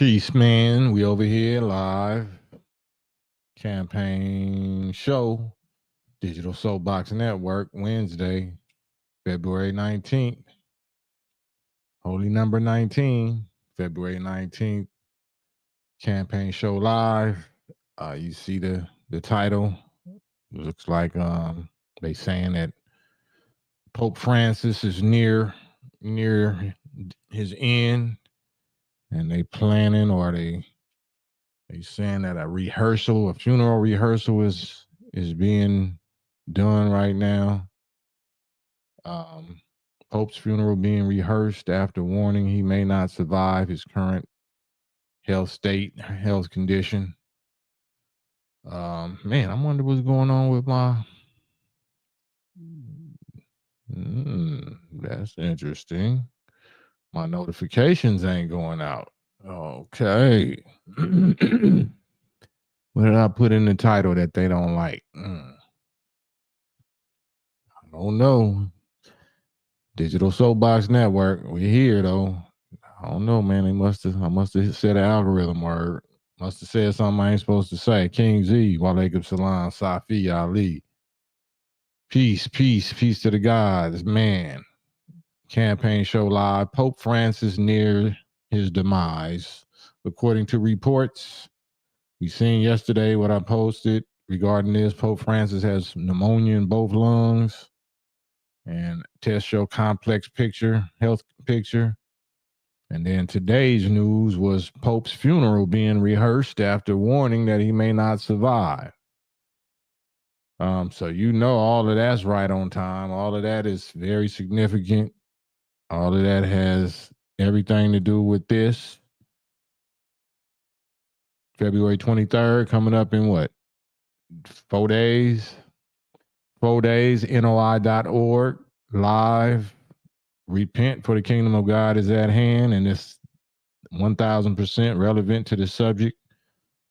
Peace, man. We over here live. Campaign show. Digital Soapbox Network, Wednesday, February 19th. Holy number 19, February 19th. Campaign show live. You see the title. It looks like they saying that Pope Francis is near his end, and they planning or they saying that a funeral rehearsal is being done right now. Pope's funeral being rehearsed after warning he may not survive his current health condition. Man, I wonder what's going on with my. That's interesting. My notifications ain't going out. Okay. What did I put in the title that they don't like? I don't know. Digital Soapbox Network. We're here though. I don't know, man. I must have said an algorithm word. Must have said something I ain't supposed to say. King Z, Walaikum Salam, Safi Ali. Peace to the gods, man. Campaign show live. Pope Francis near his demise. According to reports, we seen yesterday what I posted regarding this. Pope Francis has pneumonia in both lungs. And tests show complex health picture. And then today's news was Pope's funeral being rehearsed after warning that he may not survive. So all of that's right on time. All of that is very significant. All of that has everything to do with this. February 23rd, coming up in what? 4 days? 4 days, NOI.org, live. Repent, for the kingdom of God is at hand, and it's 1,000% relevant to the subject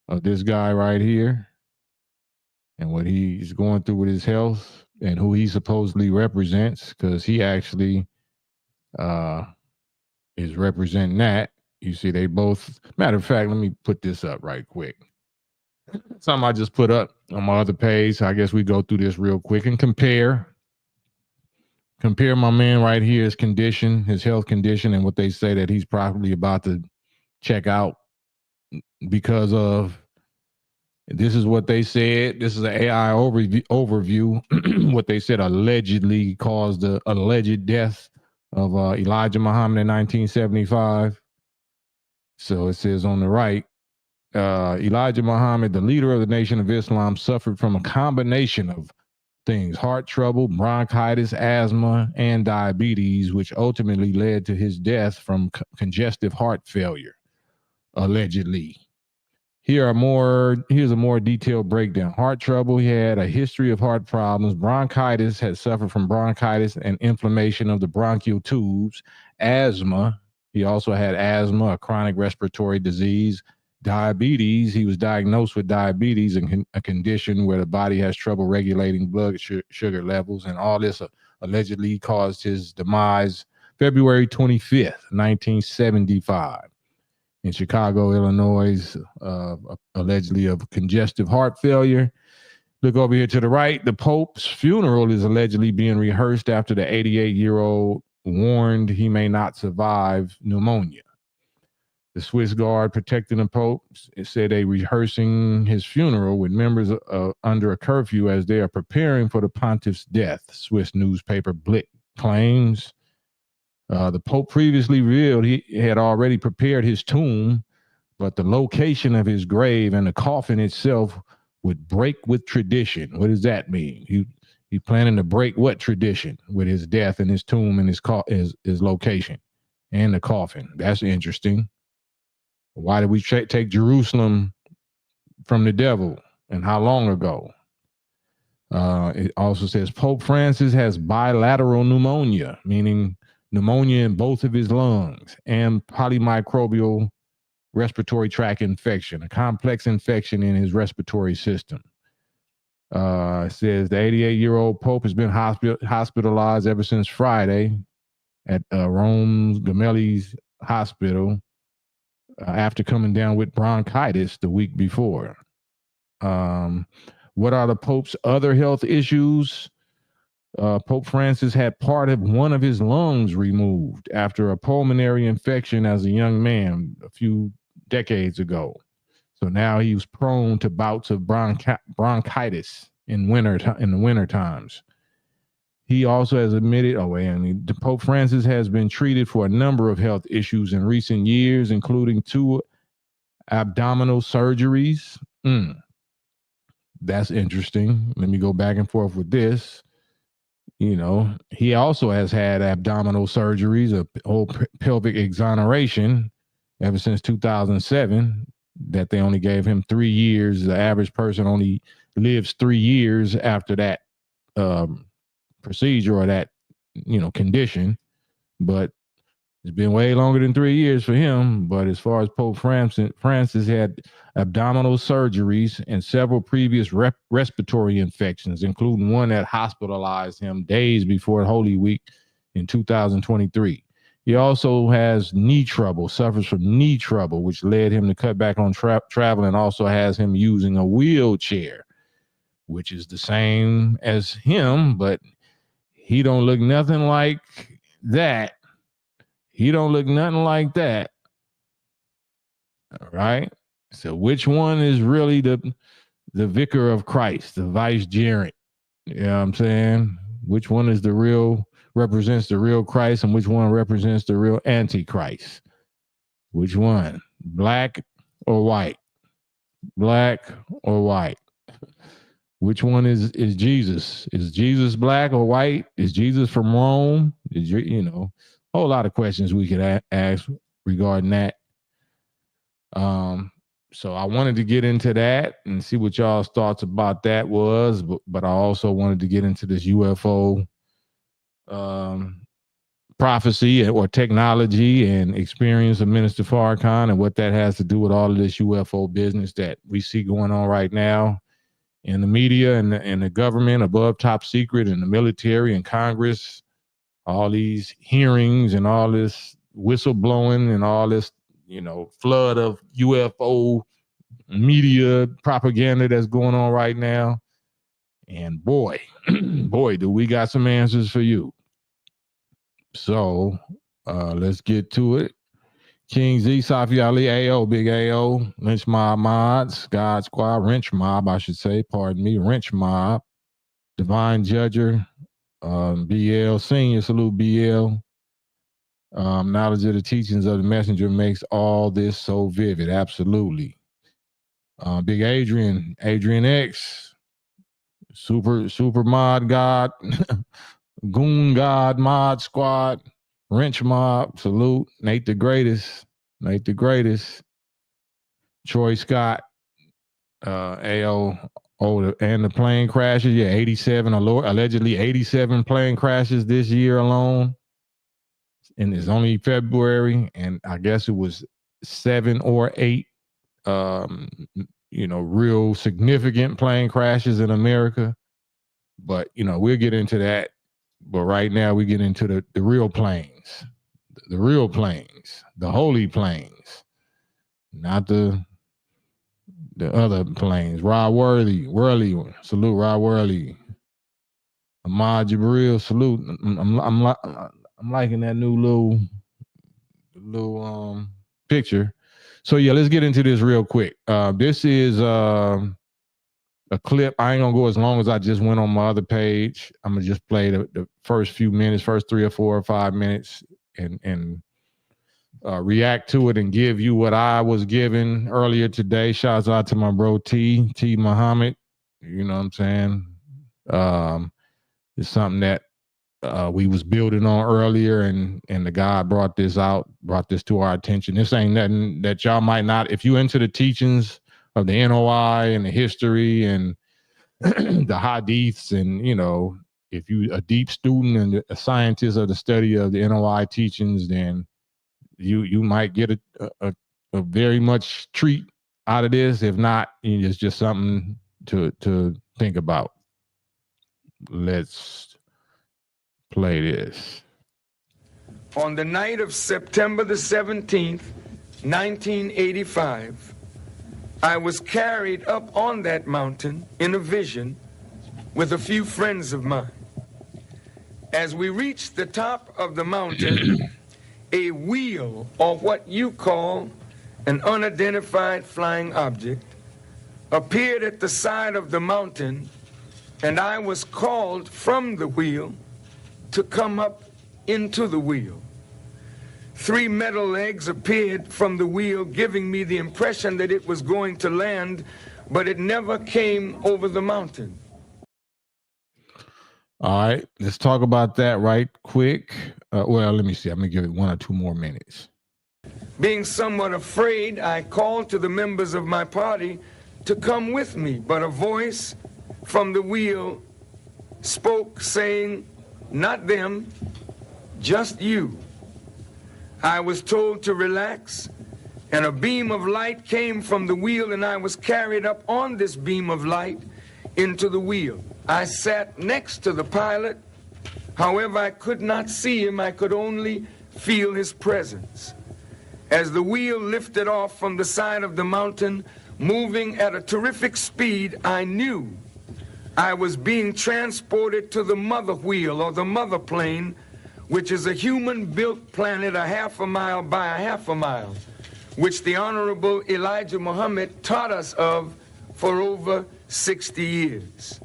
of this guy right here and what he's going through with his health and who he supposedly represents, because he actually is representing that. You see, they both, matter of fact, let me put this up right quick. Something I just put up on my other page. I guess we go through this real quick and compare my man right here, his health condition, and what they say that he's probably about to check out because of. This is what they said. This is an AI overview. What they said allegedly caused the alleged death of Elijah Muhammad in 1975. So it says on the right, Elijah Muhammad, the leader of the Nation of Islam, suffered from a combination of things: heart trouble, bronchitis, asthma, and diabetes, which ultimately led to his death from congestive heart failure, allegedly. Here's a more detailed breakdown. Heart trouble, he had a history of heart problems. Bronchitis, had suffered from bronchitis and inflammation of the bronchial tubes. Asthma, he also had asthma, a chronic respiratory disease. Diabetes, he was diagnosed with diabetes, a condition where the body has trouble regulating blood sugar levels. And all this allegedly caused his demise February 25th, 1975. In Chicago, Illinois, allegedly of congestive heart failure. Look over here to the right. The Pope's funeral is allegedly being rehearsed after the 88-year-old warned he may not survive pneumonia. The Swiss Guard protecting the Pope said they rehearsing his funeral with members under a curfew as they are preparing for the pontiff's death, Swiss newspaper Blick claims. The Pope previously revealed he had already prepared his tomb, but the location of his grave and the coffin itself would break with tradition. What does that mean? He planning to break what tradition with his death and his tomb and his location and the coffin? That's interesting. Why did we take Jerusalem from the devil, and how long ago? It also says Pope Francis has bilateral pneumonia, meaning pneumonia in both of his lungs, and polymicrobial respiratory tract infection, a complex infection in his respiratory system. It says the 88-year-old Pope has been hospitalized ever since Friday at Rome's Gemelli's Hospital. after coming down with bronchitis the week before. What are the Pope's other health issues? Pope Francis had part of one of his lungs removed after a pulmonary infection as a young man a few decades ago. So now he was prone to bouts of bronchitis in the winter times. He also has admitted, the Pope Francis has been treated for a number of health issues in recent years, including 2 abdominal surgeries. That's interesting. Let me go back and forth with this. He also has had abdominal surgeries, a whole pelvic exoneration ever since 2007, that they only gave him 3 years. The average person only lives 3 years after that procedure or that, condition. But it's been way longer than 3 years for him. But as far as Pope Francis had abdominal surgeries and several previous respiratory infections, including one that hospitalized him days before Holy Week in 2023. He also has suffers from knee trouble, which led him to cut back on travel, and also has him using a wheelchair, which is the same as him, but he don't look nothing like that. All right. So which one is really the vicar of Christ, the vicegerent? You know what I'm saying? Which one is represents the real Christ, and which one represents the real Antichrist? Which one? Black or white? Black or white? Which one is Jesus? Is Jesus black or white? Is Jesus from Rome? A whole lot of questions we could ask regarding that. So I wanted to get into that and see what y'all's thoughts about that was, but I also wanted to get into this UFO prophecy or technology and experience of Minister Farrakhan and what that has to do with all of this UFO business that we see going on right now in the media and the government, above top secret, and the military and Congress, all these hearings and all this whistleblowing and all this, flood of UFO media propaganda that's going on right now. And boy, do we got some answers for you. So let's get to it. King Z, Safi Ali, AO, Big AO, Lynch Mob Mods, God Squad, Wrench Mob, I should say, pardon me, Wrench Mob, Divine Judger, BL, Senior, salute BL. Knowledge of the teachings of the messenger makes all this so vivid. Absolutely. Big Adrian X, super mod god, goon god, mod squad, wrench mob, salute. Nate the greatest. Troy Scott, AO, and the plane crashes. Yeah, 87, allegedly 87 plane crashes this year alone. And it's only February, and I guess it was 7 or 8 real significant plane crashes in America. But we'll get into that. But right now we get into the real planes, the holy planes, not the other planes. Rod Worley, salute Rod Worley. Ahmad Jabril, salute. I'm liking that new little picture. So yeah, let's get into this real quick. This is a clip. I ain't gonna go as long as I just went on my other page. I'm gonna just play the first few minutes, first 3 or 4 or 5 minutes, and react to it and give you what I was given earlier today. Shouts out to my bro T Muhammad. You know what I'm saying? It's something that we was building on earlier, and the guy brought this to our attention. This ain't nothing that y'all might not, if you into the teachings of the NOI and the history and the hadiths, and if you a deep student and a scientist of the study of the NOI teachings, then you might get a very much treat out of this. If not, it's just something to think about. Let's play this. On the night of September the 17th, 1985, I was carried up on that mountain in a vision with a few friends of mine. As we reached the top of the mountain, a wheel, or what you call an unidentified flying object, appeared at the side of the mountain, and I was called from the wheel to come up into the wheel. 3 metal legs appeared from the wheel, giving me the impression that it was going to land, but it never came over the mountain. All right, let's talk about that right quick. Well, let me see. I'm going to give it 1 or 2 more minutes. Being somewhat afraid, I called to the members of my party to come with me, but a voice from the wheel spoke, saying, "Not them, just you." I was told to relax, and a beam of light came from the wheel, and I was carried up on this beam of light into the wheel. I sat next to the pilot. However, I could not see him. I could only feel his presence. As the wheel lifted off from the side of the mountain, moving at a terrific speed, I knew I was being transported to the mother wheel, or the mother plane, which is a human-built planet a half a mile by a half a mile, which the Honorable Elijah Muhammad taught us of for over 60 years.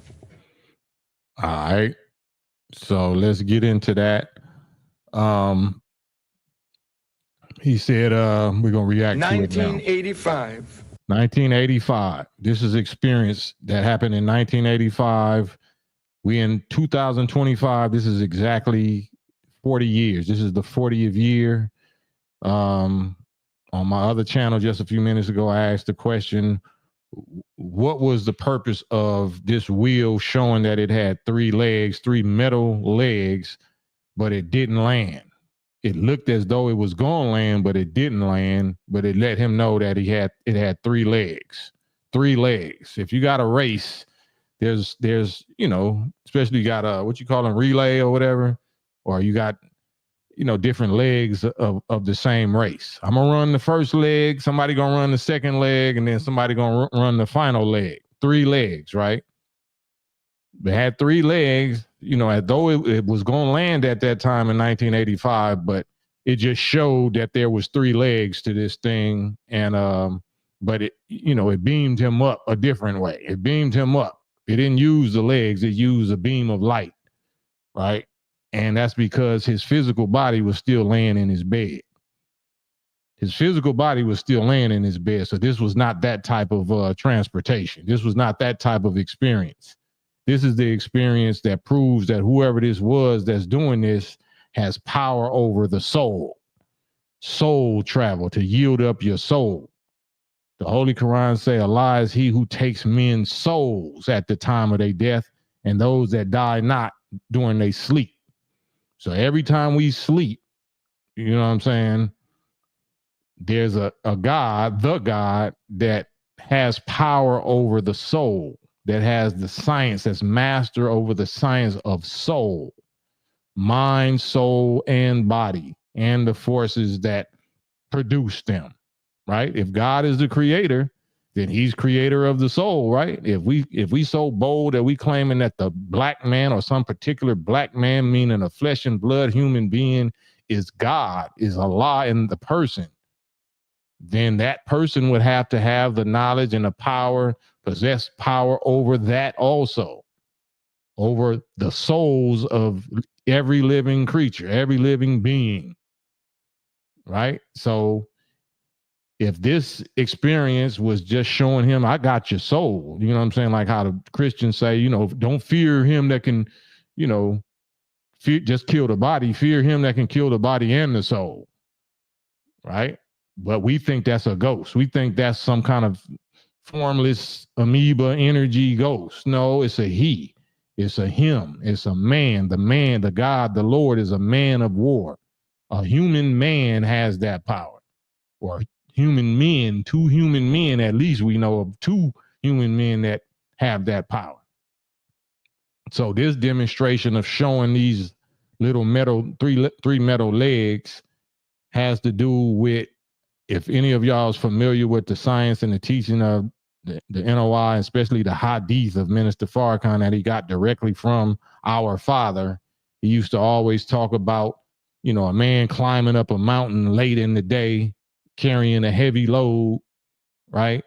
All right. So let's get into that. He said we're going to react to it now. 1985. 1985. This is experience that happened in 1985. We in 2025. This is exactly 40 years. This is the 40th year. On my other channel just a few minutes ago, I asked the question, what was the purpose of this wheel showing that it had 3 legs, 3 metal legs, but it didn't land? It looked as though it was going to land, but it didn't land, but it let him know that it had 3 legs. 3 legs. If you got a race, there's especially you got a, what you call them, relay or whatever, or you got, different legs of the same race. I'm going to run the first leg, somebody going to run the second leg, and then somebody going to run the final leg. 3 legs, right? They had 3 legs, as though it was going to land at that time in 1985, but it just showed that there was 3 legs to this thing. And, but it beamed him up a different way. It beamed him up. It didn't use the legs. It used a beam of light, right? And that's because his physical body was still laying in his bed. His physical body was still laying in his bed. So this was not that type of transportation. This was not that type of experience. This is the experience that proves that whoever this was that's doing this has power over the soul. Soul travel, to yield up your soul. The Holy Quran say, Allah is he who takes men's souls at the time of their death, and those that die not during their sleep. So every time we sleep, you know what I'm saying, there's a God, the God that has power over the soul, that has the science, that's master over the science of soul, mind, soul, and body, and the forces that produce them, right? If God is the creator, then he's creator of the soul, right? If we so bold that we claiming that the black man, or some particular black man, meaning a flesh and blood human being, is God, is Allah in the person, then that person would have to have the knowledge and the power, possess power over that also, over the souls of every living creature, every living being, right? So if this experience was just showing him, I got your soul, you know what I'm saying? Like how the Christians say, don't fear him that can, just kill the body, fear him that can kill the body and the soul, right? But we think that's a ghost. We think that's some kind of formless amoeba energy ghost. No, it's a he. It's a him. It's a man. The God, the Lord is a man of war. A human man has that power. Or human men, 2 human men, at least we know of 2 human men that have that power. So this demonstration of showing these little metal, three metal legs has to do with if any of y'all is familiar with the science and the teaching of the NOI, especially the hadith of Minister Farrakhan that he got directly from our father, he used to always talk about, you know, a man climbing up a mountain late in the day, carrying a heavy load, right?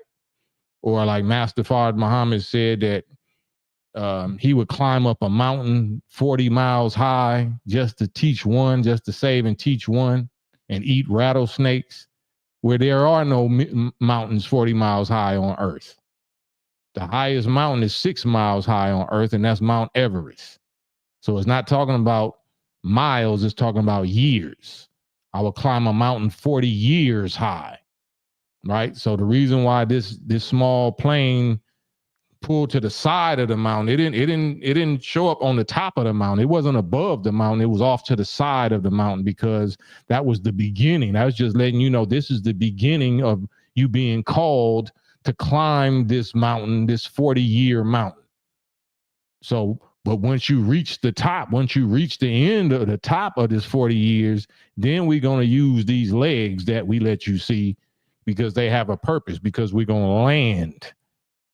Or like Master Fard Muhammad said that he would climb up a mountain 40 miles high just to teach one, just to save and teach one, and eat rattlesnakes, where there are no mountains 40 miles high on Earth. The highest mountain is 6 miles high on Earth, and that's Mount Everest. So it's not talking about miles, it's talking about years. I would climb a mountain 40 years high, right? So the reason why this small plane pulled to the side of the mountain, it didn't show up on the top of the mountain. It wasn't above the mountain. It was off to the side of the mountain, because that was the beginning. I was just letting you know this is the beginning of you being called to climb this mountain, this 40-year mountain. So, but once you reach the top, once you reach the end of the top of this 40 years, then we're going to use these legs that we let you see, because they have a purpose, because we're going to land.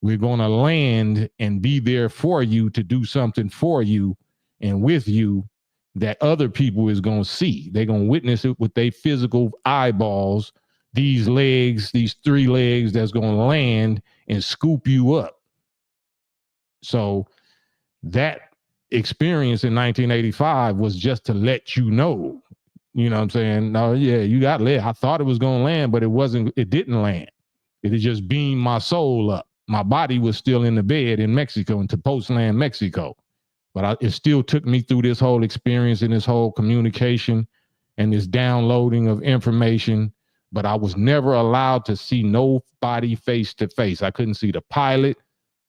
We're going to land and be there for you, to do something for you and with you that other people is going to see. They're going to witness it with their physical eyeballs, these legs, these 3 legs that's going to land and scoop you up. So that experience in 1985 was just to let you know, you know what I'm saying? No, yeah, you got leg. I thought it was going to land, but it didn't land. It just beamed my soul up. My body was still in the bed in Mexico, in Tepoztlan, Mexico. But it still took me through this whole experience and this whole communication and this downloading of information. But I was never allowed to see nobody face to face. I couldn't see the pilot,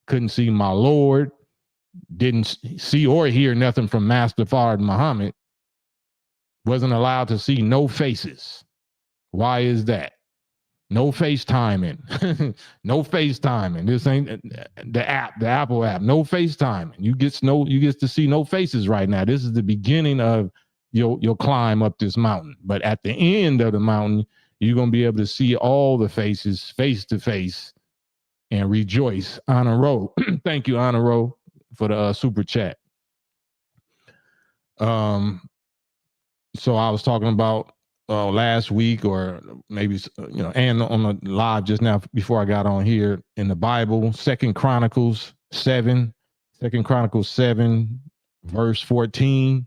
couldn't see my Lord, didn't see or hear nothing from Master Fard Muhammad. Wasn't allowed to see no faces. Why is that? No FaceTiming. No FaceTiming. This ain't the app, the Apple app. No FaceTiming. You get to see no faces right now. This is the beginning of your climb up this mountain. But at the end of the mountain, you're gonna be able to see all the faces face to face and rejoice. Honor Row. Thank you, Honor Row, for the super chat. So I was talking about last week, or maybe, and on the live just now before I got on here, in the Bible, 2 Chronicles 7, verse 14.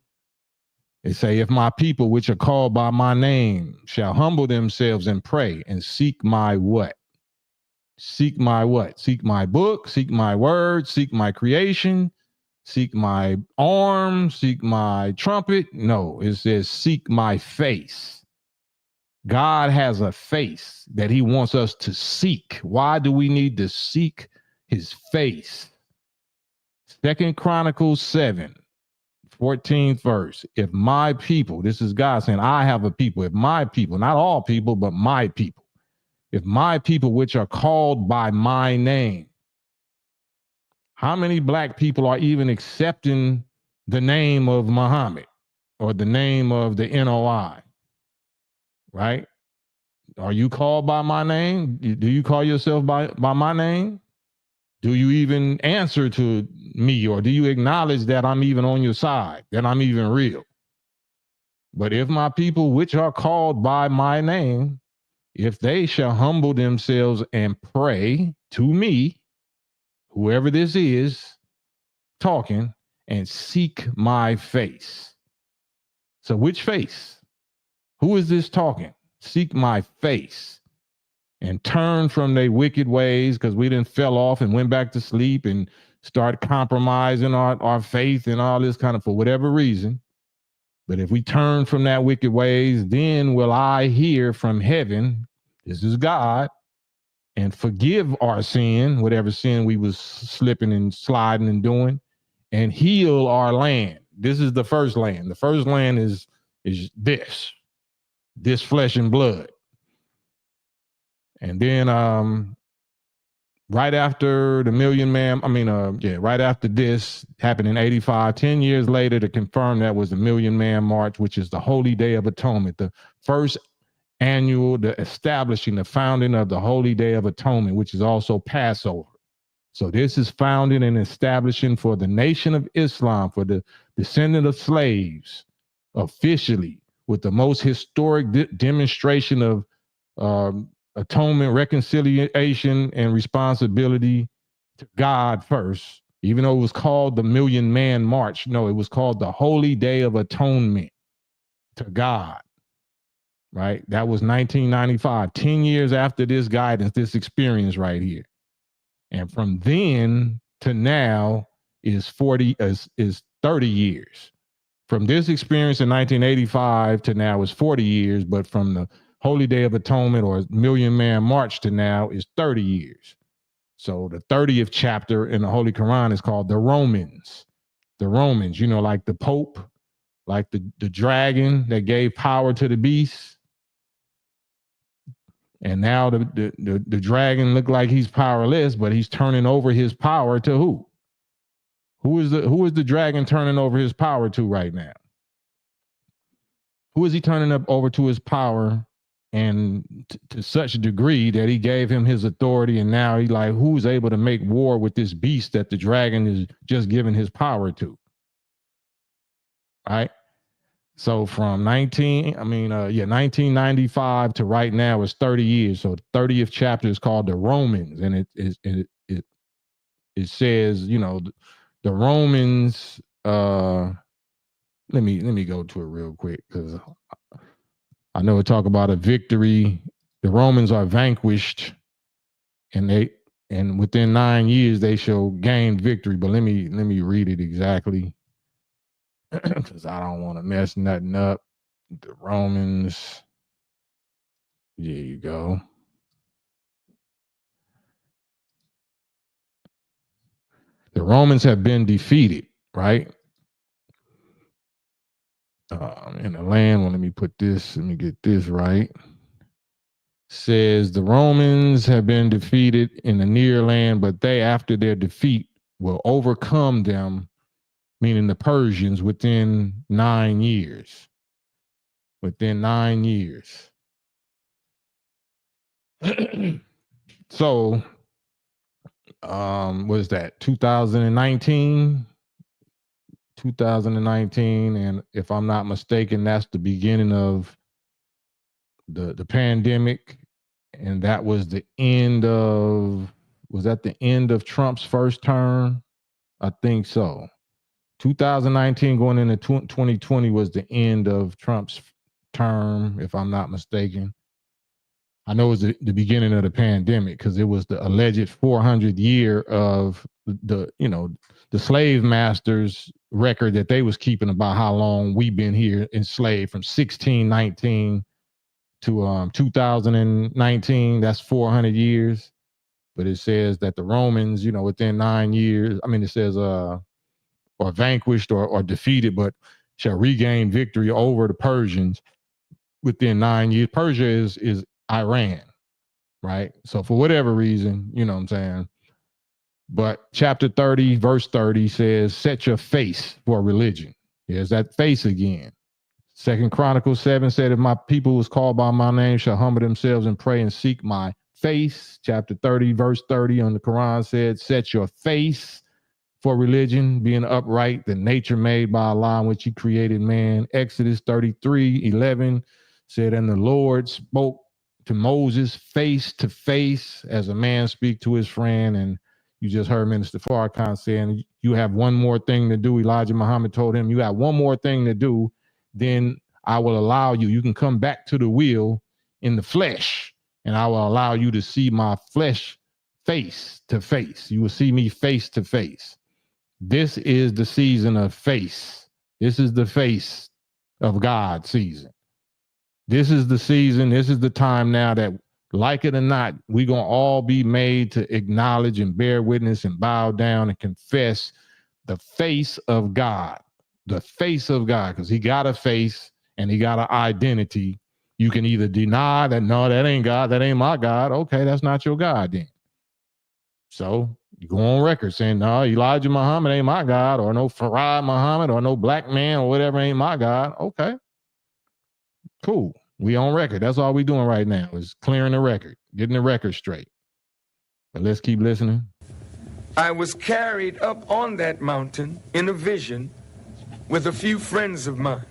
It say, if my people which are called by my name shall humble themselves and pray and seek my what? Seek my what? Seek my book, seek my word, seek my creation, seek my arm, seek my trumpet. No, it says seek my face. God has a face that he wants us to seek. Why do we need to seek his face? 2 Chronicles 7, 14th verse. If my people, this is God saying, I have a people. If my people, not all people, but my people. If my people, which are called by my name. How many black people are even accepting the name of Muhammad or the name of the NOI? Right? Are you called by my name? Do you call yourself by my name? Do you even answer to me, or do you acknowledge that I'm even on your side, that I'm even real? But if my people, which are called by my name, if they shall humble themselves and pray to me, whoever this is talking, and seek my face. So which face? Who is this talking? Seek my face and turn from their wicked ways, because we done fell off and went back to sleep and start compromising our faith and all this kind of, for whatever reason. But if we turn from that wicked ways, then will I hear from heaven, this is God, and forgive our sin, whatever sin we was slipping and sliding and doing, and heal our land. This is the first land. The first land is this flesh and blood. And then right after the right after this happened in 85, 10 years later, to confirm that was the Million Man March, which is the Holy Day of Atonement, the first the establishing, the founding of the Holy Day of Atonement, which is also Passover. So this is founding and establishing for the nation of Islam, for the descendant of slaves, officially, with the most historic demonstration of atonement, reconciliation, and responsibility to God first. Even though it was called the Million Man March, no, it was called the Holy Day of Atonement to God. Right? That was 1995, 10 years after this guidance, this experience right here. And from then to now is 30 years. From this experience in 1985 to now is 40 years, but from the Holy Day of Atonement or Million Man March to now is 30 years. So the 30th chapter in the Holy Quran is called the Romans. The Romans, like the Pope, like the dragon that gave power to the beast. And now the dragon looked like he's powerless, but he's turning over his power to who? Who is the dragon turning over his power to right now? Who is he turning up over to his power, and to such a degree that he gave him his authority, and now he's like, who's able to make war with this beast that the dragon is just giving his power to? Right? So from 1995 to right now is 30 years. So the 30th chapter is called the Romans, and it says, the Romans. Let me go to it real quick, because I know we talk about a victory. The Romans are vanquished, and within 9 years they shall gain victory. But let me read it exactly, because I don't want to mess nothing up. The Romans. There you go. The Romans have been defeated, right? In the land. Well, let me get this right. Says the Romans have been defeated in the near land, but they, after their defeat, will overcome them, meaning the Persians, within 9 years. Within 9 years. So, what is that? 2019? 2019, and if I'm not mistaken, that's the beginning of the pandemic, and that was the end of Trump's first term? I think so. 2019 going into 2020 was the end of Trump's term, if I'm not mistaken. I know it was the beginning of the pandemic, because it was the alleged 400th year of the slave masters' record that they was keeping about how long we've been here enslaved, from 1619 to 2019. That's 400 years. But it says that the Romans, within 9 years, it says or vanquished or defeated, but shall regain victory over the Persians within 9 years. Persia is Iran, right? So for whatever reason, you know what I'm saying. But chapter 30, verse 30 says, set your face for religion. There's that face again. Second Chronicles 7 said, if my people was called by my name shall humble themselves and pray and seek my face. Chapter 30, verse 30 on the Quran said, set your face for religion, being upright, the nature made by Allah in which he created man. Exodus 33:11 said, and the Lord spoke to Moses face to face as a man speak to his friend. And you just heard Minister Farrakhan saying, you have one more thing to do. Elijah Muhammad told him, you got one more thing to do, then I will allow you. You can come back to the wheel in the flesh, and I will allow you to see my flesh face to face. You will see me face to face. This is the season of face. This is the face of God season. This is the season. This is the time now that, like it or not, we're going to all be made to acknowledge and bear witness and bow down and confess the face of God. The face of God, because he got a face and he got an identity. You can either deny that, no, that ain't God, that ain't my God. Okay, that's not your God then. So you go on record saying, no, Elijah Muhammad ain't my God, or no Farad Muhammad, or no black man, or whatever ain't my God. Okay, cool. We on record. That's all we doing right now is clearing the record, getting the record straight. But let's keep listening. I was carried up on that mountain in a vision with a few friends of mine.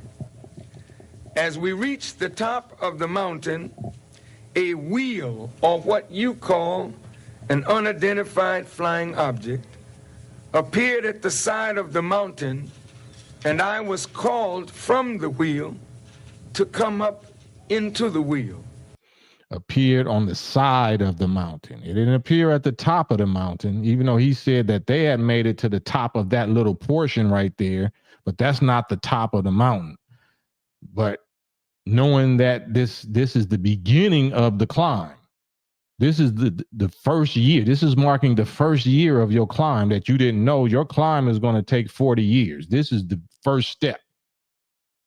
As we reached the top of the mountain, a wheel, or what you call an unidentified flying object, appeared at the side of the mountain, and I was called from the wheel to come up into the wheel. Appeared on the side of the mountain. It didn't appear at the top of the mountain, even though he said that they had made it to the top of that little portion right there, but that's not the top of the mountain. But knowing that this is the beginning of the climb, this is the first year. This is marking the first year of your climb that you didn't know. Your climb is going to take 40 years. This is the first step.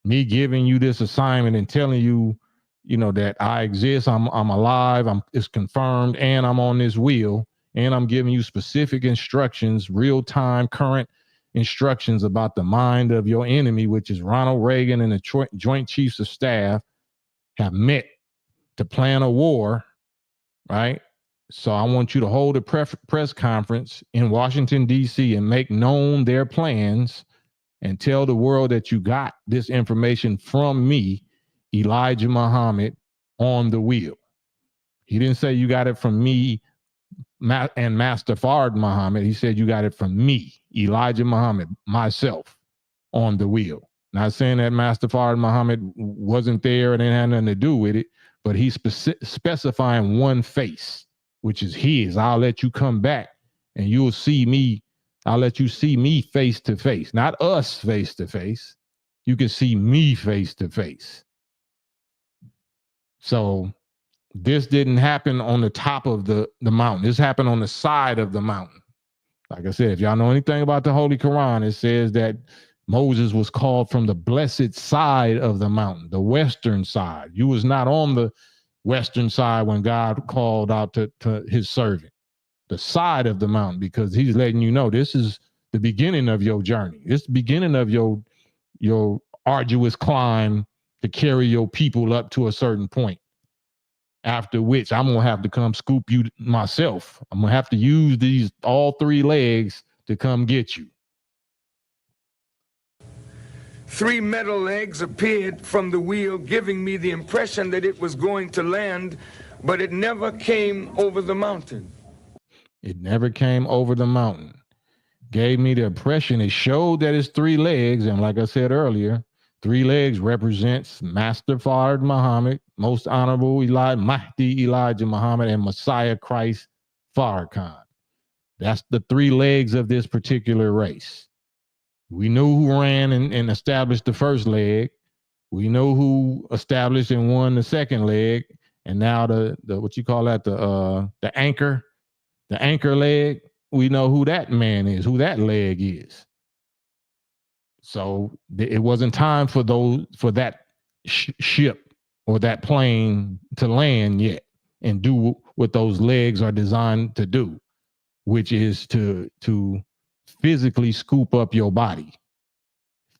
Me giving you this assignment and telling you, that I exist, I'm alive, it's confirmed, and I'm on this wheel, and I'm giving you specific instructions, real-time, current instructions about the mind of your enemy, which is Ronald Reagan and the Joint Chiefs of Staff have met to plan a war, right? So I want you to hold a press conference in Washington, D.C. and make known their plans and tell the world that you got this information from me, Elijah Muhammad, on the wheel. He didn't say you got it from me and Master Fard Muhammad. He said you got it from me, Elijah Muhammad, myself, on the wheel. Not saying that Master Fard Muhammad wasn't there and it had nothing to do with it, but he's specifying one face, which is his. I'll let you come back and you'll see me. I'll let you see me face to face, not us face to face. You can see me face to face. So this didn't happen on the top of the mountain. This happened on the side of the mountain. Like I said, if y'all know anything about the Holy Quran, it says that Moses was called from the blessed side of the mountain, the western side. You was not on the western side when God called out to his servant, the side of the mountain, because he's letting you know this is the beginning of your journey. It's the beginning of your arduous climb to carry your people up to a certain point. After which I'm going to have to come scoop you myself. I'm going to have to use all three legs to come get you. 3 metal legs appeared from the wheel, giving me the impression that it was going to land, but it never came over the mountain. It never came over the mountain. Gave me the impression, it showed that it's 3 legs, and like I said earlier, 3 legs represents Master Fard Muhammad, Most Honorable Mahdi Elijah Muhammad, and Messiah Christ Farrakhan. That's the 3 legs of this particular race. We know who ran and established the first leg. We know who established and won the second leg. And now the what you call that, the anchor leg, we know who that man is, who that leg is. So it wasn't time for that ship or that plane to land yet and do what those legs are designed to do, which is to physically scoop up your body,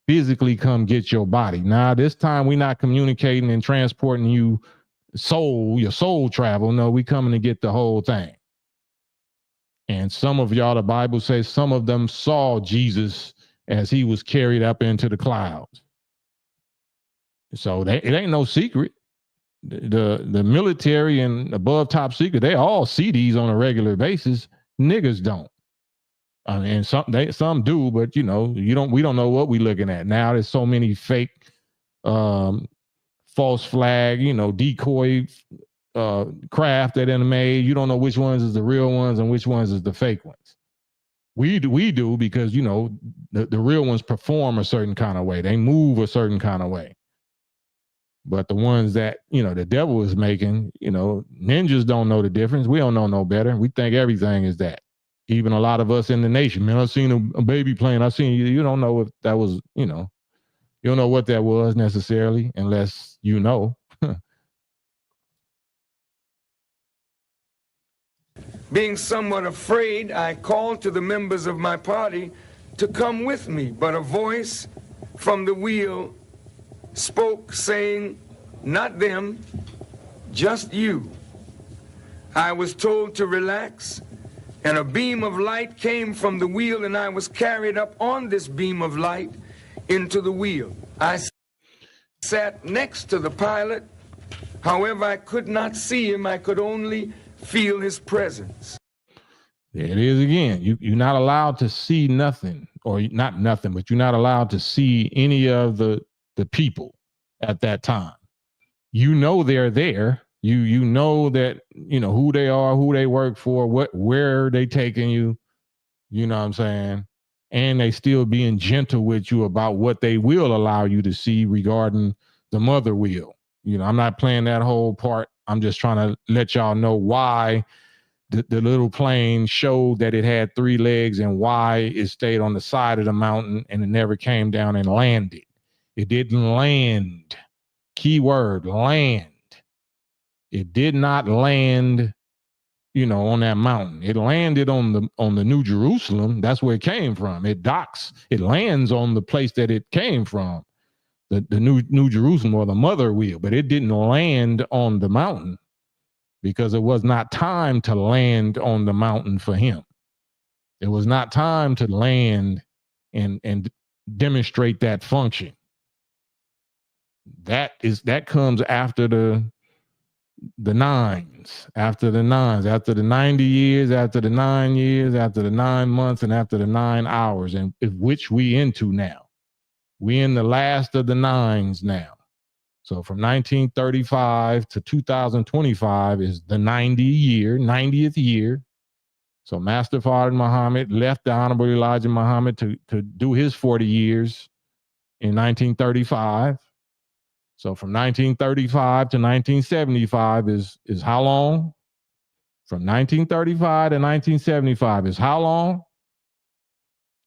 physically come get your body. Now, this time we're not communicating and transporting your soul travel. No, we coming to get the whole thing. And some of y'all, the Bible says some of them saw Jesus as he was carried up into the clouds. So it ain't no secret. The military and above top secret, they all see these on a regular basis. Niggas don't. And some do, but we don't know what we're looking at. Now there's so many fake false flag, decoy craft that in made. You don't know which ones is the real ones and which ones is the fake ones. We do because the real ones perform a certain kind of way. They move a certain kind of way. But the ones that the devil is making, ninjas don't know the difference. We don't know no better. We think everything is that. Even a lot of us in the nation, man, I've seen a baby plane. I've seen you don't know if that was, you don't know what that was necessarily unless you know. Being somewhat afraid, I called to the members of my party to come with me, but a voice from the wheel spoke saying, not them, just you. I was told to relax, and a beam of light came from the wheel, and I was carried up on this beam of light into the wheel. I sat next to the pilot. However, I could not see him. I could only feel his presence. There it is again. You're not allowed to see nothing, or not nothing, but you're not allowed to see any of the people at that time. You know they're there. You know that, you know, who they are, who they work for, where they taking you. You know what I'm saying? And they still being gentle with you about what they will allow you to see regarding the mother wheel. You know, I'm not playing that whole part. I'm just trying to let y'all know why the little plane showed that it had 3 legs and why it stayed on the side of the mountain and it never came down and landed. It didn't land. Keyword, land. It did not land, you know, on that mountain. It landed on the New Jerusalem. That's where it came from. It docks. It lands on the place that it came from, the New Jerusalem, or the mother wheel. But it didn't land on the mountain because it was not time to land on the mountain for him. It was not time to land and demonstrate that function. That comes after the nines, after the 90 years, after the 9 years, after the 9 months, and after the 9 hours, and which we into now. We in the last of the 9s now. So from 1935 to 2025 is the 90th year. So Master Fard Muhammad left the Honorable Elijah Muhammad to do his 40 years in 1935. So from 1935 to 1975 is how long? From 1935 to 1975 is how long?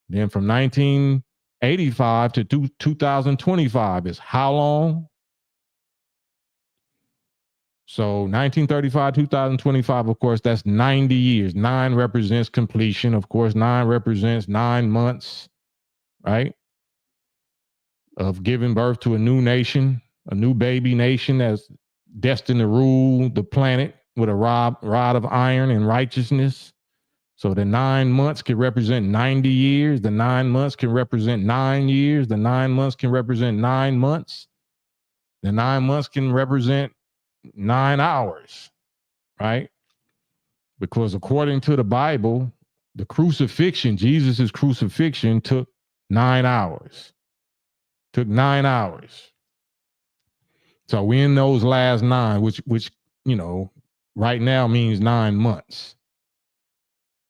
Then from 1985 to 2025 is how long? So 1935, 2025, of course, that's 90 years. 9 represents completion. Of course, 9 represents 9 months, right, of giving birth to a new nation, a new baby nation that's destined to rule the planet with a rod of iron and righteousness. So the 9 months can represent 90 years. The 9 months can represent 9 years. The 9 months can represent 9 months. The 9 months can represent 9 hours, right? Because according to the Bible, the crucifixion, Jesus's crucifixion took 9 hours. Took 9 hours. So we in those last 9, which you know, right now means 9 months.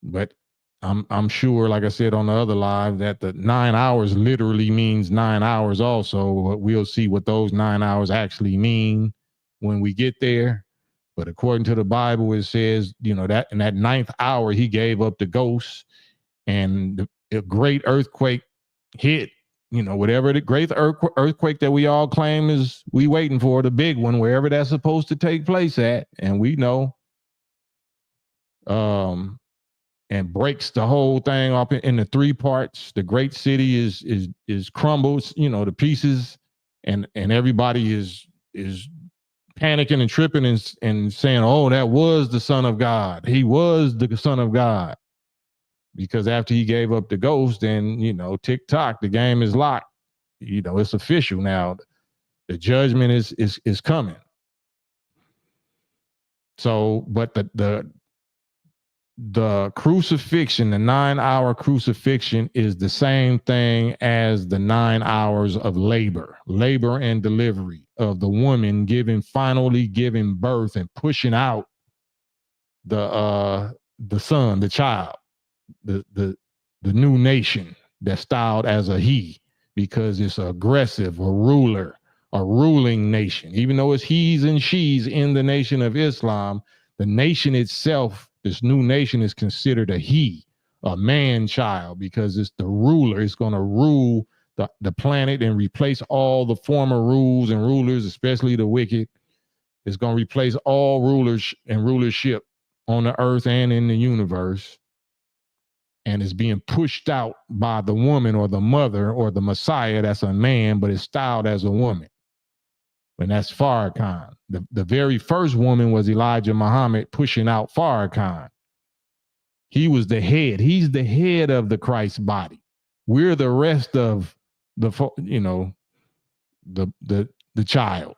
But I'm sure, like I said on the other live, that the 9 hours literally means 9 hours also. But we'll see what those 9 hours actually mean when we get there. But according to the Bible, it says, you know, that in that 9th hour, he gave up the ghost, and a great earthquake hit. You know, whatever the great earthquake that we all claim is we waiting for, the big one, wherever that's supposed to take place at, and we know, and breaks the whole thing up into 3 parts. The great city is crumbles, you know, to pieces, and everybody is panicking and tripping and saying, "Oh, that was the Son of God. He was the Son of God." Because after he gave up the ghost, then, you know, tick-tock, the game is locked. You know, it's official now. The judgment is coming. So, but the crucifixion, the 9-hour crucifixion, is the same thing as the 9 hours of labor and delivery of the woman finally giving birth and pushing out the son, the child, the new nation that's styled as a he, because it's aggressive, a ruling nation. Even though it's he's and she's in the nation of Islam, the nation itself, this new nation, is considered a he, a man child, because it's the ruler. It's going to rule the planet and replace all the former rules and rulers, especially the wicked. It's going to replace all rulers and rulership on the earth and in the universe. And is being pushed out by the woman or the mother or the Messiah. That's a man, but it's styled as a woman. And that's Farrakhan. The very first woman was Elijah Muhammad pushing out Farrakhan. He was the head. He's the head of the Christ body. We're the rest of the child.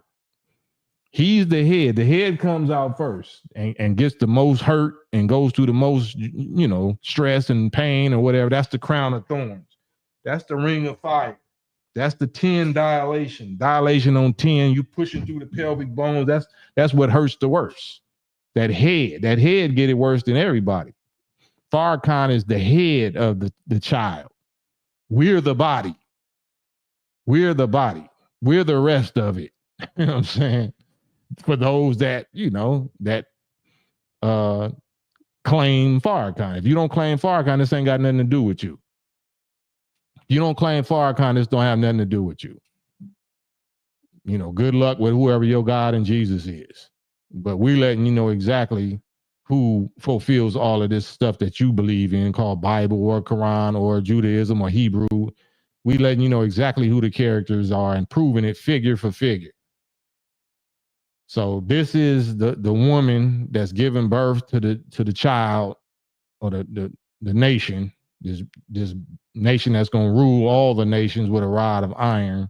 He's the head. The head comes out first and gets the most hurt and goes through the most, stress and pain or whatever. That's the crown of thorns. That's the ring of fire. That's the 10 dilation. Dilation on 10. You pushing through the pelvic bones. That's what hurts the worst. That head get it worse than everybody. Farrakhan is the head of the child. We're the body. We're the body. We're the rest of it. You know what I'm saying? For those that, claim Farrakhan. If you don't claim Farrakhan, this ain't got nothing to do with you. If you don't claim Farrakhan, this don't have nothing to do with you. Good luck with whoever your God and Jesus is. But we're letting you know exactly who fulfills all of this stuff that you believe in, called Bible or Quran or Judaism or Hebrew. We letting you know exactly who the characters are and proving it figure for figure. So this is the woman that's giving birth to the child or the nation, this nation that's going to rule all the nations with a rod of iron.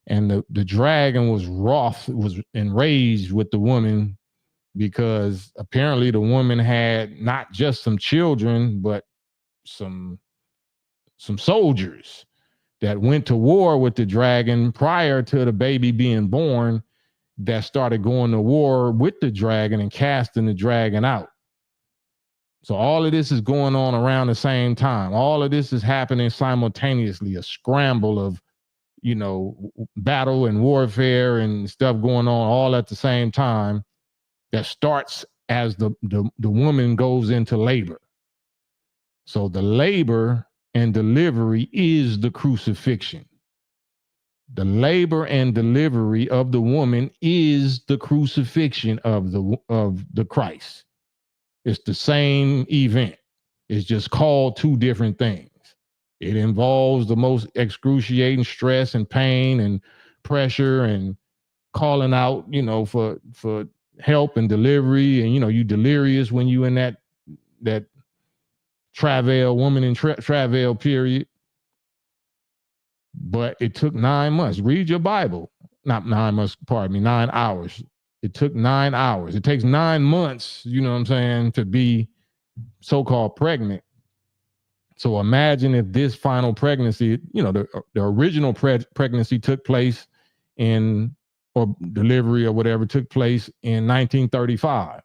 And the dragon was wroth, was enraged with the woman because apparently the woman had not just some children, but some soldiers that went to war with the dragon prior to the baby being born, that started going to war with the dragon and casting the dragon out. So all of this is going on around the same time. All of this is happening simultaneously, a scramble of, battle and warfare and stuff going on all at the same time that starts as the woman goes into labor. So the labor and delivery is the crucifixion. The labor and delivery of the woman is the crucifixion of the Christ. It's the same event. It's just called two different things. It involves the most excruciating stress and pain and pressure and calling out, for help and delivery. And, you delirious when you in that travail, woman in travail period. But it took 9 months. Read your Bible. Not 9 months, 9 hours. It took 9 hours. It takes 9 months, to be so-called pregnant. So imagine if this final pregnancy, the original pregnancy took place or delivery or whatever took place in 1935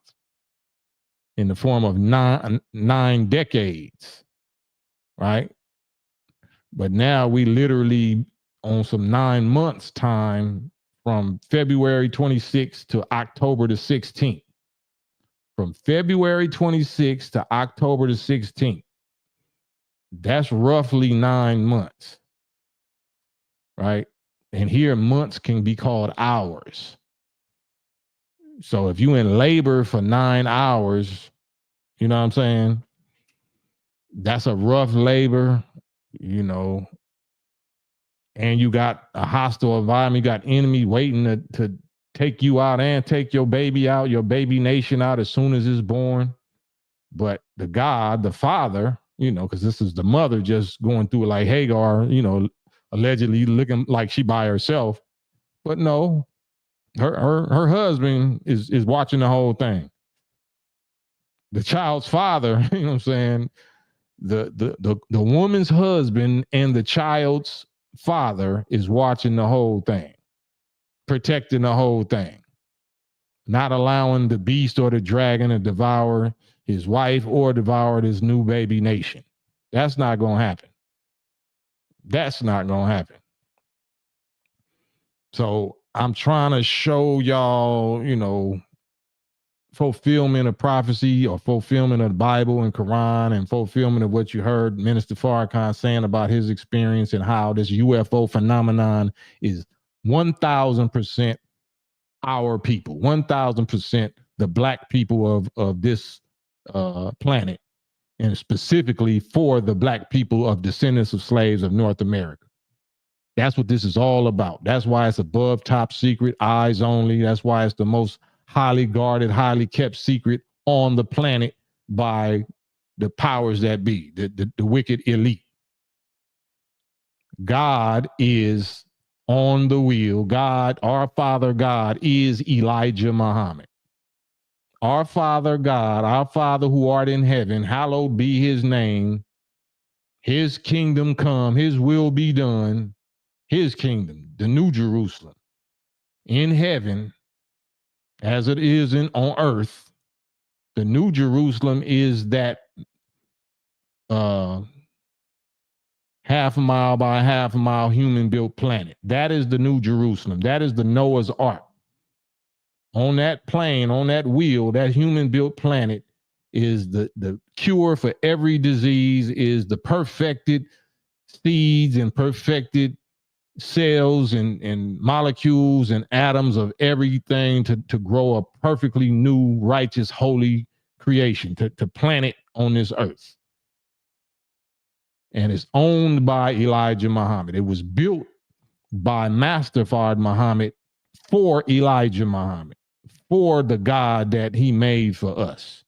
in the form of nine decades, right? But now we literally on some 9 months time from February 26th to October the 16th. From February 26th to October the 16th. That's roughly 9 months, right? And here months can be called hours. So if you in labor for 9 hours, you know what I'm saying? That's a rough labor. And you got a hostile environment, you got enemy waiting to take you out and take your baby out, your baby nation out as soon as it's born. But the God, the Father, because this is the mother just going through it like Hagar, allegedly looking like she by herself. But no, her husband is watching the whole thing. The child's father, you know what I'm saying? The woman's husband and the child's father is watching the whole thing, protecting the whole thing, not allowing the beast or the dragon to devour his wife or devour this new baby nation. That's not going to happen. That's not going to happen. So I'm trying to show y'all, fulfillment of prophecy or fulfillment of the Bible and Quran and fulfillment of what you heard Minister Farrakhan saying about his experience and how this UFO phenomenon is 1,000% our people, 1,000% the black people of this planet, and specifically for the black people of descendants of slaves of North America. That's what this is all about. That's why it's above top secret, eyes only. That's why it's the most highly guarded, highly kept secret on the planet by the powers that be, the wicked elite. God is on the wheel. God, our Father God, is Elijah Muhammad. Our Father God, our Father who art in heaven, hallowed be his name. His kingdom come, his will be done. His kingdom, the New Jerusalem, in heaven, as it is on earth. The New Jerusalem is that half a mile by half a mile human built planet. That is the New Jerusalem. That is the Noah's Ark. On that plane, on that wheel, that human built planet is the cure for every disease, is the perfected seeds and perfected cells and molecules and atoms of everything to grow a perfectly new, righteous, holy creation, to planet on this earth. And it's owned by Elijah Muhammad. It was built by Master Fard Muhammad for Elijah Muhammad, for the God that he made for us.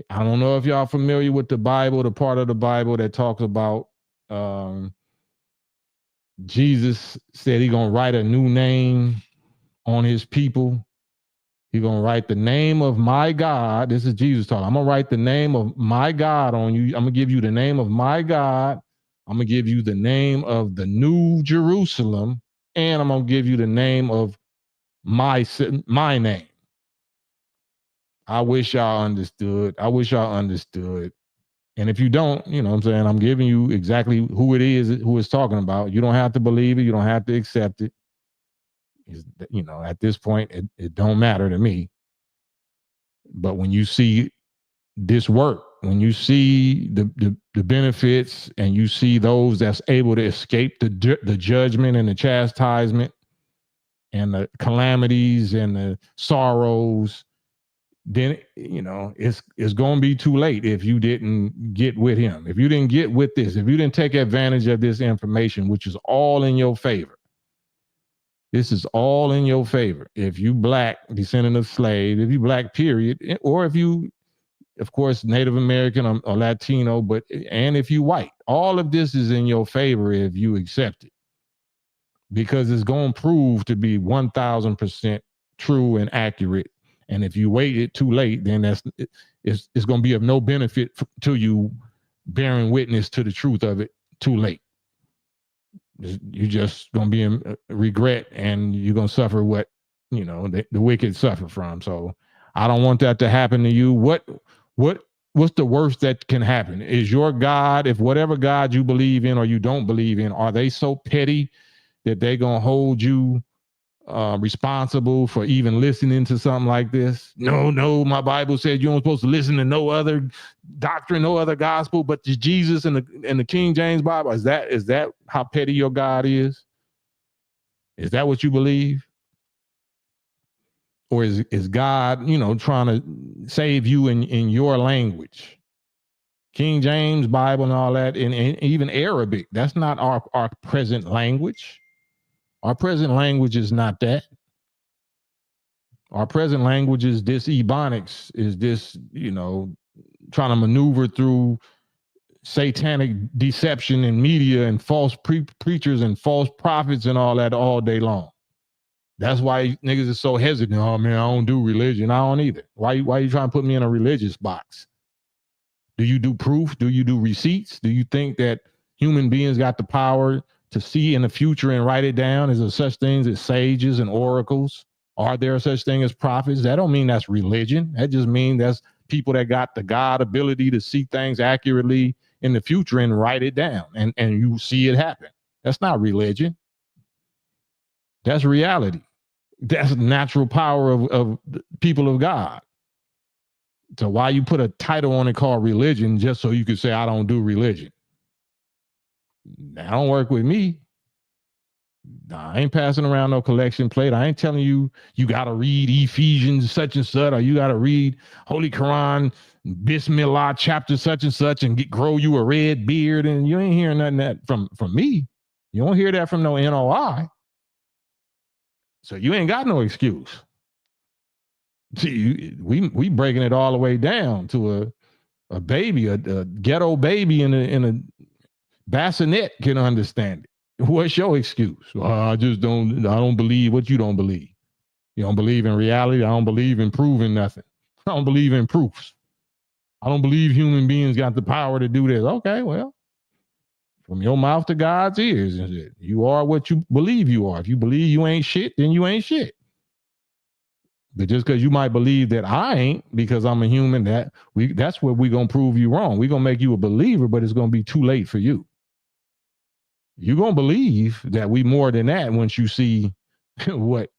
I don't know if y'all familiar with the Bible, the part of the Bible that talks about Jesus said he's going to write a new name on his people. He's going to write the name of my God. This is Jesus talking. I'm going to write the name of my God on you. I'm going to give you the name of my God. I'm going to give you the name of the New Jerusalem. And I'm going to give you the name of my name. I wish y'all understood. I wish y'all understood. And if you don't, you know what I'm saying, I'm giving you exactly who it is, who it's talking about. You don't have to believe it. You don't have to accept it. You know, at this point, it don't matter to me. But when you see this work, when you see the benefits and you see those that's able to escape the judgment and the chastisement and the calamities and the sorrows, then, you know, it's going to be too late if you didn't get with him. If you didn't get with this, if you didn't take advantage of this information, which is all in your favor. This is all in your favor. If you black, descendant of slave, if you black, period, or if you, of course, Native American or Latino, and if you white, all of this is in your favor if you accept it. Because it's going to prove to be 1,000% true and accurate. And if you wait it too late, then it's going to be of no benefit to you bearing witness to the truth of it too late. You're just going to be in regret, and you're going to suffer what, you know, the wicked suffer from. So I don't want that to happen to you. What's the worst that can happen? Is your God, if whatever God you believe in or you don't believe in, are they so petty that they're going to hold you responsible for even listening to something like this? No, my Bible said you don't supposed to listen to no other doctrine, no other gospel, but to Jesus and the King James Bible. Is that how petty your God is? Is that what you believe? Or is God, you know, trying to save you in your language? King James Bible and all that, and even Arabic, that's not our present language. Our present language is not that. Our present language is this Ebonics, is this, you know, trying to maneuver through satanic deception and media and false preachers and false prophets and all that all day long. That's why niggas are so hesitant. Oh man, I don't do religion. I don't either. Why you trying to put me in a religious box? Do you do proof? Do you do receipts? Do you think that human beings got the power to see in the future and write it down? Is there such things as sages and oracles? Are there such thing as prophets? That don't mean that's religion. That just means that's people that got the God ability to see things accurately in the future and write it down, and you see it happen. That's not religion. That's reality. That's natural power of the people of God. So why you put a title on it called religion just so you could say, I don't do religion? That don't work with me. I ain't passing around no collection plate. I ain't telling you got to read Ephesians such and such, or you got to read Holy Quran, Bismillah chapter such and such, and grow you a red beard. And you ain't hearing nothing that from me. You don't hear that from no NOI. So you ain't got no excuse. See, we breaking it all the way down to a baby, a ghetto baby in a bassinet can understand it. What's your excuse? I don't believe what you don't believe. You don't believe in reality. I don't believe in proving nothing. I don't believe in proofs. I don't believe human beings got the power to do this. Okay, well, from your mouth to God's ears, you are what you believe you are. If you believe you ain't shit, then you ain't shit. But just because you might believe that I ain't because I'm a human, that's where we're gonna prove you wrong. We're gonna make you a believer, but it's gonna be too late for you. You're gonna believe that we more than that once you see what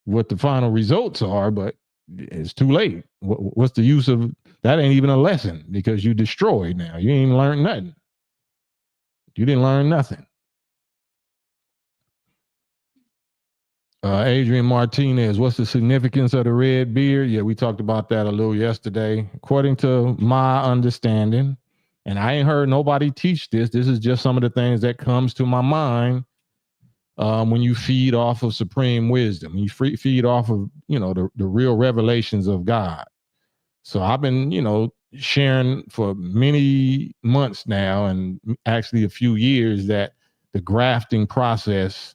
the final results are, but it's too late. What's the use of that? Ain't even a lesson because you destroyed now. You ain't even learned nothing. You didn't learn nothing. Adrian Martinez, what's the significance of the red beard? Yeah, we talked about that a little yesterday. According to my understanding, and I ain't heard nobody teach this. This is just some of the things that comes to my mind when you feed off of supreme wisdom. You feed off of, the real revelations of God. So I've been, sharing for many months now and actually a few years that the grafting process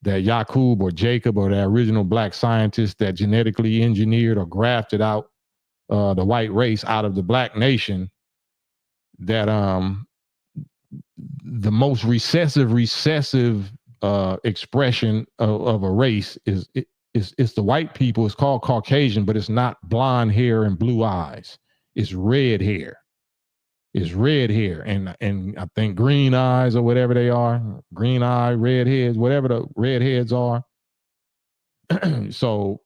that Yakub or Jacob or the original black scientist that genetically engineered or grafted out the white race out of the black nation, that the most recessive expression of a race is the white people. It's called Caucasian, but it's not blonde hair and blue eyes. It's red hair. It's red hair, and I think green eyes or whatever they are, green eye, red heads, whatever the red heads are. So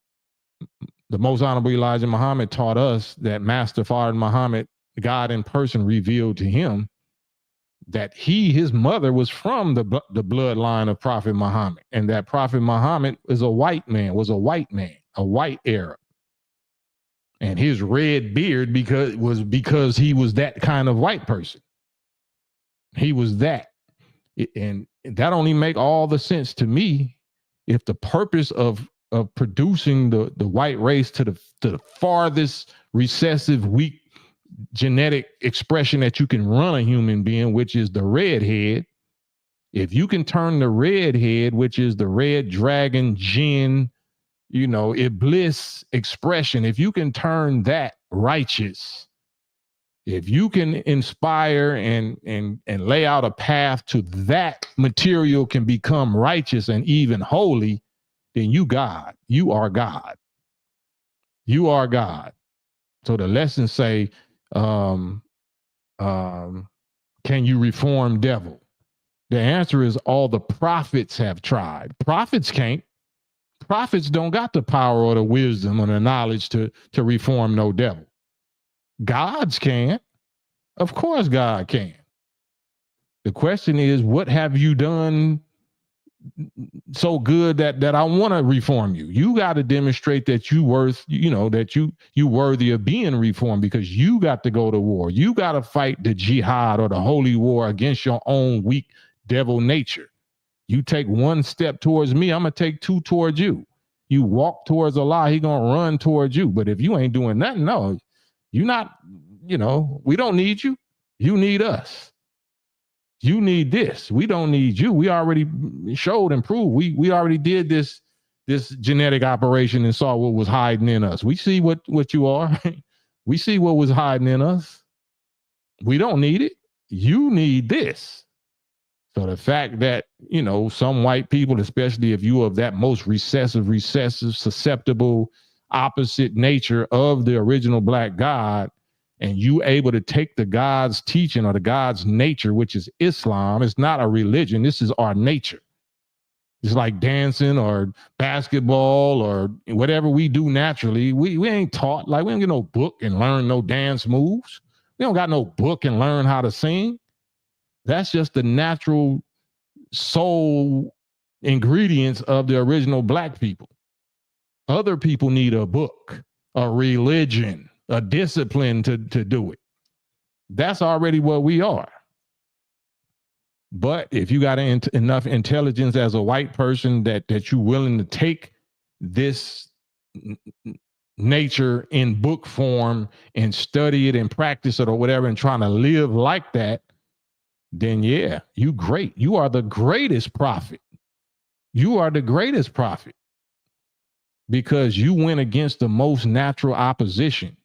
the Most Honorable Elijah Muhammad taught us that Master Fard Muhammad, God in person, revealed to him that his mother was from the bloodline of Prophet Muhammad, and that Prophet Muhammad was a white man, a white Arab. And his red beard because he was that kind of white person. He was that. And that only make all the sense to me if the purpose of producing the white race to the farthest recessive, weak genetic expression that you can run a human being, which is the redhead. If you can turn the redhead, which is the red dragon jinn, Iblis expression, if you can turn that righteous, if you can inspire and lay out a path to that material can become righteous and even holy, then you are God. You are God. So the lessons say, can you reform devil? The answer is all the prophets have tried. Prophets can't. Prophets don't got the power or the wisdom or the knowledge to reform no devil. Gods can. Of course God can. The question is, what have you done so good that I want to reform you? You got to demonstrate that you worthy of being reformed, because you got to go to war. You got to fight the jihad or the holy war against your own weak devil nature. You take one step towards me, I'm going to take two towards you. You walk towards Allah, he going to run towards you. But if you ain't doing nothing, no, you're not, we don't need you. You need us. You need this. We don't need you. We already showed and proved. We already did this genetic operation and saw what was hiding in us. We see what you are. We see what was hiding in us. We don't need it. You need this. So the fact that, some white people, especially if you are of that most recessive, susceptible, opposite nature of the original black God, and you able to take the God's teaching or the God's nature, which is Islam, it's not a religion. This is our nature. It's like dancing or basketball or whatever we do naturally. We ain't taught, like we don't get no book and learn no dance moves. We don't got no book and learn how to sing. That's just the natural soul ingredients of the original black people. Other people need a book, a religion, a discipline to do it. That's already what we are. But if you got enough intelligence as a white person that you're willing to take this nature in book form and study it and practice it or whatever and trying to live like that, then yeah, you great. You are the greatest prophet. You are the greatest prophet because you went against the most natural opposition.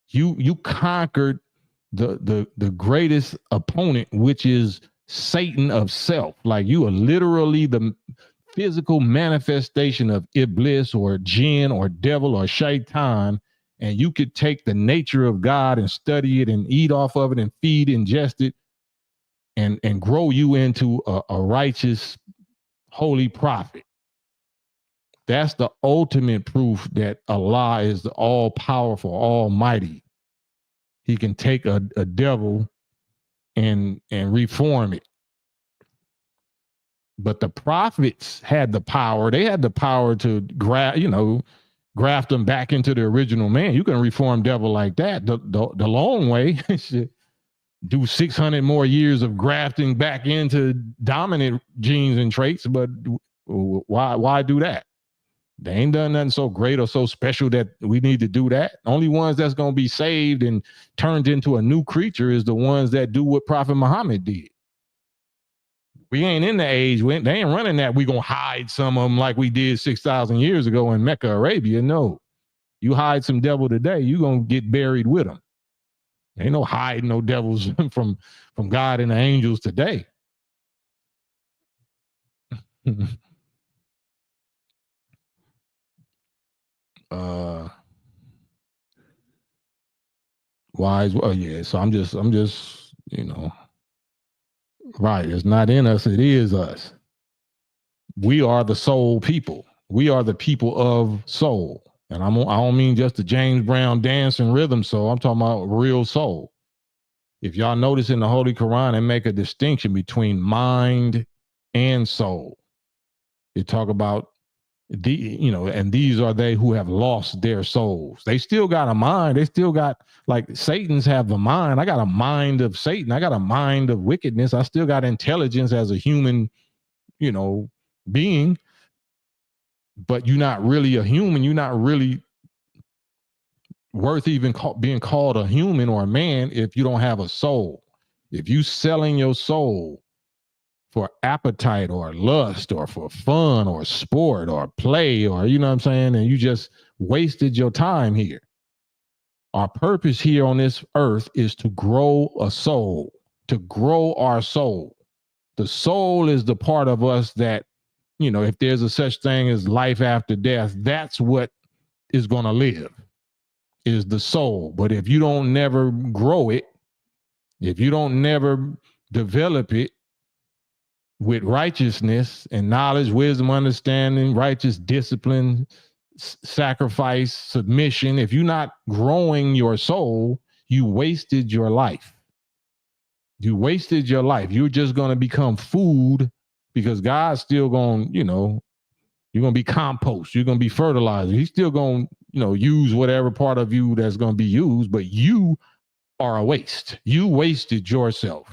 You conquered the greatest opponent, which is Satan of self. Like you are literally the physical manifestation of Iblis or jinn or devil or shaitan, and you could take the nature of God and study it and eat off of it and feed, ingest it, and grow you into a righteous, holy prophet. That's the ultimate proof that Allah is the all-powerful, almighty. He can take a devil and reform it. But the prophets had the power. They had the power to graft them back into the original man. You can reform devil like that the long way. Do 600 more years of grafting back into dominant genes and traits, but why do that? They ain't done nothing so great or so special that we need to do that. Only ones that's going to be saved and turned into a new creature is the ones that do what Prophet Muhammad did. We ain't in the age, they ain't running that. We going to hide some of them like we did 6,000 years ago in Mecca, Arabia. No. You hide some devil today, you going to get buried with them. Ain't no hiding no devils from God and the angels today. Wise. Well, yeah. So I'm just, right. It's not in us. It is us. We are the soul people. We are the people of soul. And I don't mean just the James Brown dance and rhythm soul. I'm talking about real soul. If y'all notice in the Holy Quran, they make a distinction between mind and soul. They talk about and these are they who have lost their souls. They still got a mind. They still got, like, Satan's have a mind. I got a mind of Satan. I got a mind of wickedness. I still got intelligence as a human, being. But you're not really a human. You're not really worth even being called a human or a man if you don't have a soul. If you selling your soul for appetite or lust or for fun or sport or play or, you know what I'm saying, and you just wasted your time here. Our purpose here on this earth is to grow a soul, to grow our soul. The soul is the part of us that, if there's a such thing as life after death, that's what is going to live, is the soul. But if you don't never grow it, if you don't never develop it with righteousness and knowledge, wisdom, understanding, righteous discipline, sacrifice, submission, if you're not growing your soul, you wasted your life. You wasted your life. You're just going to become food because God's still going, you're going to be compost. You're going to be fertilizer. He's still going to, use whatever part of you that's going to be used, but you are a waste. You wasted yourself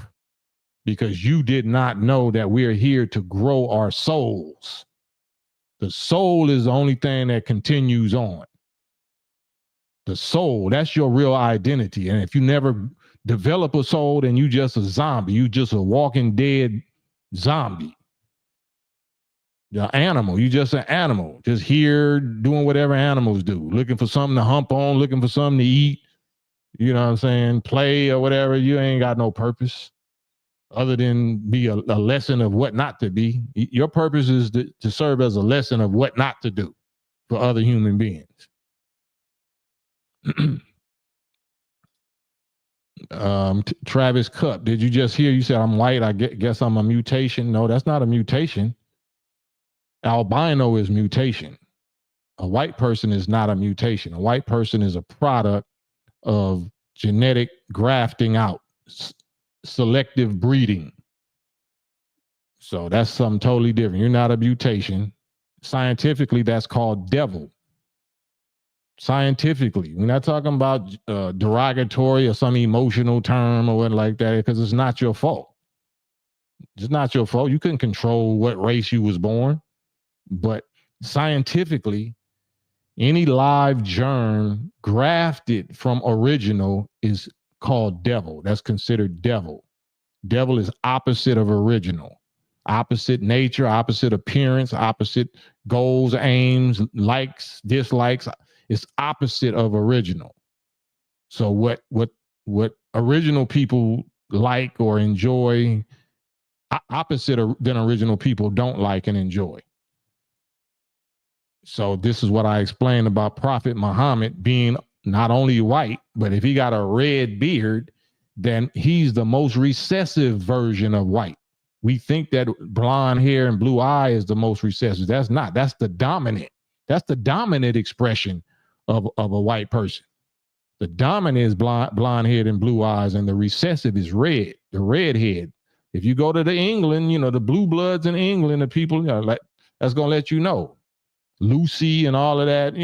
because you did not know that we're here to grow our souls. The soul is the only thing that continues on. The soul, that's your real identity. And if you never develop a soul, then you just a zombie. You just a walking dead zombie. The animal, you just an animal, just here doing whatever animals do, looking for something to hump on, looking for something to eat, you know what I'm saying, play or whatever. You ain't got no purpose other than be a lesson of what not to be. Your purpose is to serve as a lesson of what not to do for other human beings. Travis Cup, did you just hear? You said I'm white. I guess I'm a mutation. No, that's not a mutation. Albino is mutation. A white person is not a mutation. A white person is a product of genetic grafting out, selective breeding. So that's something totally different. You're not a mutation. Scientifically, that's called devil. Scientifically, we're not talking about derogatory or some emotional term or what like that, because it's not your fault. It's not your fault. You couldn't control what race you was born. But scientifically, any live germ grafted from original is called devil. That's considered devil. Devil is opposite of original, opposite nature, opposite appearance, opposite goals, aims, likes, dislikes. It's opposite of original. So what original people like or enjoy, opposite than original people don't like and enjoy. So this is what I explained about Prophet Muhammad being not only white, but if he got a red beard, then he's the most recessive version of white. We think that blonde hair and blue eye is the most recessive. That's not. That's the dominant. That's the dominant expression of a white person. The dominant is blonde head and blue eyes, and the recessive is red, the redhead. If you go to the England, the blue bloods in England, the people, that's going to let you know. Lucy and all of that,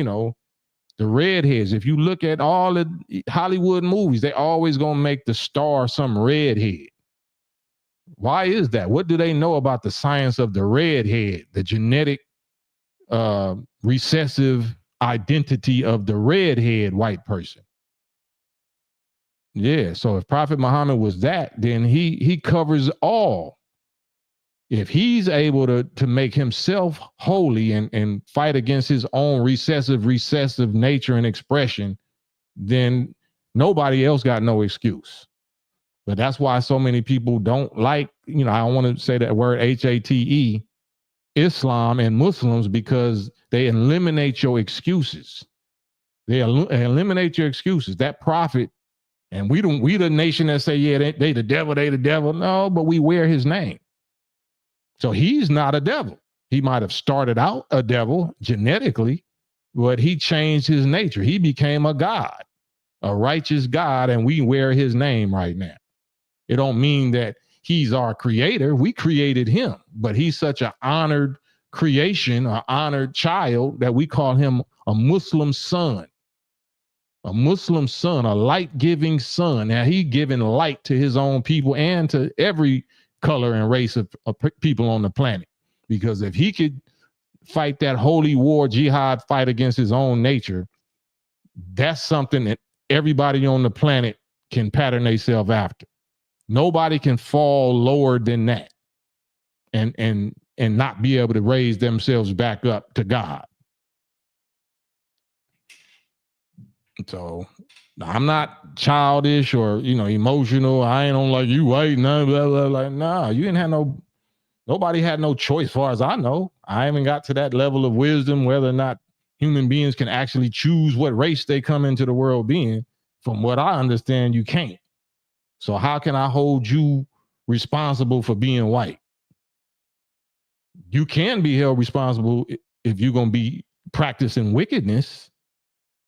the redheads. If you look at all the Hollywood movies, they always going to make the star some redhead. Why is that? What do they know about the science of the redhead, the genetic recessive identity of the redhead white person? Yeah, so if Prophet Muhammad was that, then he covers all. If he's able to make himself holy and fight against his own recessive nature and expression, then nobody else got no excuse. But that's why so many people don't like, I don't want to say that word HATE, Islam and Muslims, because they eliminate your excuses. They eliminate your excuses. That prophet, and we the nation that say, yeah, they the devil. No, but we wear his name. So he's not a devil. He might have started out a devil genetically, but he changed his nature. He became a God, a righteous God, and we wear his name right now. It don't mean that he's our creator. We created him, but he's such an honored creation, an honored child, that we call him a Muslim son. A Muslim son, a light-giving son. Now, he giving light to his own people and to every color and race of people on the planet. Because if he could fight that holy war, jihad fight against his own nature, that's something that everybody on the planet can pattern themselves after. Nobody can fall lower than that and not be able to raise themselves back up to God. So I'm not childish or, emotional. I ain't on like you white, blah, blah, blah. Like, nah, you didn't have nobody had no choice as far as I know. I haven't got to that level of wisdom, whether or not human beings can actually choose what race they come into the world being. From what I understand, you can't. So how can I hold you responsible for being white? You can be held responsible if you're going to be practicing wickedness.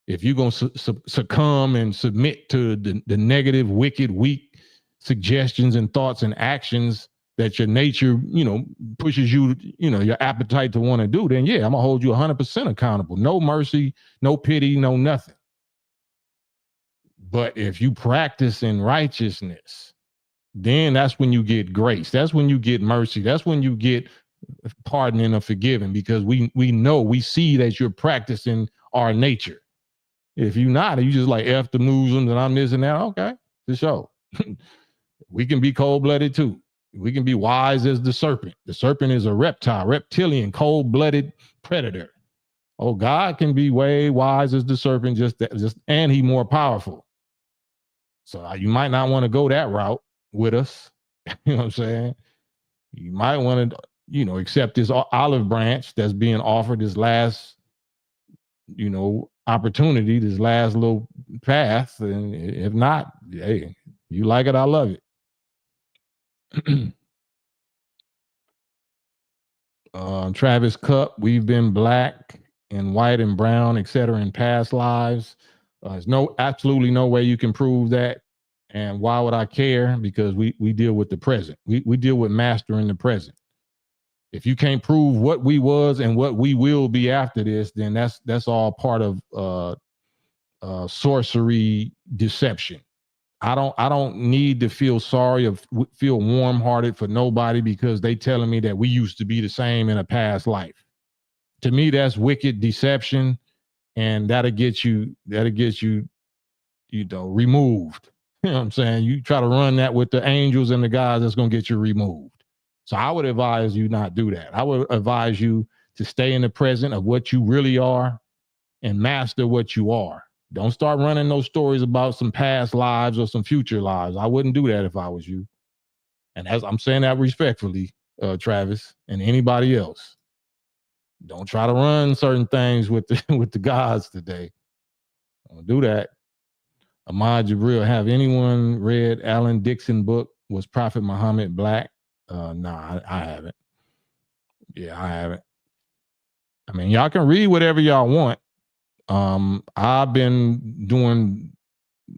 If you're going to succumb and submit to the negative, wicked, weak suggestions and thoughts and actions that your nature, pushes you, your appetite to want to do, then yeah, I'm going to hold you 100% accountable. No mercy, no pity, no nothing. But if you practice in righteousness, then that's when you get grace. That's when you get mercy. That's when you get pardoning or forgiving, because we see that you're practicing our nature. If you're not, you just like F the Muslims and I'm this and that. Okay, for sure. We can be cold-blooded too. We can be wise as the serpent. The serpent is a reptilian, cold-blooded predator. Oh, God can be way wise as the serpent, and he more powerful. So you might not want to go that route with us. You know what I'm saying? You might want to, accept this olive branch that's being offered, this last, opportunity, this last little path. And if not, hey, you like it, I love it. Travis Cup, we've been black and white and brown, etc. in past lives. There's absolutely no way you can prove that. And why would I care? Because we deal with the present. We deal with mastering the present. If you can't prove what we was and what we will be after this, then that's all part of sorcery deception. I don't need to feel sorry or feel warm-hearted for nobody because they telling me that we used to be the same in a past life. To me, that's wicked deception, and that'll get you, removed. You know what I'm saying? You try to run that with the angels and the guys, that's gonna get you removed. So I would advise you not do that. I would advise you to stay in the present of what you really are and master what you are. Don't start running those stories about some past lives or some future lives. I wouldn't do that if I was you. And as I'm saying that respectfully, Travis, and anybody else. Don't try to run certain things with the with the gods today. Don't do that. Ahmad Jabril, have anyone read Alan Dixon book? Was Prophet Muhammad black? Nah, I haven't. Yeah, I haven't. I mean, y'all can read whatever y'all want. I've been doing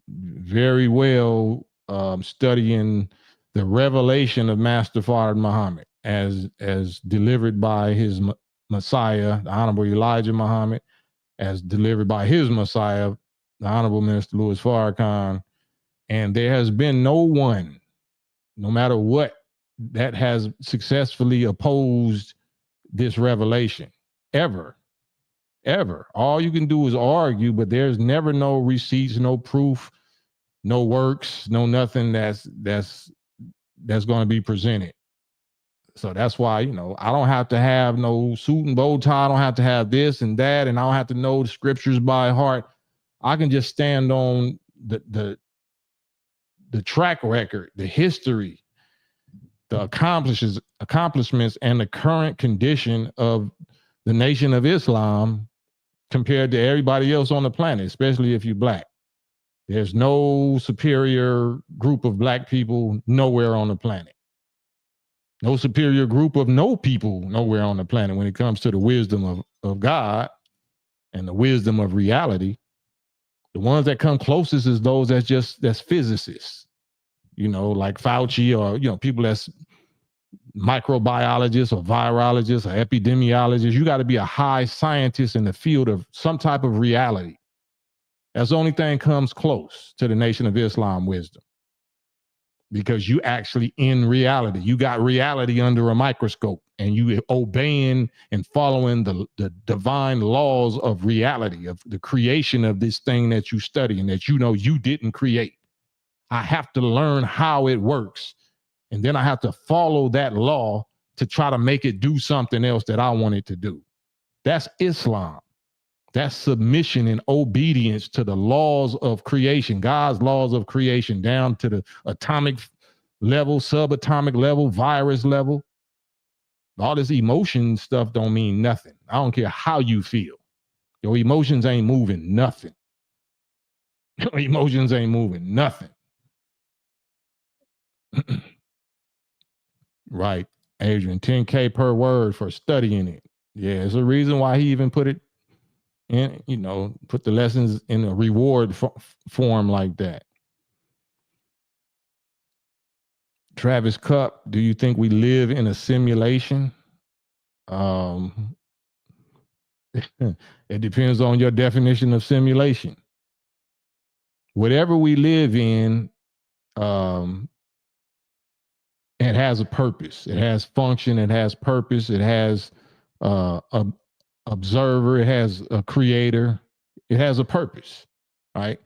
very well studying the revelation of Master Fard Muhammad as delivered by his Messiah, the Honorable Elijah Muhammad, as delivered by his Messiah, the Honorable Minister Louis Farrakhan. And there has been no one, no matter what, that has successfully opposed this revelation ever. All you can do is argue, but there's never no receipts, no proof, no works, no nothing that's going to be presented. So that's why, I don't have to have no suit and bow tie. I don't have to have this and that, and I don't have to know the scriptures by heart. I can just stand on the track record, the history, the accomplishments, and the current condition of the Nation of Islam compared to everybody else on the planet, especially if you're black. There's no superior group of black people nowhere on the planet. No superior group of no people nowhere on the planet when it comes to the wisdom of God and the wisdom of reality. The ones that come closest is those that's physicists, like Fauci, or, people that's microbiologists or virologists or epidemiologists. You got to be a high scientist in the field of some type of reality. That's the only thing comes close to the Nation of Islam wisdom. Because you actually in reality, you got reality under a microscope, and you obeying and following the divine laws of reality, of the creation of this thing that you study and that you didn't create. I have to learn how it works. And then I have to follow that law to try to make it do something else that I want it to do. That's Islam. That's submission and obedience to the laws of creation, God's laws of creation, down to the atomic level, subatomic level, virus level. All this emotion stuff don't mean nothing. I don't care how you feel. Your emotions ain't moving nothing. Your emotions ain't moving nothing. Right, Adrian, 10K per word for studying it. Yeah, it's a reason why he even put it in, put the lessons in a reward form like that. Travis Cup, do you think we live in a simulation? It depends on your definition of simulation. Whatever we live in, it has a purpose. It has function. It has purpose. It has a observer. It has a creator. It has a purpose, right?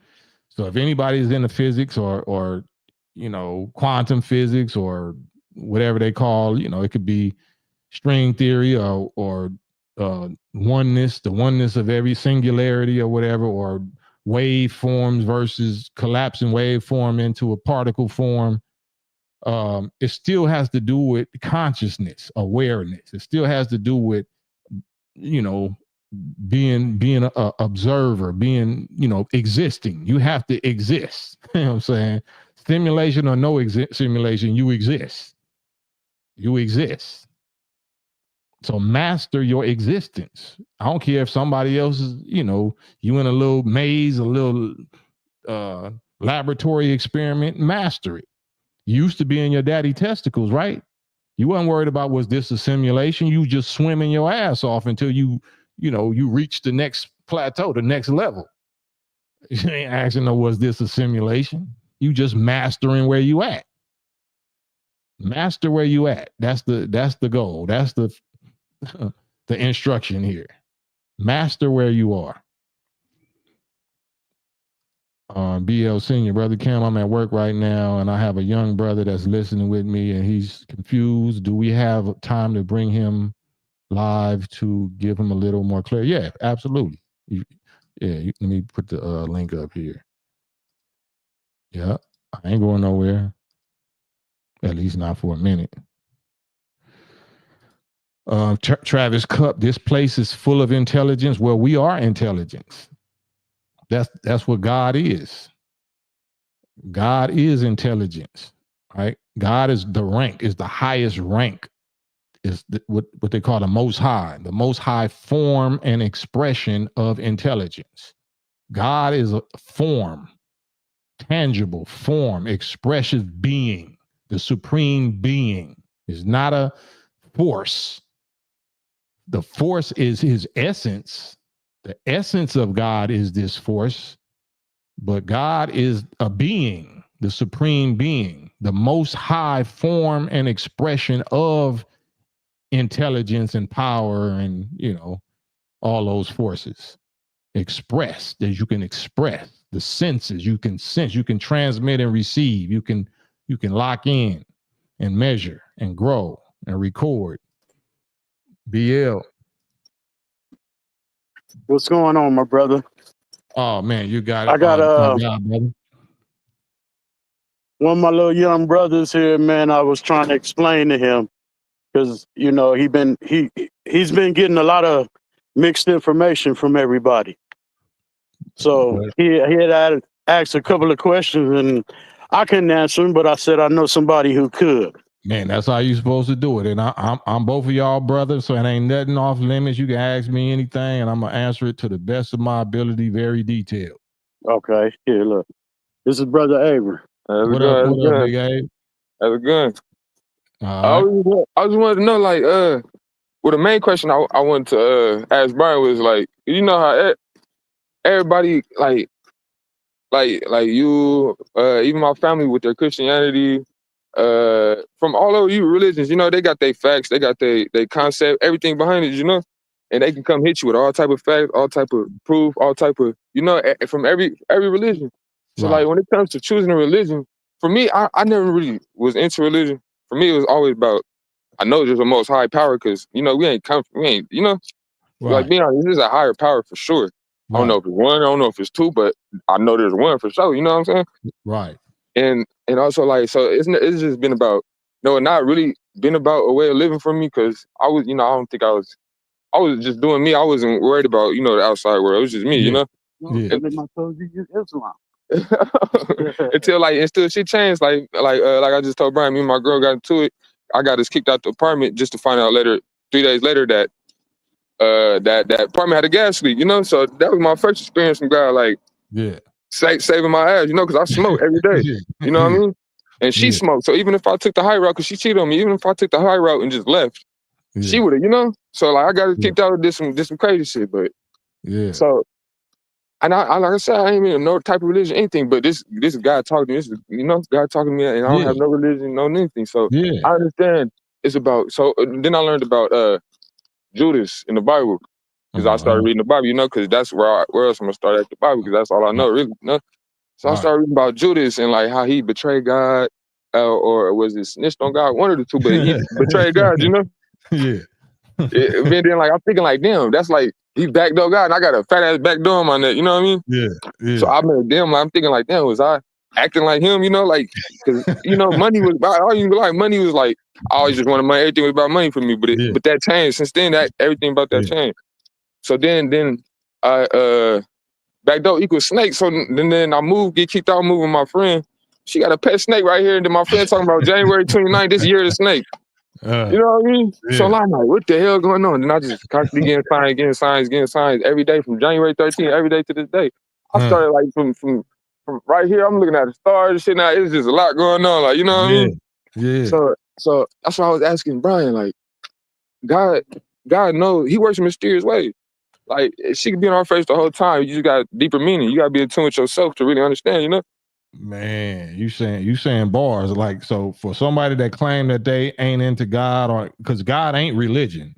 So if anybody's into physics or quantum physics or whatever they call, it could be string theory or oneness, the oneness of every singularity or whatever, or wave forms versus collapsing wave form into a particle form. It still has to do with consciousness, awareness. It still has to do with, being an observer, being, existing. You have to exist. You know what I'm saying? Stimulation or no simulation, you exist. You exist. So master your existence. I don't care if somebody else is, you in a little maze, a little laboratory experiment, master it. You used to be in your daddy testicles, right? You weren't worried about, was this a simulation? You just swimming your ass off until you reach the next plateau, the next level. You ain't asking, was this a simulation? You just mastering where you at. Master where you at. That's the goal. That's the the instruction here. Master where you are. BL Senior, Brother Cam, I'm at work right now and I have a young brother that's listening with me and he's confused. Do we have time to bring him live to give him a little more clarity? Yeah, absolutely. Let me put the link up here. Yeah, I ain't going nowhere. At least not for a minute. Travis Cup, this place is full of intelligence. Well, we are intelligence. That's what God is. God is intelligence, right? God is the rank, is the highest rank, is what they call the most high form and expression of intelligence. God is a form, tangible form, expressive being, the supreme being. Is not a force. The force is his essence. The essence of God is this force. But God is a being, the supreme being, the most high form and expression of intelligence and power and, all those forces expressed that you can express. The senses you can sense, you can transmit and receive, you can lock in and measure and grow and record. BL. What's going on, my brother? Oh man, you got it. I got my God, brother. One of my little young brothers here, man. I was trying to explain to him because he's been getting a lot of mixed information from everybody. So he had asked a couple of questions and I couldn't answer them, but I said I know somebody who could. Man, that's how you supposed to do it. And I'm both of y'all brothers, so it ain't nothing off limits. You can ask me anything, and I'm gonna answer it to the best of my ability, very detailed. Okay, here, look. This is Brother Avery. What up, Big Abe? How's it going? All right. I just wanted to know, like, well, the main question I wanted to ask Brian was like, you know how everybody like you, even my family with their Christianity, from all over you religions, they got their facts, they got their concept, everything behind it, and they can come hit you with all type of facts, all type of proof, all type of, from every religion. So like when it comes to choosing a religion, for me, I never really was into religion. For me, it was always about, I know there's a most high power because, we ain't, like being honest, this is a higher power for sure. I don't know if it's one, I don't know if it's two, but I know there's one for sure, you know what I'm saying? Right. And also like, so it's just been about, not really been about a way of living for me because I was, I don't think I was just doing me. I wasn't worried about, the outside world. It was just me, Yeah. Until shit changed. Like I just told Brian, me and my girl got into it. I got us kicked out the apartment just to find out 3 days later that that apartment had a gas leak, So that was my first experience from God, like saving my ass, because I smoke every day. You know what I mean? And she smoked. So even if I took the high route, because she cheated on me, even if I took the high route and just left, she would have, So like I got kicked out of this some crazy shit, but so. And I like I said, I ain't even no type of religion, anything. But this is God talking to me. This is, God talking to me, and I don't have no religion, no anything. So I understand it's about. So then I learned about Judas in the Bible because I started reading the Bible, because that's where else I'm gonna start at the Bible because that's all I know, really. So I started reading about Judas and like how he betrayed God, or was it snitched on God? One of the two, but he betrayed God, Yeah. And then like I'm thinking like, damn, that's like he backed up God, and I got a fat ass back door on my neck. You know what I mean? Yeah. So I'm thinking like, damn, was I acting like him? Like, because money was. I don't even like money was like. I always just wanted money. Everything was about money for me, but that changed since then. That everything about that changed. So then I back door equals snake. So then I get kicked out, move with my friend. She got a pet snake right here, and then my friend talking about January 29th, this year the snake. You know what I mean? So I'm like, what the hell going on? And I just constantly getting signs every day from January 13th, every day to this day. I started like from right here, I'm looking at the stars and shit now. It's just a lot going on, like, you know what I mean? Yeah. So that's why I was asking Brian, like, God knows, he works in mysterious ways. Like, she could be in our face the whole time. You just got deeper meaning. You got to be in tune with yourself to really understand, Man, you saying bars like, so for somebody that claim that they ain't into God, or because God ain't religion,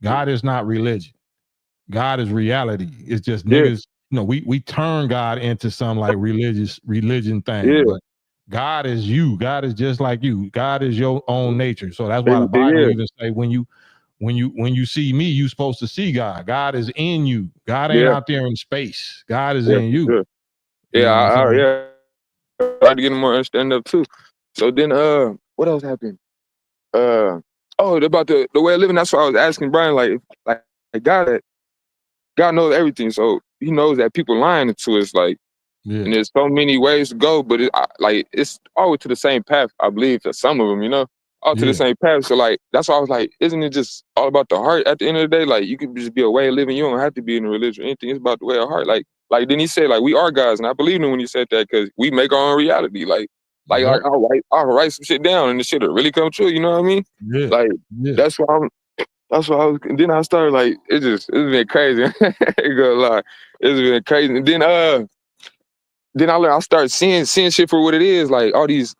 God is not religion. God is reality. It's just Yeah, niggas. We turn God into some like religion thing, yeah, but God is you. God is just like you. God is your own nature. So that's why the Bible yeah, even say when you see me, you supposed to see God. God is in you. God ain't yeah, out there in space. God is yeah, in for you. sure. You Yeah, know what I'm saying? yeah. I tried to get more understanding up too. So then, what else happened? Oh, about the way of living. That's what I was asking Brian. Like God knows everything, so He knows that people lying to us. Like, Yeah. and there's so many ways to go, but it's always to the same path. I believe for some of them, all to the Yeah. same path. So like, that's why I was like, isn't it just all about the heart at the end of the day? Like, you could just be a way of living. You don't have to be in a religion or anything. It's about the way of heart. Like then he said, like, we are gods, and I believe him when he said that because we make our own reality. Yep. I'll write some shit down, and the shit will really come true. You know what I mean? Yeah. Like, Yeah. that's why I'm. That's why I was. And then I started like, it's been crazy. I ain't gonna lie, it's been crazy. And then I started seeing shit for what it is. Like all these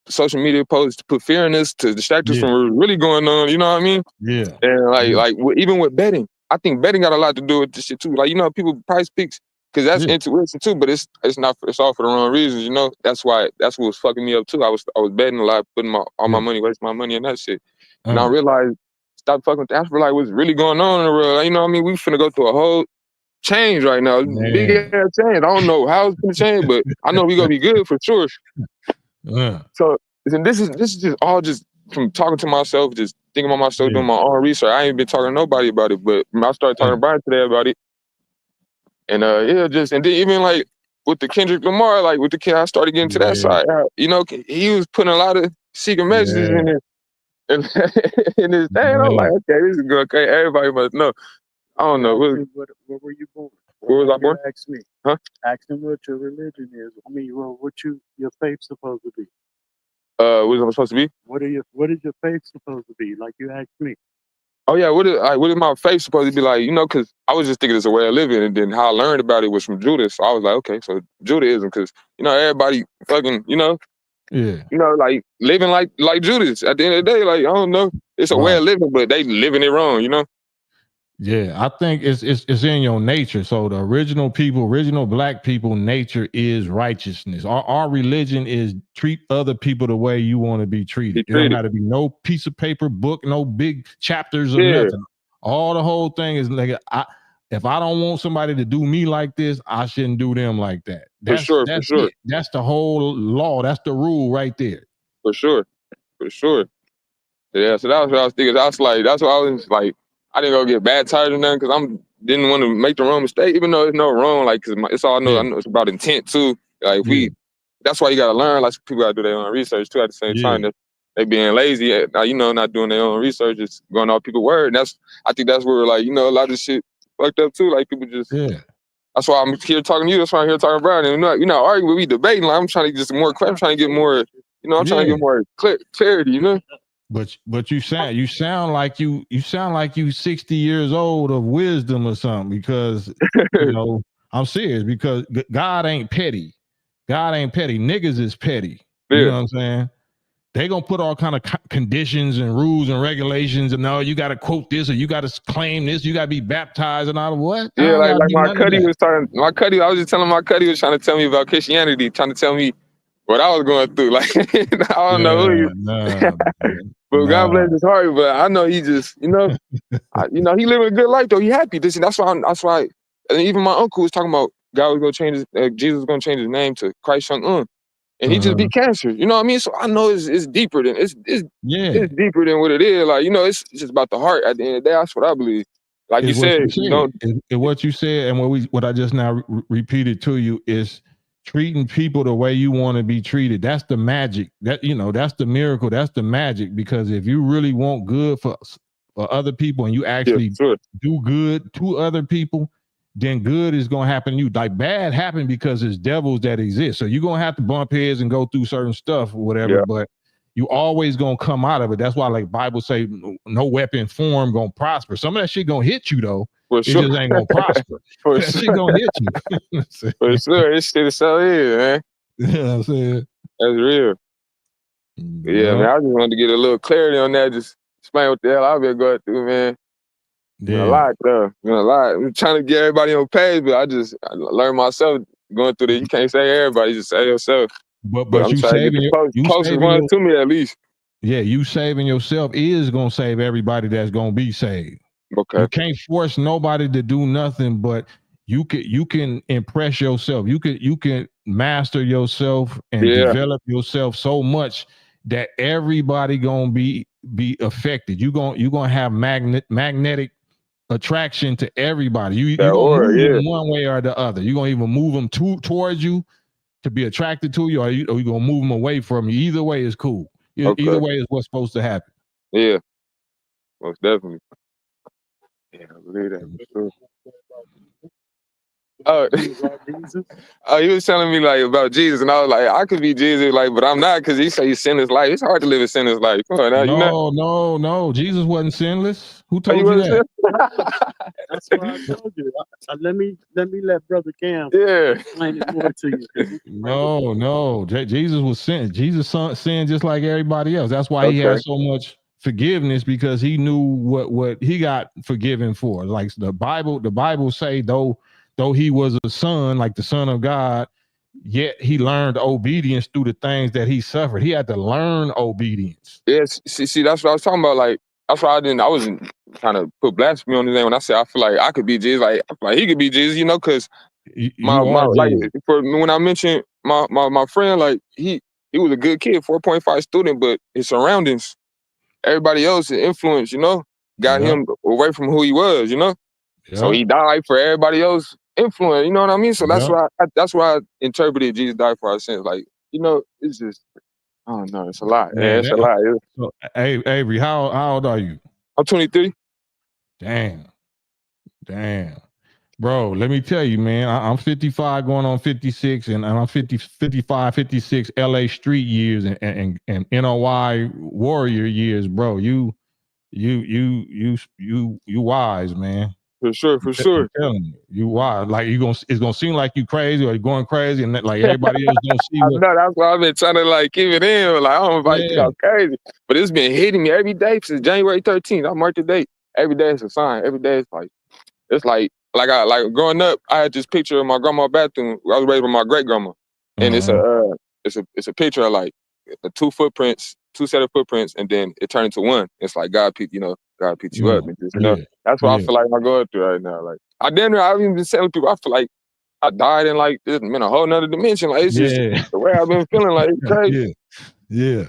social media posts to put fear in us to distract us Yeah. from what's really going on. You know what I mean? Yeah. And Yeah. even with betting, I think betting got a lot to do with this shit too. Like people price picks because that's Yeah. intuition too, but it's not. It's all for the wrong reasons. That's why. That's what was fucking me up too. I was betting a lot, putting all my Yeah. money, wasting my money and that shit. And I Uh, realized stop fucking with that. I realized what's really going on in the world. Like, you know what I mean? We finna go through a whole change right now. Big man. ass change. I don't know how it's gonna change, but I know we gonna be good for sure. Uh, So and this is just all just from talking to myself, just thinking about myself, yeah. doing my own research. I ain't been talking to nobody about it, but when I started talking Uh, to Brian today about it, and and then even like with the Kendrick Lamar, like with the kid, I started getting to that yeah. side. He was putting a lot of secret messages Yeah. in it. And in his thing, I'm like, Man. okay, this is good. Okay, everybody must know. I don't know. Where were you born? Where was I born? Ask me. Huh? Ask them what your religion is. I mean, well, your faith supposed to be. What is I supposed to be? What is your faith supposed to be? Like you asked me. Oh yeah, what is my faith supposed to be like? Because I was just thinking it's a way of living, and then how I learned about it was from Judas. So I was like, okay, so Judaism, because everybody fucking, Yeah. like living like Judas. At the end of the day, like I don't know, it's a way Right. of living, but they living it wrong. Yeah, I think it's in your nature. So the original black people nature is righteousness. Our religion is treat other people the way you want to be treated. Be It don't treated. got to be no piece of paper, book, no big chapters of Yeah, nothing. All the whole thing is like, if I don't want somebody to do me like this, I shouldn't do them like that. for That's sure, for that's sure, it. That's the whole law. That's the rule right there. for sure, for sure. Yeah, so that was what I was thinking. That's why I was like, I didn't go get baptized or nothing because didn't want to make the wrong mistake, even though it's no wrong. Like, cause it's all I Yeah, know it's about intent too. Like, yeah, that's why you gotta learn. Like, people gotta do their own research too. At the same yeah, time, that they being lazy, not doing their own research, just going off people's word. And I think that's where like a lot of shit fucked up too. Like people just. yeah. That's why I'm here talking to you. That's why I'm here talking to Brian. And you're not arguing with me, debating. Like I'm trying to get some more. I'm trying to get more. I'm trying to Yeah. get more clarity. But you sound like you 60 years old of wisdom or something, because I'm serious, because God ain't petty. God ain't petty. Niggas is petty. You Yeah. know what I'm saying? They gonna put all kind of conditions and rules and regulations, and no, you got to quote this, or you got to claim this, you got to be baptized and all. What? I Yeah, don't like got to do my none of Cuddy that. was talking. I was just telling my Cuddy was trying to tell me about Christianity, trying to tell me what I was going through. Like I don't know who Yeah, he, nah, man. but God Nah. bless his heart. But I know he just, he living a good life though. He happy. That's why. That's why. And even my uncle was talking about God was gonna change Jesus was gonna change his name to Christ Young, and he just Uh-huh. beat cancer. You know what I mean? So I know it's deeper than Yeah. it's deeper than what it is. Like it's just about the heart. At the end of the day, that's what I believe. Like you Is what said, you said. Is what you said, and what I just now repeated to you is treating people the way you want to be treated. That's the magic. That's the miracle. That's the magic. Because if you really want good for other people, and you yeah, actually sure. do good to other people, then good is gonna happen to you. Like bad happen because there's devils that exist. So you're gonna have to bump heads and go through certain stuff or whatever, Yeah, but you always gonna come out of it. That's why, like Bible say, no weapon form gonna prosper. Some of that shit gonna hit you though. for It sure. just ain't gonna prosper. For That shit sure. gonna hit you. For sure. This shit is so easy, man. You know what I'm saying? That's real. Yeah, man. I just wanted to get a little clarity on that. Just explain what the hell I've been going through, man. Been a lot, though. Been a lot. I'm trying to get everybody on page, but I learned myself going through this. You can't say everybody, just say yourself. But I'm you trying to get the closest one to me at least. Yeah, you saving yourself is gonna save everybody that's gonna be saved. Okay. You can't force nobody to do nothing, but you can impress yourself. You can master yourself and develop yourself so much that everybody gonna be affected. You gonna have magnetic attraction to everybody. You gonna move them one way or the other. You gonna even move them towards you to be attracted to you, or you gonna move them away from you. Either way is cool. Either way is what's supposed to happen. Yeah, most definitely. Yeah, I believe that for sure. He was telling me like about Jesus, and I was like, I could be Jesus, like, but I'm not, because he said he's sinless life. It's hard to live a sinless life. Come on, now, no. Jesus wasn't sinless. Who told you that? That's what I told you. Let me let Brother Cam explain it more to you. No. Jesus was sin. Jesus sinned just like everybody else. That's why he had so much forgiveness, because he knew what he got forgiven for. Like the Bible say, though he was a son, like the Son of God, yet he learned obedience through the things that he suffered. He had to learn obedience. Yes, see, that's what I was talking about. Like, that's why I wasn't trying to put blasphemy on his name when I said I feel like I could be Jesus. Like, I feel like he could be Jesus, because my like, for when I mentioned my friend, like he was a good kid, 4.5 student, but his surroundings, everybody else's influence, got him away from who he was, So he died for everybody else influence, you know what I mean? So that's why I interpreted Jesus died for our sins. Like, it's just, I don't know, it's a lot. Man, it's a lot. So, Avery, how old are you? I'm 23. Damn. Bro, let me tell you, man, I'm 55 going on 56, and I'm 55, 56 LA street years and NOI warrior years, bro. You wise, man. For sure. I'm telling you, you wise. Like it's gonna seem like you crazy or you're going crazy, and like everybody else don't see what. I know, that's why I've been trying to like keep it in. Like, I don't think I'm crazy, but it's been hitting me every day since January 13th. I marked the date. Every day it's a sign. Every day it's like growing up, I had this picture of my grandma's bathroom. I was raised with my great grandma, and it's a picture of like two set of footprints, and then it turned into one. It's like God picked you up, and just, that's what I feel like I'm going through right now. Like, I've even been telling people, I feel like I died in like this, a whole nother dimension. Like, it's just the way I've been feeling. Like, it's crazy. Yeah.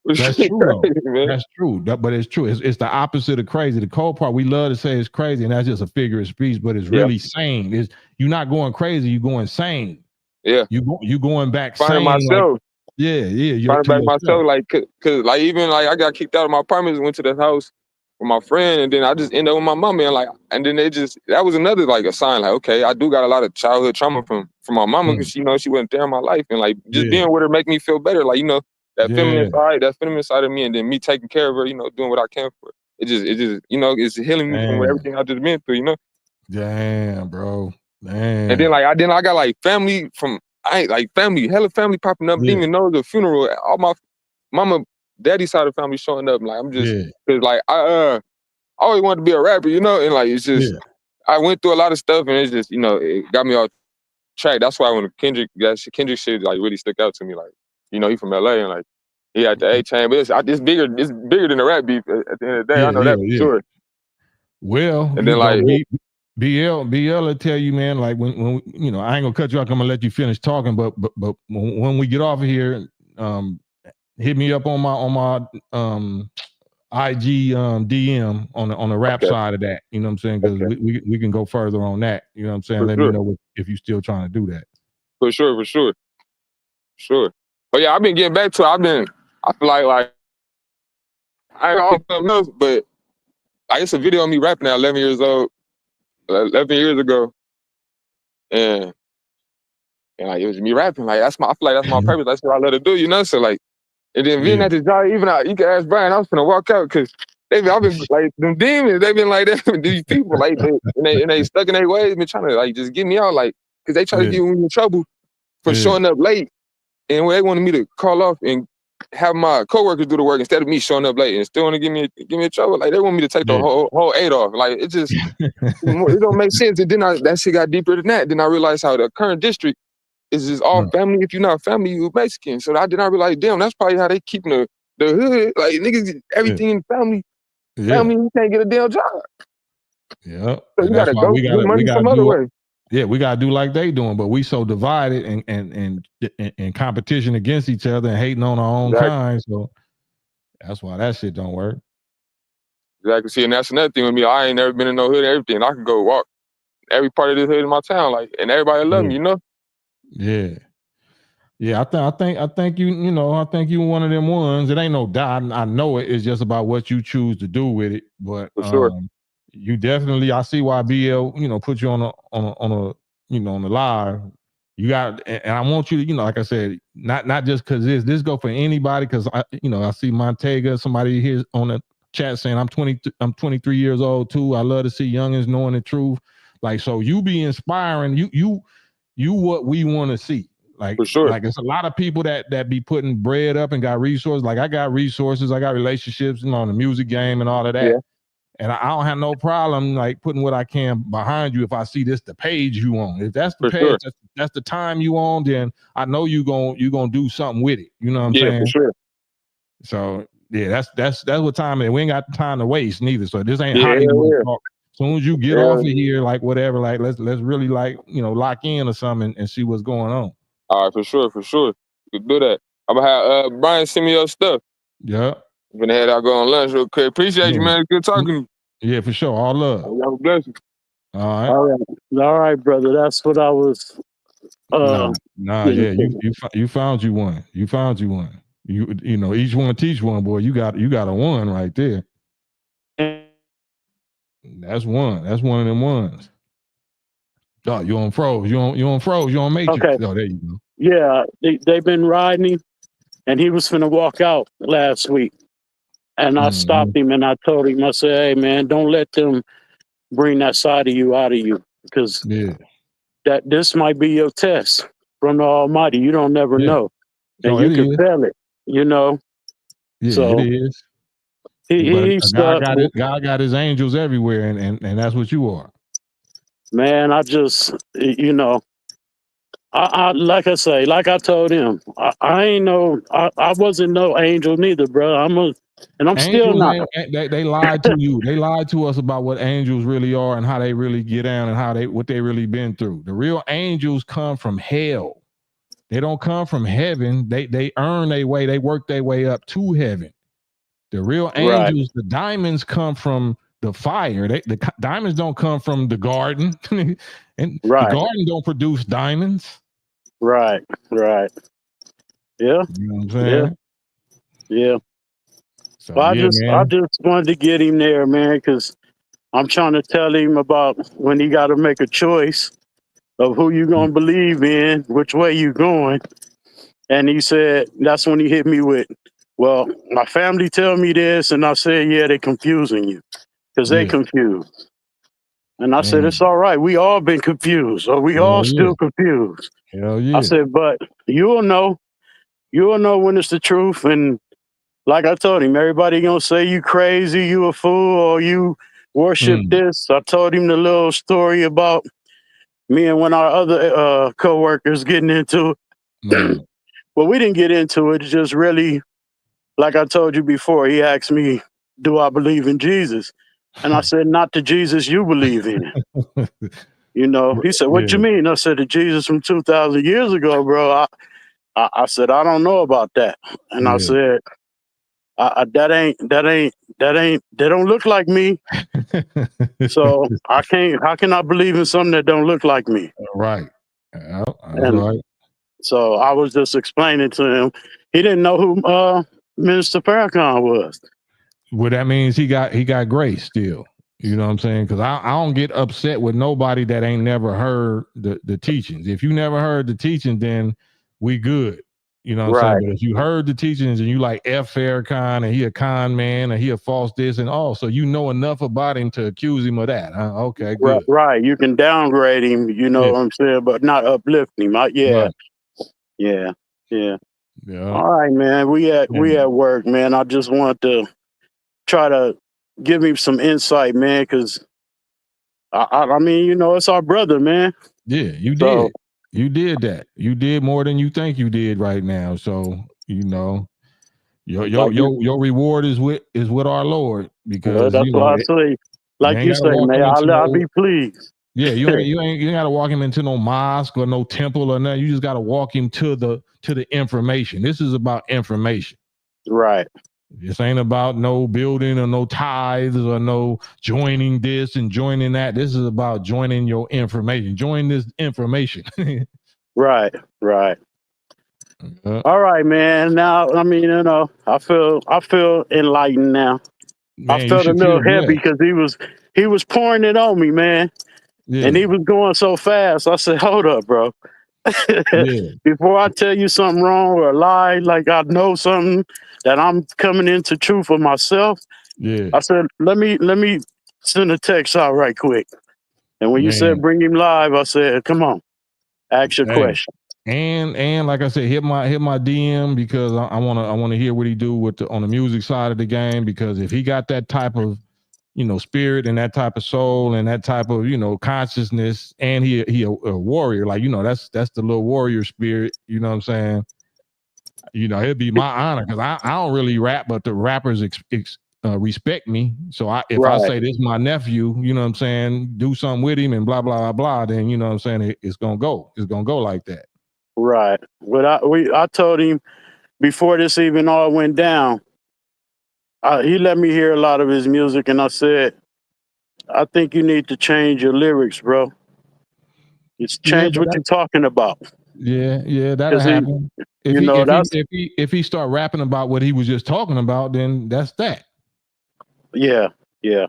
That's true, though. That's true. But it's true. It's the opposite of crazy. The cold part, we love to say it's crazy, and that's just a figure of speech, but it's really sane. You're not going crazy, you're going sane. Yeah. You going back finding sane. myself. You're finding back myself. Like, cause like, even like, I got kicked out of my apartment, went to the house with my friend, and then I just ended up with my mama, and then that was another like a sign, like, okay, I do got a lot of childhood trauma from my mama, because she wasn't there in my life, and like just being with her make me feel better, like, that feminine side of me, and then me taking care of her, doing what I can for her. It just it's healing me from everything I just been through, Damn, bro. Damn. And then I got like family hella family popping up. Didn't even know the funeral. All my mama, daddy side of the family showing up. Like, I'm just, cause like I always wanted to be a rapper, and like, it's just I went through a lot of stuff, and it's just, it got me off track. That's why when Kendrick shit like really stuck out to me. Like, he from LA, and like he had the A-Chain, but it's bigger than the rap beef at the end of the day. I know that for sure. Well, and then like BL will tell you, man, like when I ain't gonna cut you off, I'm gonna let you finish talking, but when we get off of here, hit me up on my IG DM on the rap side of that. You know what I'm saying? Because we can go further on that. You know what I'm saying? Let me know if you're still trying to do that. For sure. But yeah, I've been getting back to it. I feel like I ain't all something else, but like, it's a video of me rapping at 11 years old, 11 years ago, and like, it was me rapping. Like, I feel like that's my purpose. That's what I love to do, So like, and then being at the job, even you can ask Brian, I was gonna walk out, because I've been like, them demons, they've been like that. These people, like, they stuck in their ways, been trying to like just get me out, like, because they try to get me in trouble for showing up late. and they wanted me to call off and have my coworkers do the work instead of me showing up late and still want to give me a trouble. Like they want me to take the whole 8 off. Like it just it don't make sense. And then that shit got deeper than that. Then I realized how the current district is just all family. If you're not family, you Mexican. So I did not realize, damn, that's probably how they keeping the hood. Like niggas, everything in family. Family, you can't get a damn job. Yeah. So you gotta go get money some other way. Yeah, we gotta do like they doing, but we so divided and competition against each other and hating on our own kind. So that's why that shit don't work. Exactly. See, and that's another thing with me. I ain't never been in no hood and everything. I can go walk every part of this hood in my town, like, and everybody love me, you know? Yeah. Yeah, I think you know, I think you one of them ones. It ain't no doubt. I know it. It's just about what you choose to do with it. But for sure. You definitely, I see why BL, you know, put you on a you know, on the live. You got, and I want you to, you know, like I said, not just because this go for anybody, because I, you know, I see Montega, somebody here on the chat saying I'm 23 years old too. I love to see youngins knowing the truth. Like, so you be inspiring, you what we want to see. Like, for sure. Like it's a lot of people that be putting bread up and got resources. Like I got resources, I got relationships, you know, in the music game and all of that. Yeah. And I don't have no problem like putting what I can behind you if I see this the page you on. If that's the for page, sure. that's the time you on, then I know you gonna do something with it. You know what I'm saying? Yeah, for sure. So yeah, that's what time it is. We ain't got time to waste neither. So this ain't Yeah, Hollywood talk. As soon as you get off of here, like whatever, like let's really like, you know, lock in or something and see what's going on. All right, for sure. You can do that. I'm gonna have Brian send me your stuff. Yeah. I'm gonna head out, go on lunch real quick. Appreciate you, man. Good talking to you. Yeah, for sure. All love. God bless you. All right. All right, brother. That's what I was. Yeah. You found you one. You found you one. You know, each one teach one, boy. You got a one right there. That's one. That's one of them ones. Oh, you on froze. You on froze. You on matrix. Okay. Oh, there you go. Yeah, they've been riding him, and he was finna walk out last week. And I stopped him and I told him, I said, hey, man, don't let them bring that side of you out of you, because that this might be your test from the Almighty. You don't never know. And you can feel it, you know. Yeah, so it is. God got his angels everywhere, and that's what you are. Man, I just, you know, I like I say, like I told him, I ain't no, I wasn't no angel neither, bro. And I'm angels still not. They lied to you. They lied to us about what angels really are and how they really get down and what they really been through. The real angels come from hell. They don't come from heaven. They earn their way. They work their way up to heaven. The real angels, the diamonds come from the fire. The diamonds don't come from the garden. And the garden don't produce diamonds. Right. Yeah. You know what I'm saying? Yeah. So, well, I just wanted to get him there, man, because I'm trying to tell him about when he got to make a choice of who you gonna believe in, which way you going. And he said, that's when he hit me with, well, my family tell me this, and I said, yeah, they confusing you, because they confused. And I said, it's all right. We all been confused, or we all still confused. Hell yeah. I said, but you'll know when it's the truth. And like I told him, everybody gonna say you crazy, you a fool, or you worship this. I told him the little story about me and one of our other co-workers getting into it. Well, we didn't get into it. It's just really, like I told you before, he asked me, do I believe in Jesus? And I said, not the Jesus you believe in. You know, he said, what you mean? I said, the Jesus from 2,000 years ago, bro. I said, I don't know about that. And I said, that don't look like me. So how can I believe in something that don't look like me? Right. That's right. So I was just explaining to him. He didn't know who Minister Farrakhan was. Well, that means he got grace still. You know what I'm saying? Because I don't get upset with nobody that ain't never heard the teachings. If you never heard the teaching, then we good. You know what I'm saying? But if you heard the teachings and you like F. Farrakhan and he a con man and he a false this and all, so you know enough about him to accuse him of that. Huh? Okay, good. Right. You can downgrade him, you know what I'm saying, but not uplift him. Yeah. Yeah. Yeah. All right, man. We at work, man. I just want to try to give him some insight, man, because I mean, it's our brother, man. Yeah, you So did. You did that. You did more than you think you did right now. So, your like you, your reward is with our Lord, because that's what I say. you Like ain't you got to say, walk man, him into I'll be no pleased. yeah, you ain't got to walk him into no mosque or no temple or nothing. You just got to walk him to the information. This is about information. Right. This ain't about no building or no tithes or no joining this and joining that. This is about joining your information. Join this information. Right. All right, man. Now, I mean, I feel enlightened now. I Man, you felt a should little feel heavy blessed. because he was pouring it on me, man, and he Yeah, was going so fast. I said, "Hold up, bro. yeah, Before I tell you something wrong or a lie, like I know something that I'm coming into truth for myself." yeah. I said, "Let me send a text out right quick." And when you said Man, bring him live, I said, "Come on, ask your hey, question." and like I said, hit my DM, because I wanna hear what he do with on the music side of the game, because if he got that type of spirit and that type of soul and that type of consciousness, and he a warrior, like that's the little warrior spirit. You know what I'm saying? It'd be my honor, because I don't really rap, but the rappers respect me. So if I Right, say this my nephew, you know what I'm saying, do something with him and blah blah blah blah, then you know what I'm saying, it's gonna go. It's gonna go like that. right. But I told him before this even all went down. He let me hear a lot of his music, and I said, "I think you need to change your lyrics, bro. It's Yeah, change but what you're talking about." yeah, that'll Because he, happen. If he if he that's if he if he start rapping about what he was just talking about, then that's that. yeah, yeah,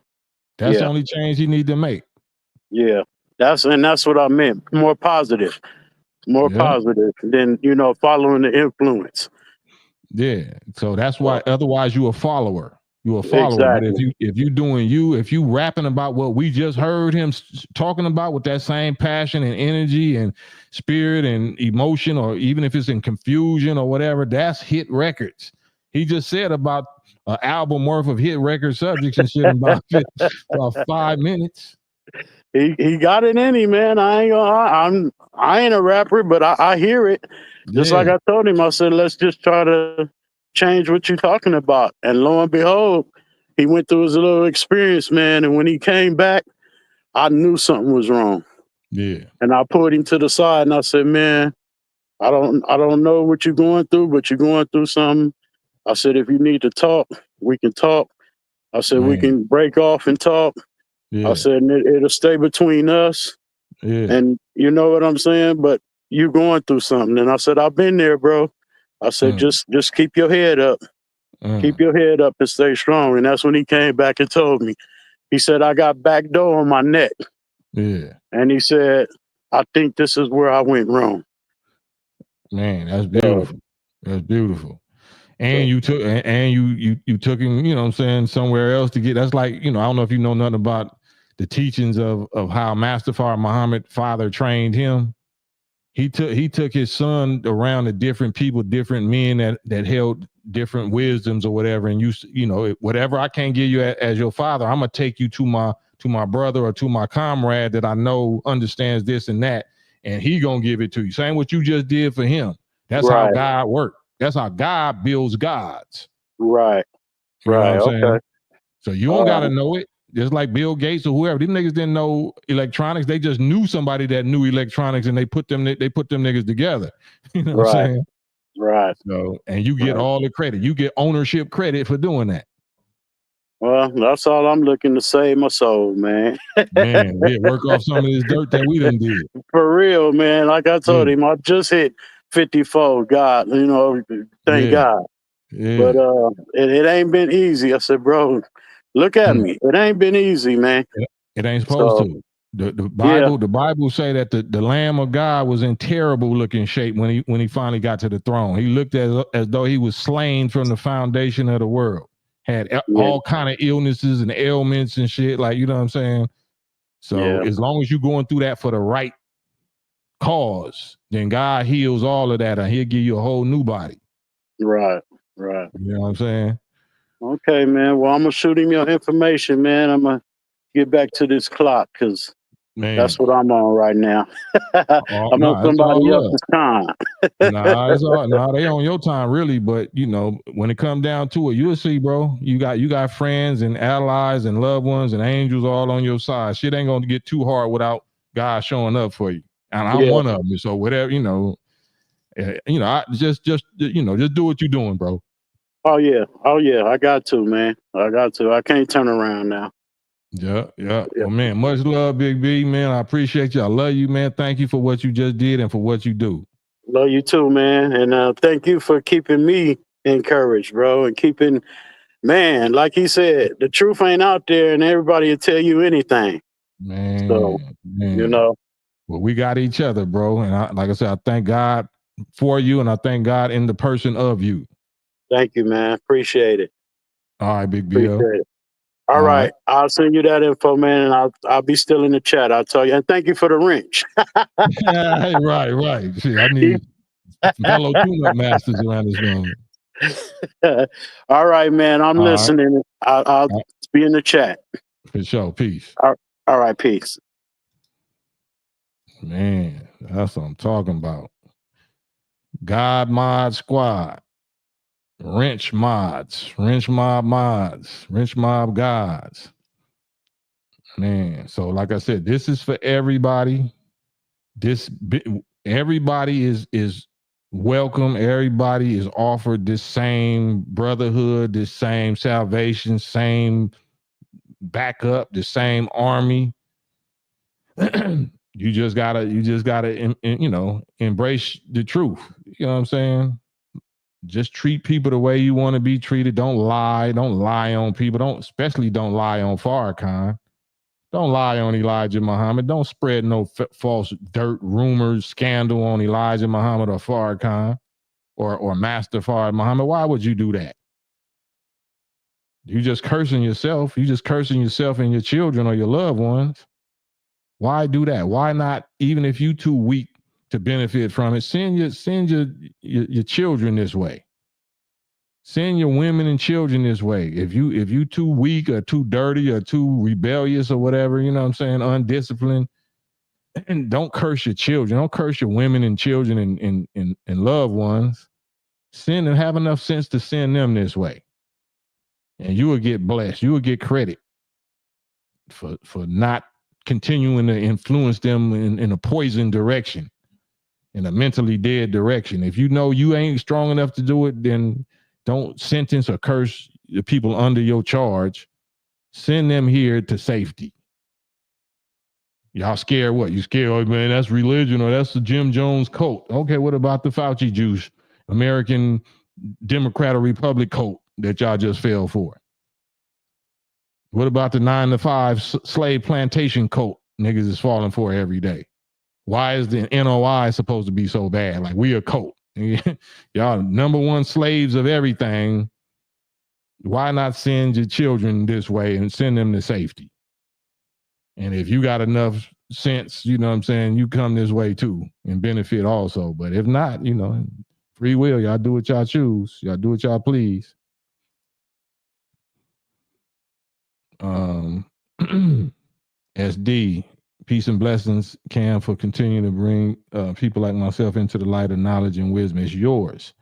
That's the yeah, only change he need to make. yeah. That's what I meant. More Yeah. positive than following the influence. Yeah. So that's why, So, otherwise you a follower. You a follower. But exactly. if you doing if you rapping about what we just heard him talking about with that same passion and energy and spirit and emotion, or even if it's in confusion or whatever, that's hit records. He just said about an album worth of hit record subjects and shit in about 5 minutes. He got it in him, man. I ain't a rapper, but I hear it. Just like Yeah. I told him, I said, let's just try to change what you're talking about. And lo and behold, he went through his little experience, man. And when he came back, I knew something was wrong. Yeah. And I pulled him to the side and I said, "Man, I don't know what you're going through, but you're going through something." I said, "If you need to talk, we can talk." I said, "We Man. can break off and talk." I Yeah. said, "And it'll stay between us." Yeah. And you know what I'm saying? But you going through something. And I said, "I've been there, bro." I said, Uh, just keep your head up. uh, Keep your head up and stay strong. And that's when he came back and told me. He said, "I got back door on my neck." yeah. And he said, "I think this is where I went wrong." Man, that's So, beautiful. That's beautiful. And so you took you took him, you know what I'm saying, somewhere else to get. That's like, I don't know if you know nothing about the teachings of how Mustafa Muhammad father trained him. He took his son around to different people, different men that held different wisdoms or whatever, and whatever I can't give you as your father, I'm gonna take you to my brother or to my comrade that I know understands this and that, and he gonna give it to you. Same what you just did for him. That's how right, God works. That's how God builds gods. right, You know what I'm okay. saying? So you don't All gotta right, know it. Just like Bill Gates or whoever, these niggas didn't know electronics. They just knew somebody that knew electronics, and they put them niggas together. You know what I'm right, saying? right, So, and you get right. all the credit. You get ownership credit for doing that. Well, that's all I'm looking to save my soul, man. Man, yeah, work off some of this dirt that we done did. For real, man. Like I told Yeah, him, I just hit 54. God, thank yeah, God. But yeah. it ain't been easy. I said, "Bro, look at Mm. me. It ain't been easy, man." It ain't supposed So to. The yeah, Bible say that the Lamb of God was in terrible looking shape when he finally got to the throne. He looked as though he was slain from the foundation of the world. Had yeah, all kind of illnesses and ailments and shit. Like, you know what I'm saying? So yeah, as long as you're going through that for the right cause, then God heals all of that and he'll give you a whole new body. Right. You know what I'm saying? Okay, man. Well, I'm gonna shoot him your information, man. I'm gonna get back to this clock because Man. that's what I'm on right now. I'm on somebody else's time. Nah, they on your time really, but you know, when it come down to it, you'll see, bro. You got friends and allies and loved ones and angels all on your side. Shit ain't gonna get too hard without God showing up for you. And I'm one of them. So whatever, I just just do what you're doing, bro. Oh yeah. I got to, man. I can't turn around now. Yeah. Well, man, much love, Big B, man. I appreciate you. I love you, man. Thank you for what you just did and for what you do. Love you too, man. And thank you for keeping me encouraged, bro, and keeping, man, like he said, the truth ain't out there and everybody will tell you anything. Man, So, Well, we got each other, bro. And like I said, I thank God for you and I thank God in the person of you. Thank you, man. Appreciate it. All right, Big BL. Appreciate it. All right. I'll send you that info, man, and I'll be still in the chat. I'll tell you. And thank you for the wrench. Right. See, I need fellow tune-up masters around this moment. All right, man. I'm listening. I'll be in the chat. For sure. Peace. All right. Peace. Man, that's what I'm talking about. God Mod Squad. Wrench mods. Wrench mob mods. Wrench mob gods. Man, so like I said, this is for everybody. Everybody is welcome. Everybody is offered this same brotherhood, this same salvation, same backup, the same army. You just gotta embrace the truth. You know what I'm saying? Just treat people the way you want to be treated. Don't lie on people. Especially don't lie on Farrakhan. Don't lie on Elijah Muhammad. Don't spread no false dirt, rumors, scandal on Elijah Muhammad or Farrakhan or Master Farad Muhammad. Why would you do that? You just cursing yourself. You just cursing yourself and your children or your loved ones. Why do that? Why not, even if you too weak to benefit from it, send your children this way. Send your women and children this way. If you too weak or too dirty or too rebellious or whatever, you know what I'm saying, undisciplined, and don't curse your children. Don't curse your women and children and loved ones. Send and have enough sense to send them this way. And you will get blessed. You will get credit for not continuing to influence them in a poison direction, in a mentally dead direction. If you know you ain't strong enough to do it, then don't sentence or curse the people under your charge. Send them here to safety. Y'all scared what? You scared, oh man, that's religion or that's the Jim Jones cult. Okay, what about the Fauci Jews, American Democrat or Republic cult that y'all just fell for? What about the 9-to-5 slave plantation cult niggas is falling for every day? Why is the NOI supposed to be so bad? Like, we a cult. Y'all number one slaves of everything. Why not send your children this way and send them to safety? And if you got enough sense, you know what I'm saying, you come this way too and benefit also. But if not, free will, y'all do what y'all choose. Y'all do what y'all please. SD, peace and blessings, Cam, for continuing to bring people like myself into the light of knowledge and wisdom. It's yours.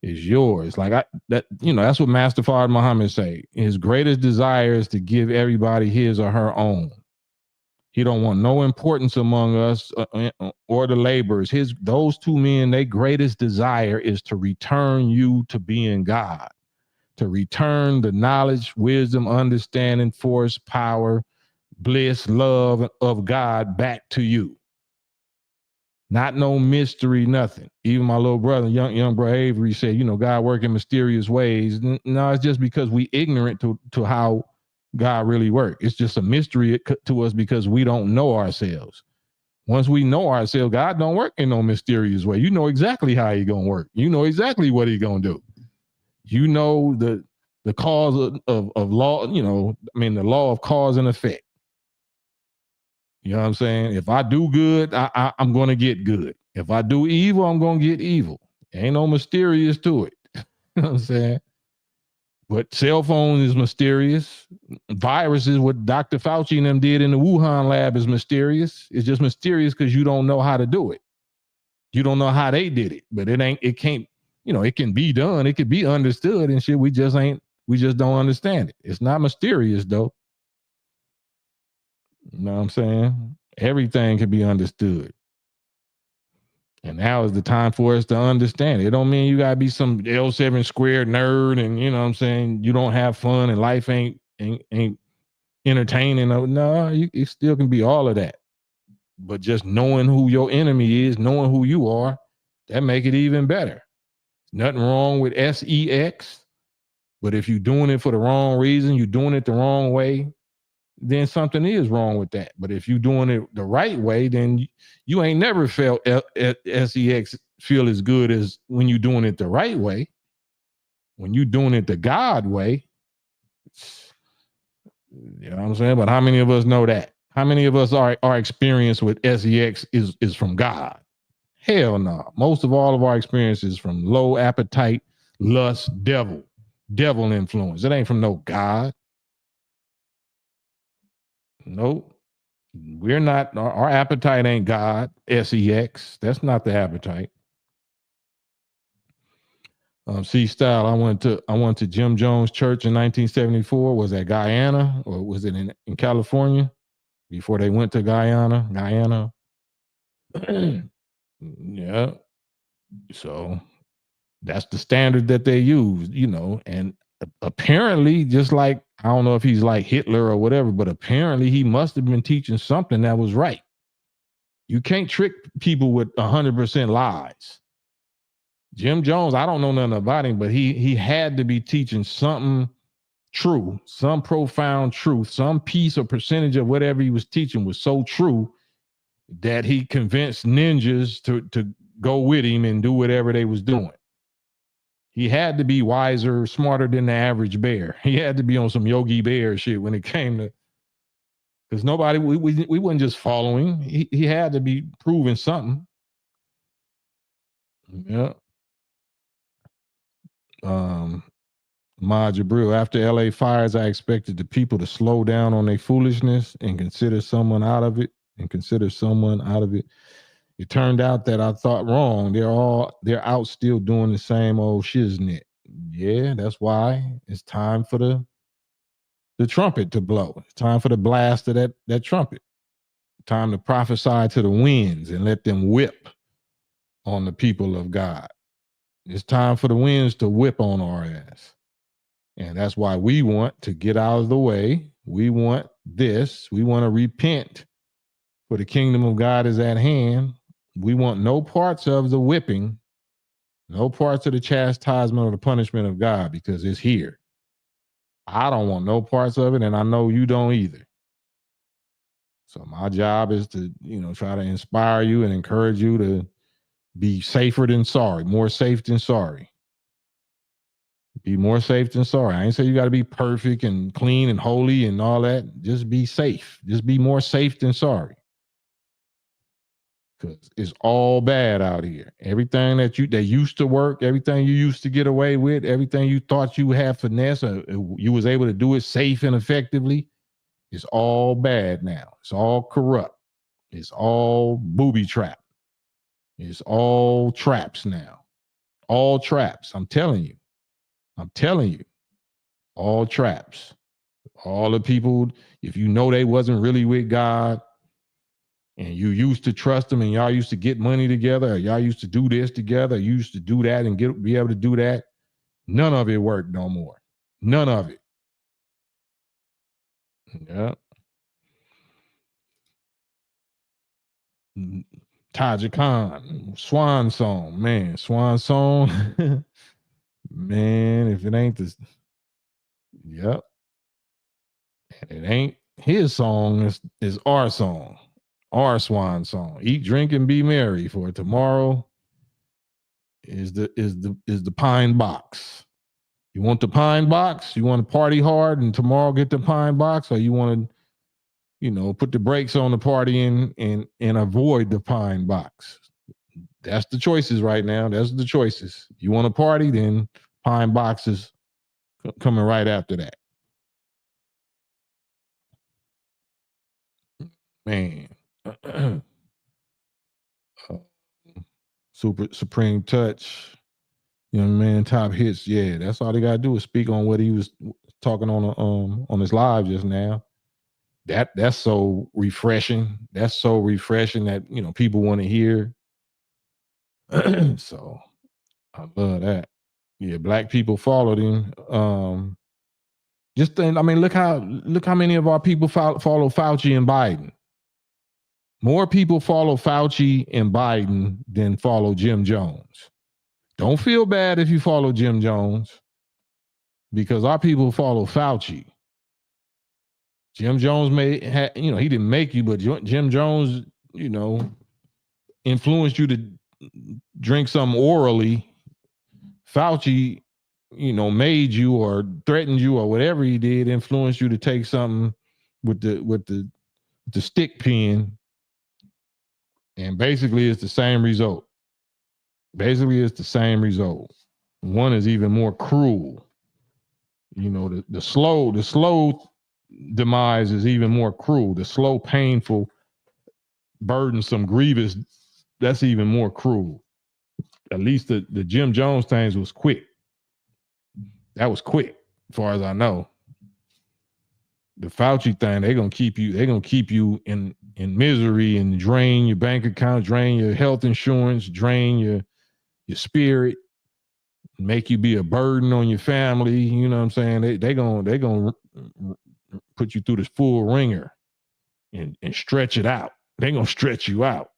It's yours. Like that's what Master Farad Muhammad say. His greatest desire is to give everybody his or her own. He don't want no importance among us or the laborers. Those two men, their greatest desire is to return you to being God, to return the knowledge, wisdom, understanding, force, power, bliss, love of God back to you. Not no mystery, nothing. Even my little brother, young brother Avery said, God work in mysterious ways. No, it's just because we ignorant to how God really works. It's just a mystery to us because we don't know ourselves. Once we know ourselves, God don't work in no mysterious way. You know exactly how he gonna work. You know exactly what he gonna do. You know the cause of law, the law of cause and effect. You know what I'm saying? If I do good, I'm going to get good. If I do evil, I'm going to get evil. Ain't no mysterious to it. You know what I'm saying? But cell phone is mysterious. Viruses, what Dr. Fauci and them did in the Wuhan lab is mysterious. It's just mysterious because you don't know how to do it. You don't know how they did it, but it can't, it can be done. It could be understood and shit. We just don't understand it. It's not mysterious though. You know what I'm saying? Everything can be understood. And now is the time for us to understand it. It don't mean you gotta be some L7 squared nerd and you know what I'm saying, you don't have fun and life ain't entertaining. No, it still can be all of that. But just knowing who your enemy is, knowing who you are, that make it even better. Nothing wrong with sex, but if you're doing it for the wrong reason, you're doing it the wrong way, then something is wrong with that. But if you're doing it the right way, then you ain't never felt sex feel as good as when you're doing it the right way. When you're doing it the God way, you know what I'm saying? But how many of us know that? How many of us are experience with sex is from God? Hell no. Most of all of our experiences from low appetite, lust, devil influence. It ain't from no God. Nope. We're not, our appetite ain't God, sex. That's not the appetite. C Style, I went to Jim Jones Church in 1974. Was that Guyana or was it in California? Before they went to Guyana. Yeah. So that's the standard that they use, and apparently, just like, I don't know if he's like Hitler or whatever, but apparently he must have been teaching something that was right. You can't trick people with 100% lies. Jim Jones, I don't know nothing about him, but he had to be teaching something true, some profound truth, some piece or percentage of whatever he was teaching was so true that he convinced ninjas to go with him and do whatever they was doing. He had to be wiser, smarter than the average bear. He had to be on some Yogi Bear shit when it came to, because nobody, we wasn't just following. He had to be proving something. Yeah. Ma Jabril, after LA fires, I expected the people to slow down on their foolishness and consider someone out of it. It turned out that I thought wrong. They're out still doing the same old shiznit. Yeah, that's why it's time for the trumpet to blow. It's time for the blast of that trumpet. Time to prophesy to the winds and let them whip on the people of God. It's time for the winds to whip on our ass. And that's why we want to get out of the way. We want this. We want to repent, for the kingdom of God is at hand. We want no parts of the whipping, no parts of the chastisement or the punishment of God, because it's here. I don't want no parts of it, and I know you don't either. So my job is to, try to inspire you and encourage you to be safer than sorry, more safe than sorry. Be more safe than sorry. I ain't say you got to be perfect and clean and holy and all that. Just be safe. Just be more safe than sorry. Because it's all bad out here. Everything that used to work, everything you used to get away with, everything you thought you had finesse, you was able to do it safe and effectively, it's all bad now. It's all corrupt. It's all booby trap. It's all traps now. All traps. I'm telling you. All traps. All the people, if you know they wasn't really with God, and you used to trust them, and y'all used to get money together, or y'all used to do this together, you used to do that and be able to do that, none of it worked no more. None of it. Yeah. Taja Khan, Swan Song, man. Swan Song. Man, if it ain't this, yep. And it ain't his song, is our song. Our swan song. Eat, drink, and be merry, for tomorrow is the pine box. You want the pine box? You want to party hard and tomorrow get the pine box, or you want to put the brakes on the partying and avoid the pine box. That's the choices right now. That's the choices. You want to party, then pine box is coming right after that. Man. Super Supreme Touch. Young man, top hits. Yeah, that's all they gotta do is speak on what he was talking on his live just now. That's so refreshing. That's so refreshing that people want to hear. So I love that. Yeah, black people followed him. Just think, look how many of our people follow Fauci and Biden. More people follow Fauci and Biden than follow Jim Jones. Don't feel bad if you follow Jim Jones, because our people follow Fauci. Jim Jones he didn't make you, but Jim Jones, influenced you to drink something orally. Fauci, made you or threatened you or whatever he did, influenced you to take something with the stick pen, and basically it's the same result. One is even more cruel. The slow demise is even more cruel. The slow, painful, burdensome, grievous, that's even more cruel. At least the Jim Jones things was quick. That was quick, as far as I know. The Fauci thing, they're gonna keep you in misery and drain your bank account, drain your health insurance, drain your spirit, make you be a burden on your family. You know what I'm saying? They gonna put you through this full ringer and stretch it out. They're gonna stretch you out.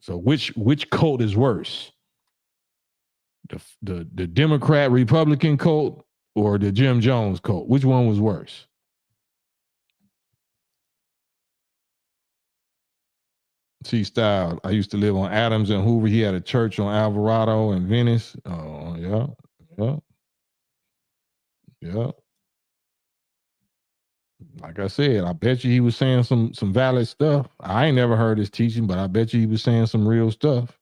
So which cult is worse? The Democrat Republican cult or the Jim Jones cult? Which one was worse? C-Style. I used to live on Adams and Hoover. He had a church on Alvarado and Venice. Oh, yeah. Like I said, I bet you he was saying some valid stuff. I ain't never heard his teaching, but I bet you he was saying some real stuff.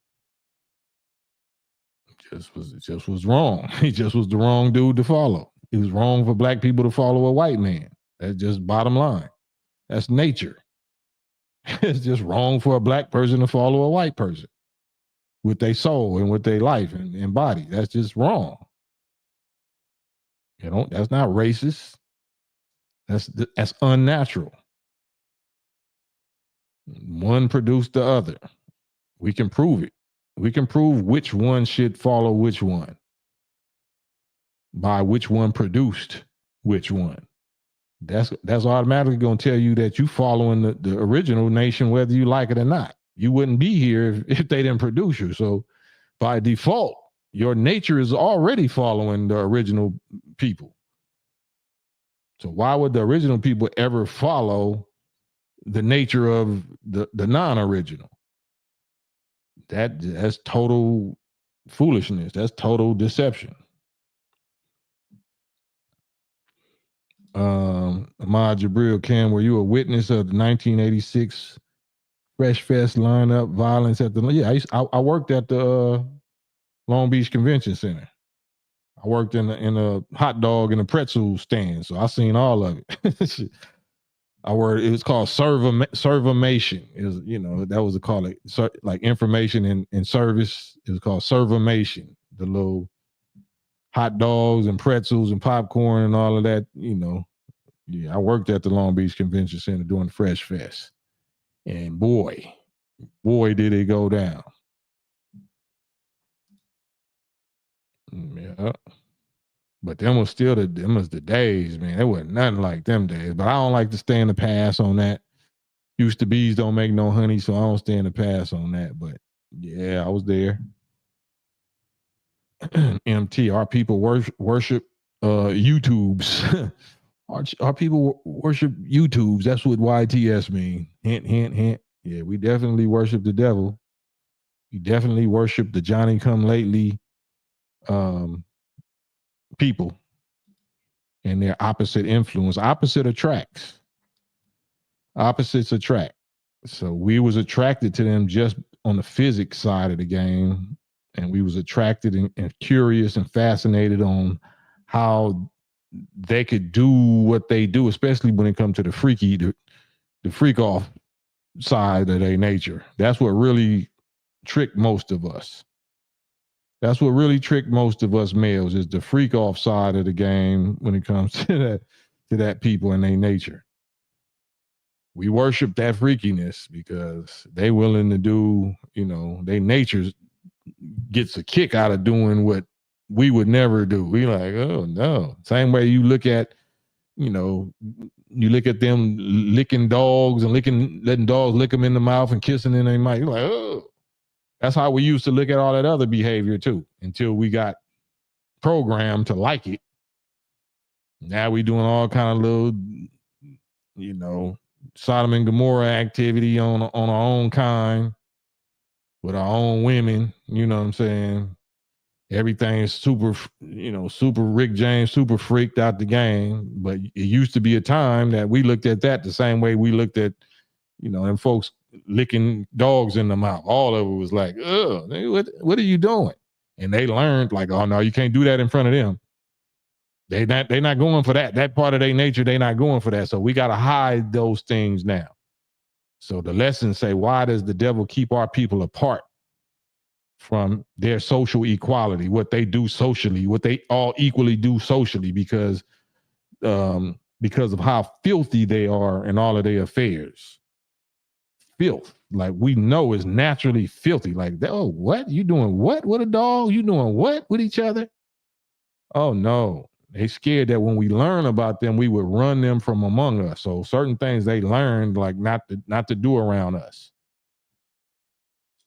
Just was wrong. He just was the wrong dude to follow. It was wrong for black people to follow a white man. That's just bottom line. That's nature. It's just wrong for a black person to follow a white person with their soul and with their life and body. That's just wrong. That's not racist. That's unnatural. One produced the other. We can prove it. We can prove which one should follow which one by which one produced which one. That's automatically going to tell you that you following the original nation, whether you like it or not. You wouldn't be here if they didn't produce you. So by default, your nature is already following the original people. So why would the original people ever follow the nature of the non-original? That's total foolishness. That's total deception. Ahmad Jabril, Cam, were you a witness of the 1986 Fresh Fest lineup violence at the? Yeah, I worked at the Long Beach Convention Center. I worked in a hot dog and a pretzel stand, so I seen all of it. It was called servamation. It was, that was call it, like information and service. It was called servamation. The little hot dogs and pretzels and popcorn and all of that, Yeah, I worked at the Long Beach Convention Center doing Fresh Fest. And boy, did it go down. Yeah. But them was the days, man. It wasn't nothing like them days. But I don't like to stay in the past on that. Used to bees don't make no honey, so I don't stay in the past on that. But yeah, I was there. MT, our people worship YouTubes. our people worship YouTubes. That's what YTS mean. Hint, hint, hint. Yeah, we definitely worship the devil. We definitely worship the Johnny come lately people and their opposite influence. Opposite attracts. Opposites attract. So we was attracted to them just on the physics side of the game, and we was attracted and curious and fascinated on how they could do what they do, especially when it comes to the freak off side of their nature. That's what really tricked most of us. That's what really tricked most of us males is the freak off side of the game when it comes to that people and their nature. We worship that freakiness because they willing to do, their nature gets a kick out of doing what we would never do. We like, oh no. Same way you look at, you look at them licking dogs and letting dogs lick them in the mouth and kissing in their mouth. You're like, oh. That's how we used to look at all that other behavior too, until we got programmed to like it. Now we doing all kind of little, Sodom and Gomorrah activity on our own kind with our own women. You know what I'm saying? Everything is super, super Rick James, super freaked out the game. But it used to be a time that we looked at that the same way we looked at, them folks licking dogs in the mouth. All of it was like, oh, what are you doing? And they learned like, oh no, you can't do that in front of them. They're not going for that. That part of their nature, they're not going for that. So we got to hide those things now. So the lessons say, why does the devil keep our people apart from their social equality, what they do socially, what they all equally do socially, because of how filthy they are in all of their affairs. Filth, like we know is naturally filthy. Like, oh, what? You doing what with a dog? You doing what with each other? Oh no. They scared that when we learn about them, we would run them from among us. So certain things they learned, like not to do around us.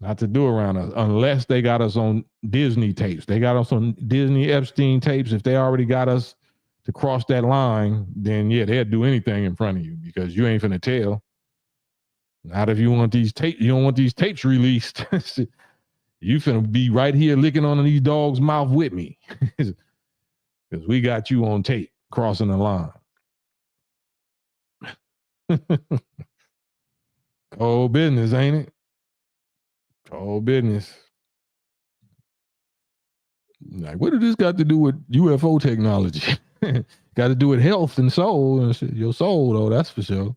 Not to do around us, unless they got us on Disney tapes. They got us on Disney Epstein tapes. If they already got us to cross that line, then yeah, they'll do anything in front of you because you ain't finna tell. Not if you want these tapes. You don't want these tapes released. You finna be right here licking on these dogs' mouth with me. Because we got you on tape crossing the line. Cold business, ain't it? Cold business. Like, what does this got to do with UFO technology? Got to do with health and soul and shit. Your soul, though, that's for sure.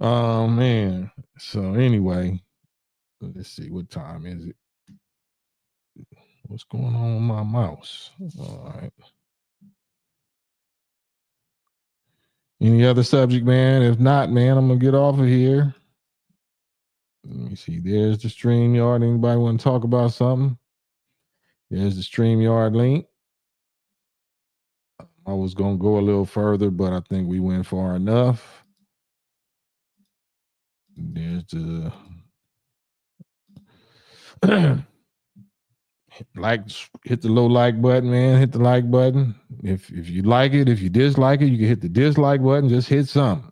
Oh, man. So anyway, let's see. What time is it? What's going on with my mouse? All right. Any other subject, man? If not, man, I'm going to get off of here. Let me see. There's the StreamYard. Anybody want to talk about something? There's the StreamYard link. I was going to go a little further, but I think we went far enough. There's the hit the low like button, man. Hit the like button. If you like it, if you dislike it, you can hit the dislike button. Just hit something.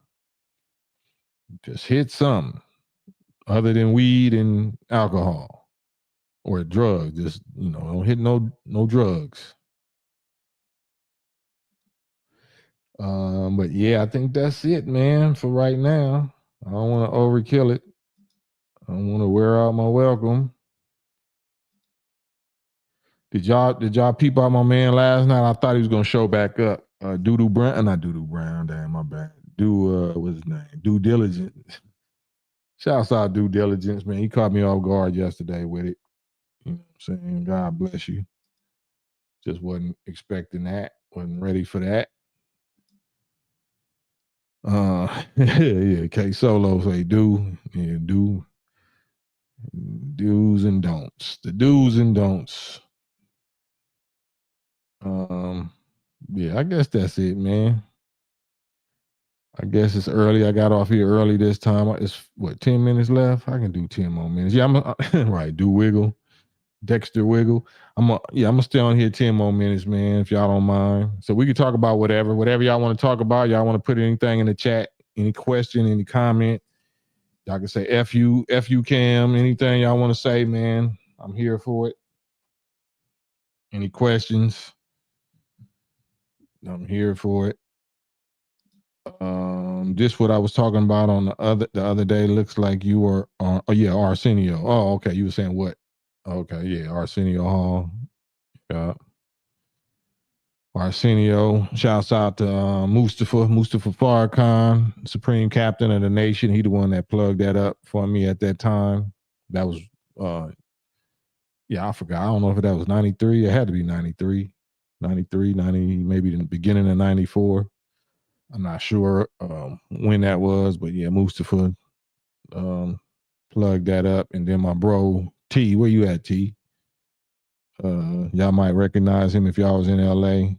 Just hit something other than weed and alcohol or drugs. Just, don't hit no drugs. But yeah, I think that's it, man, for right now. I don't want to overkill it. I don't want to wear out my welcome. Did y'all peep out my man last night? I thought he was gonna show back up. Doodoo Brown, not Doodoo Brown, damn, my bad. What's his name? Due Diligence. Shouts out Due Diligence, man. He caught me off guard yesterday with it. You know what I'm saying? God bless you. Just wasn't expecting that. Wasn't ready for that. Yeah, K Solo say do. Yeah, do. Do's and don'ts. The do's and don'ts. Yeah, I guess that's it, man. I guess it's early. I got off here early this time. It's 10 minutes left? I can do 10 more minutes. Yeah, I'm right. Do wiggle. Dexter Wiggle. I'm gonna stay on here 10 more minutes, man, if y'all don't mind. So we can talk about whatever y'all want to talk about. Y'all want to put anything in the chat, any question, any comment. Y'all can say F you Cam, anything y'all want to say, man. I'm here for it. Any questions? I'm here for it. This what I was talking about on the other day. Looks like you were on. Oh yeah, Arsenio. Oh, okay. You were saying what? Okay, yeah, Arsenio Hall. Yeah. Arsenio, shouts out to Mustafa Farrakhan, Supreme Captain of the Nation. He the one that plugged that up for me at that time. That was yeah, I forgot. I don't know if that was 93. It had to be 93. 93, 90, maybe the beginning of 94. I'm not sure when that was, but yeah, Mustafa plugged that up. And then my bro T, where you at, T? Y'all might recognize him if y'all was in LA.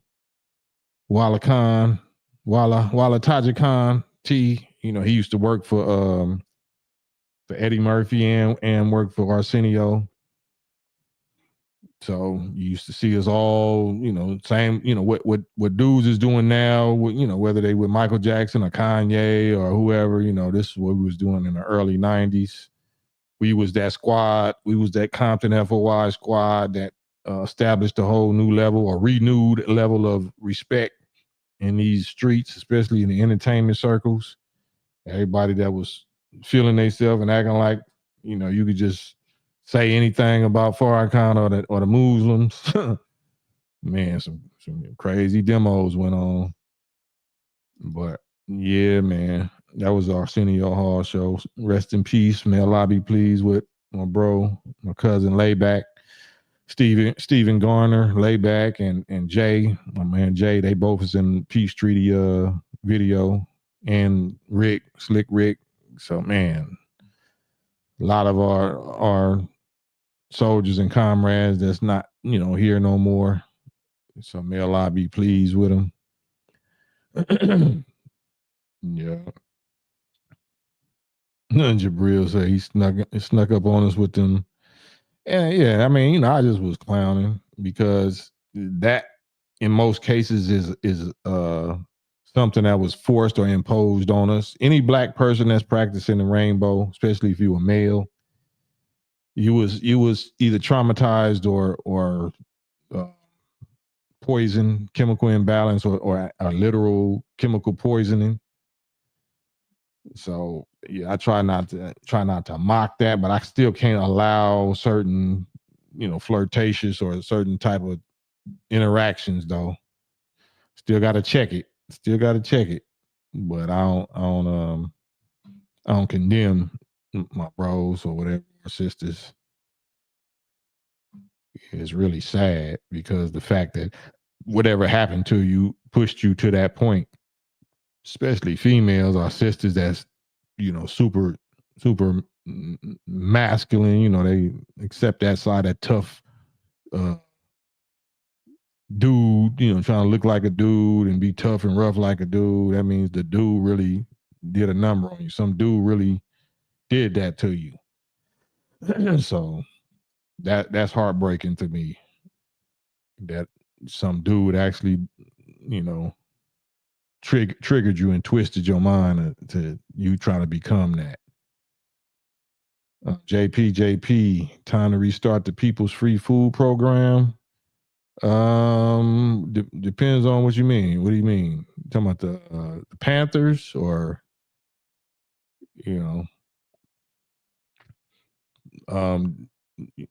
Walla Khan, Walla Taja Khan, T. You know, he used to work for Eddie Murphy and work for Arsenio. So you used to see us all, you know, same, you know, what dudes is doing now, you know, whether they with Michael Jackson or Kanye or whoever, you know, this is what we was doing in the early 90s. We was that squad, we was that Compton FOI squad that established a whole new level or renewed level of respect in these streets, especially in the entertainment circles. Everybody that was feeling themselves and acting like, you know, you could just say anything about Farrakhan or the Muslims. Man, some crazy demos went on. But yeah, man, that was our Arsenio Hall show. Rest in peace. May Allah be pleased with my bro, my cousin Layback, Stephen Garner, Layback, and Jay, my man Jay. They both was in Peace Treaty video, and Rick, Slick Rick. So man, a lot of our soldiers and comrades that's not, you know, here no more. So may Allah be pleased with them. Yeah. Jabril said he snuck up on us with them. And yeah, I mean, you know, I just was clowning because that in most cases is something that was forced or imposed on us. Any black person that's practicing the rainbow, especially if you were male, you was either traumatized or poison, chemical imbalance, or a literal chemical poisoning. So yeah, I try not to mock that, but I still can't allow certain, you know, flirtatious or certain type of interactions though. Still got to check it. But I don't condemn my bros or whatever, or sisters. It's really sad because the fact that whatever happened to you pushed you to that point, especially females or sisters that's, you know, super masculine, you know, they accept that side, that tough dude, you know, trying to look like a dude and be tough and rough like a dude. That means the dude really did a number on you. Some dude really did that to you. So that's heartbreaking to me. That some dude actually, you know, triggered you and twisted your mind to you trying to become that. JP, time to restart the People's Free Food Program. Depends on what you mean. What do you mean? You talking about the Panthers, or you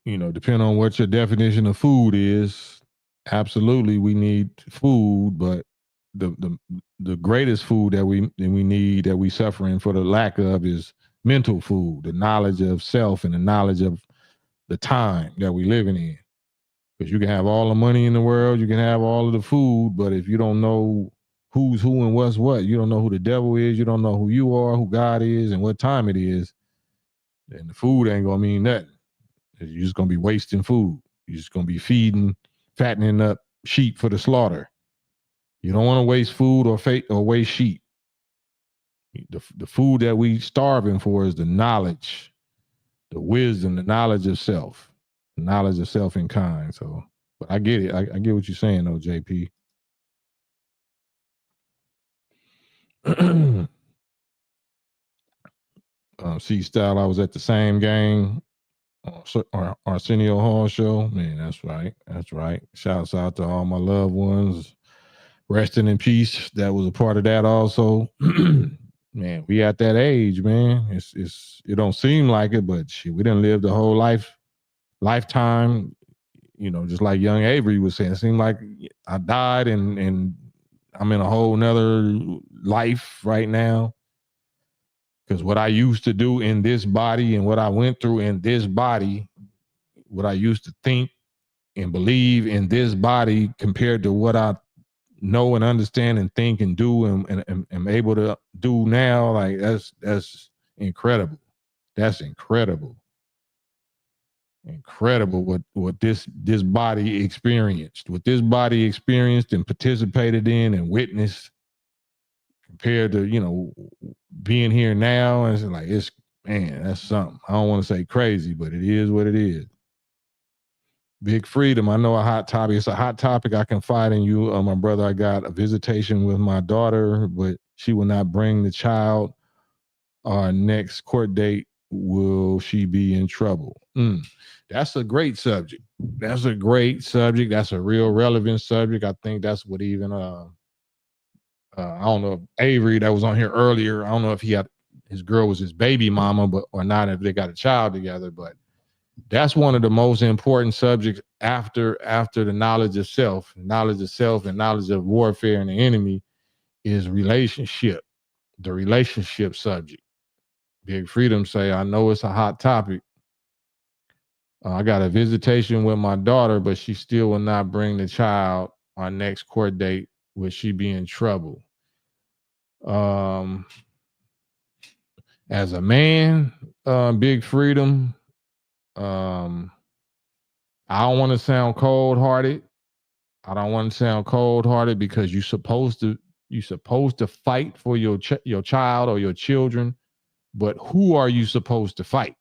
know, depending on what your definition of food is. Absolutely, we need food, but the greatest food that we need, that we suffering for the lack of, is mental food, the knowledge of self and the knowledge of the time that we living in. Because you can have all the money in the world, you can have all of the food, but if you don't know who's who and what's what, you don't know who the devil is, you don't know who you are, who God is, and what time it is, then the food ain't gonna mean nothing. You're just gonna be wasting food. You're just gonna be fattening up sheep for the slaughter. You don't want to waste food or waste sheep. The food that we starving for is the knowledge, the wisdom, the knowledge of self, the knowledge of self and kind. So, but I get it. I get what you're saying, though, JP. C Style, I was at the same game. Arsenio Hall show. Man, that's right. Shouts out to all my loved ones. resting in peace. That was a part of that also. Man, we at that age, man. It don't seem like it, but shit, we didn't live the whole lifetime. You know, just like young Avery was saying, it seemed like I died and I'm in a whole nother life right now. Because what I used to do in this body and what I went through in this body, what I used to think and believe in this body compared to what I know and understand and think and do and am able to do now, like that's incredible. That's incredible. Incredible what this body experienced, what this body experienced and participated in and witnessed compared to, you know, being here now. And it's like, it's, man, that's something. I don't want to say crazy, but it is what it is. Big freedom. I know a hot topic. It's a hot topic. I confide in you, my brother. I got a visitation with my daughter, but she will not bring the child. Our next court date, will she be in trouble? That's a great subject. That's a great subject. That's a real relevant subject. I think that's what even I don't know if Avery that was on here earlier. I don't know if he had his girl was his baby mama, but or not if they got a child together. But that's one of the most important subjects after the knowledge of self and knowledge of warfare and the enemy is relationship. The relationship subject. Big Freedom say, I know it's a hot topic. I got a visitation with my daughter, but she still will not bring the child. Our next court date, will she be in trouble? As a man, Big Freedom, I don't want to sound cold-hearted. I don't want to sound cold-hearted because you're supposed to fight for your child or your children, but who are you supposed to fight?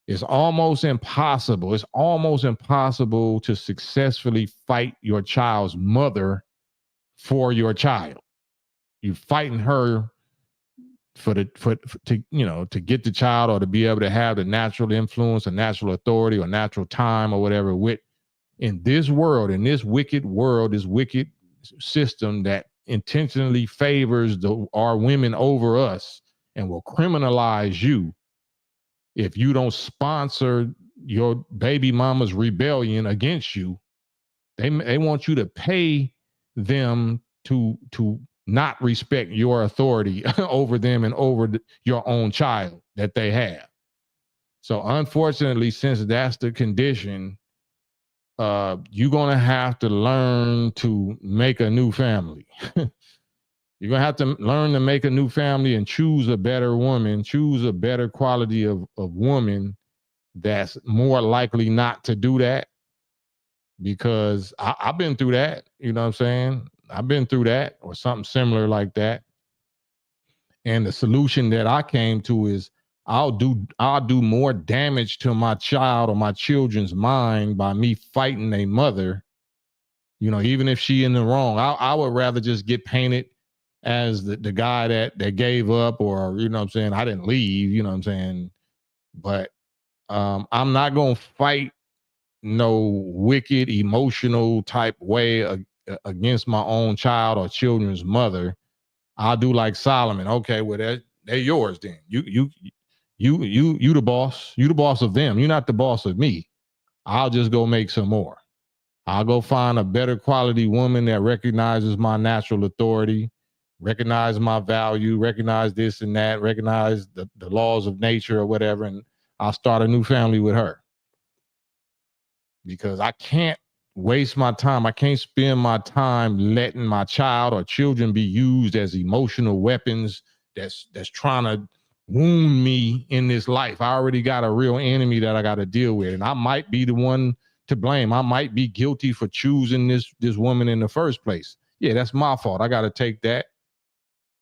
It's almost impossible. It's almost impossible to successfully fight your child's mother for your child. You're fighting her to get the child or to be able to have the natural influence or natural authority or natural time or whatever with in this world, in this wicked world, this wicked system that intentionally favors our women over us and will criminalize you if you don't sponsor your baby mama's rebellion against you. They want you to pay them to not respect your authority over them and over your own child that they have. So unfortunately, since that's the condition, you're going to have to learn to make a new family. You're going to have to learn to make a new family and choose a better woman, choose a better quality of woman that's more likely not to do that. Because I've been through that, you know what I'm saying? I've been through that or something similar like that. And the solution that I came to is I'll do more damage to my child or my children's mind by me fighting a mother, you know, even if she in the wrong. I would rather just get painted as the guy that gave up, or, you know what I'm saying, I didn't leave, you know what I'm saying? But I'm not going to fight no wicked emotional type way against my own child or children's mother. I'll do like Solomon. Okay, well they're yours then. You the boss. You the boss of them. You're not the boss of me. I'll just go make some more. I'll go find a better quality woman that recognizes my natural authority, recognize my value, recognize this and that, recognize the laws of nature or whatever, and I'll start a new family with her. Because I can't waste my time. I can't spend my time letting my child or children be used as emotional weapons that's trying to wound me in this life. I already got a real enemy that I got to deal with, and I might be the one to blame. I might be guilty for choosing this woman in the first place. Yeah, that's my fault. I got to take that.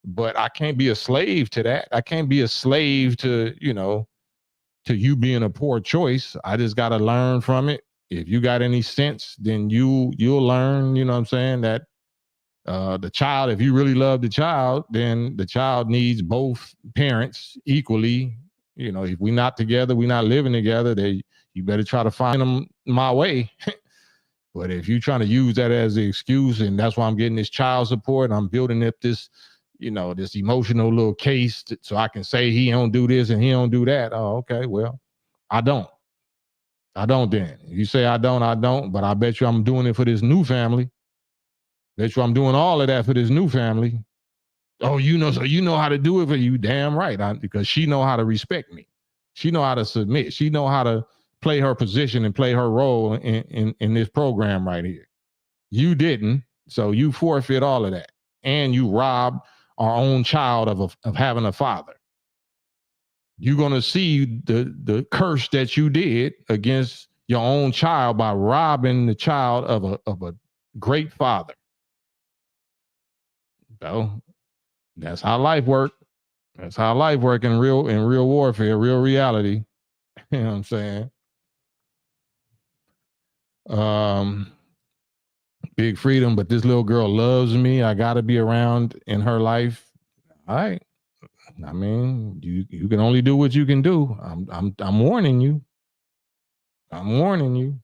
But I can't be a slave to that. I can't be a slave to, you know, to you being a poor choice. I just got to learn from it. If you got any sense, then you'll learn, you know what I'm saying, that the child, if you really love the child, then the child needs both parents equally. You know, if we're not together, we're not living together, you better try to find them my way. But if you're trying to use that as the excuse, and that's why I'm getting this child support, and I'm building up this, this emotional little case so I can say he don't do this and he don't do that. Oh, okay. Well, I don't then. You say I don't, but I bet you I'm doing it for this new family. Bet you I'm doing all of that for this new family. Oh, so you know how to do it for you. Damn right. Because she know how to respect me. She know how to submit. She know how to play her position and play her role in this program right here. You didn't, so you forfeit all of that. And you rob our own child of having a father. You're going to see the curse that you did against your own child by robbing the child of a great father. So that's how life works. That's how life works in real warfare, real reality. You know what I'm saying? Big freedom, but this little girl loves me. I got to be around in her life. All right. I mean, you can only do what you can do. I'm warning you. I'm warning you.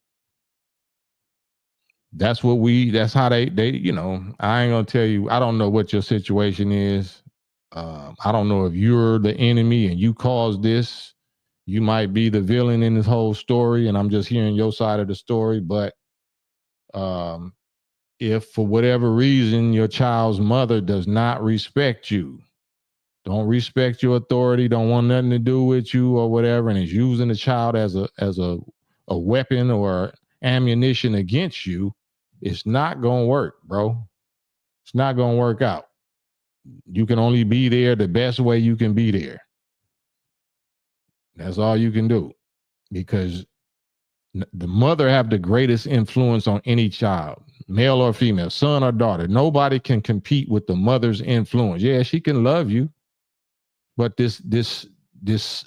That's how they I ain't gonna tell you. I don't know what your situation is. I don't know if you're the enemy and you caused this. You might be the villain in this whole story, and I'm just hearing your side of the story. But if for whatever reason your child's mother does not respect you, don't respect your authority, don't want nothing to do with you or whatever, and is using the child as a weapon or ammunition against you, it's not gonna work, bro. It's not gonna work out. You can only be there the best way you can be there. That's all you can do, because the mother have the greatest influence on any child, male or female, son or daughter. Nobody can compete with the mother's influence. Yeah, she can love you, but this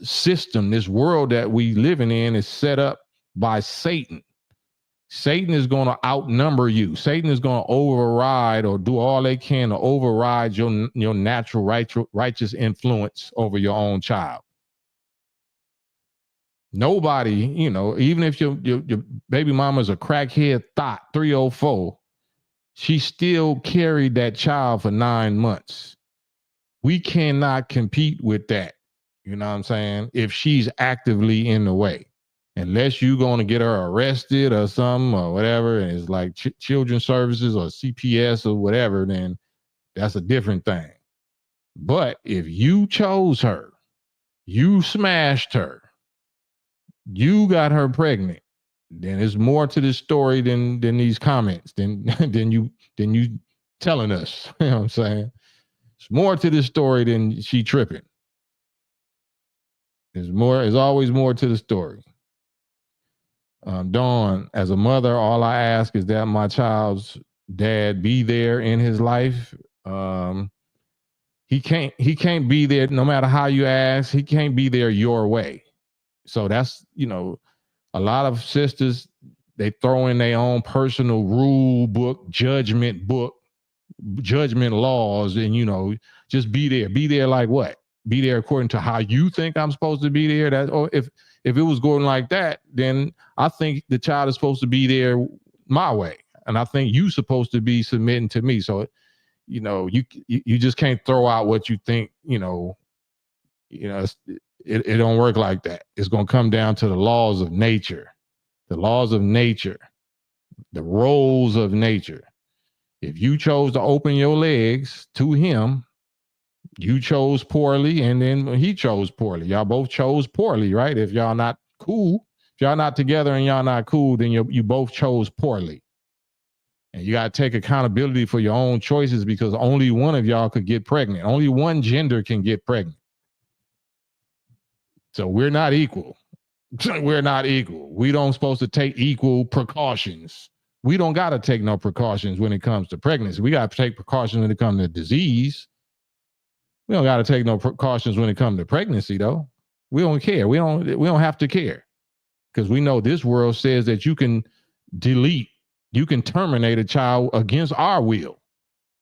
system, this world that we living in is set up by Satan. Satan is going to outnumber you. Satan is going to override or do all they can to override your natural righteous influence over your own child. Nobody, even if your baby mama's a crackhead thought 304, she still carried that child for 9 months. We cannot compete with that. You know what I'm saying? If she's actively in the way, unless you're going to get her arrested or something or whatever, and it's like children's services or CPS or whatever, then that's a different thing. But if you chose her, you smashed her, you got her pregnant, then there's more to this story than these comments, than you telling us. You know what I'm saying? There's more to this story than she tripping. There's always more to the story. Dawn, as a mother, all I ask is that my child's dad be there in his life. He can't be there no matter how you ask. He can't be there your way. So that's, a lot of sisters, they throw in their own personal rule book, judgment laws, and just be there. Be there like what? Be there according to how you think I'm supposed to be there. Or if it was going like that, then I think the child is supposed to be there my way, and I think you're supposed to be submitting to me. So, you just can't throw out what you think. It don't work like that. It's gonna come down to the laws of nature, the roles of nature. If you chose to open your legs to him, you chose poorly, and then he chose poorly. Y'all both chose poorly, right? If y'all not cool, if y'all not together and y'all not cool, then you both chose poorly. And you got to take accountability for your own choices, because only one of y'all could get pregnant. Only one gender can get pregnant. So we're not equal. We're not equal. We don't supposed to take equal precautions. We don't got to take no precautions when it comes to pregnancy. We got to take precautions when it comes to disease. We don't got to take no precautions when it comes to pregnancy, though. We don't care. We don't have to care, because we know this world says that you can terminate a child against our will.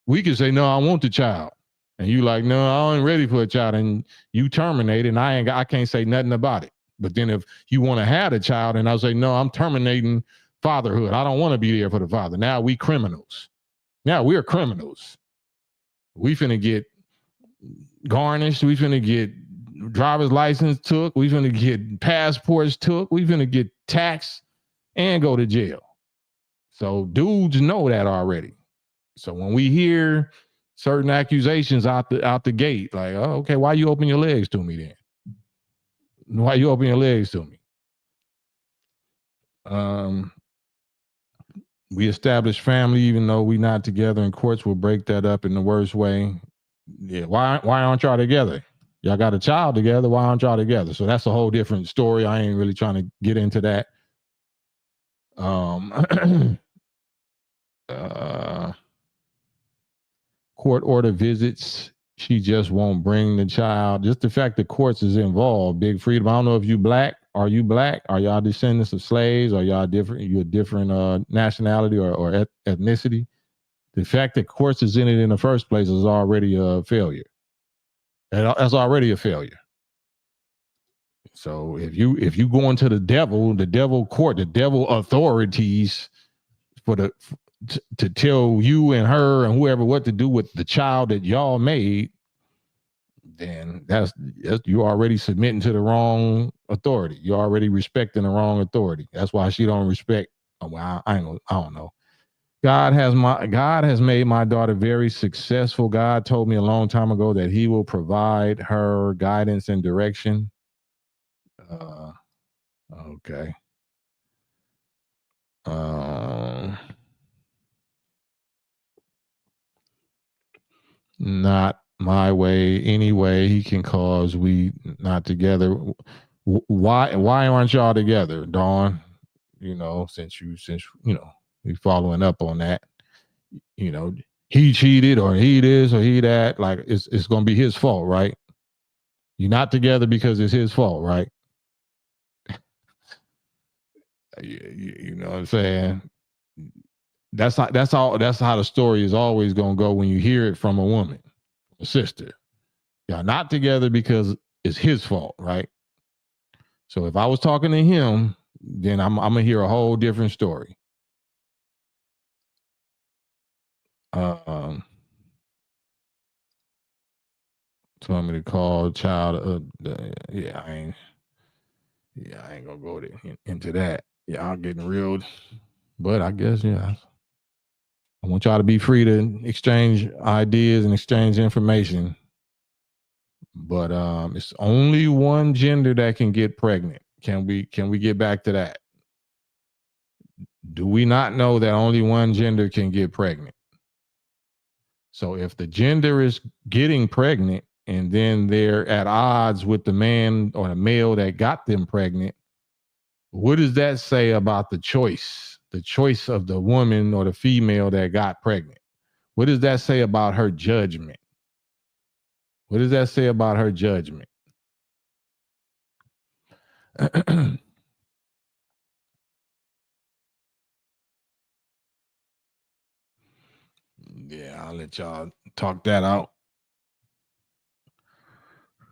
We can say, no, I want the child. And you like, no, I ain't ready for a child. And you terminate it, and I can't say nothing about it. But then if you want to have a child, and I'll say, no, I'm terminating fatherhood. I don't want to be there for the father. Now we criminals. Now we're criminals. We finna get garnished. We finna get driver's license took. We finna get passports took. We finna get taxed and go to jail. So dudes know that already. So when we hear certain accusations out the gate, like, oh, okay, why you open your legs to me then? Why you open your legs to me? We established family, even though we not together, and courts will break that up in the worst way. Yeah, why aren't y'all together? Y'all got a child together. Why aren't y'all together? So that's a whole different story. I ain't really trying to get into that. Court order visits. She just won't bring the child. Just the fact that courts is involved. Big Freedom. I don't know if you black. Are you black? Are y'all descendants of slaves? Are y'all different? You a different nationality or ethnicity? The fact that courts is in it in the first place is already a failure. And that's already a failure. So if you go into the devil court, the devil authorities to tell you and her and whoever what to do with the child that y'all made, then that's you already submitting to the wrong authority. You're already respecting the wrong authority. That's why she don't respect. Well, I don't know. God has made my daughter very successful. God told me a long time ago that he will provide her guidance and direction. Okay. Not my way anyway. He can cause we not together. Why aren't y'all together, Dawn? You know, since you know, we following up on that. You know, he cheated or he this or he that. Like it's gonna be his fault, right? You're not together because it's his fault, right? You know what I'm saying? That's how the story is always gonna go when you hear it from a woman, a sister. Y'all not together because it's his fault, right? So if I was talking to him, then I'm gonna hear a whole different story. Told me to call child. I ain't gonna go into that. Y'all getting real, but I guess I want y'all to be free to exchange ideas and exchange information. But it's only one gender that can get pregnant. Can we get back to that? Do we not know that only one gender can get pregnant? So if the gender is getting pregnant and then they're at odds with the man or the male that got them pregnant, what does that say about the choice of the woman or the female that got pregnant? What does that say about her judgment? What does that say about her judgment? Yeah, I'll let y'all talk that out.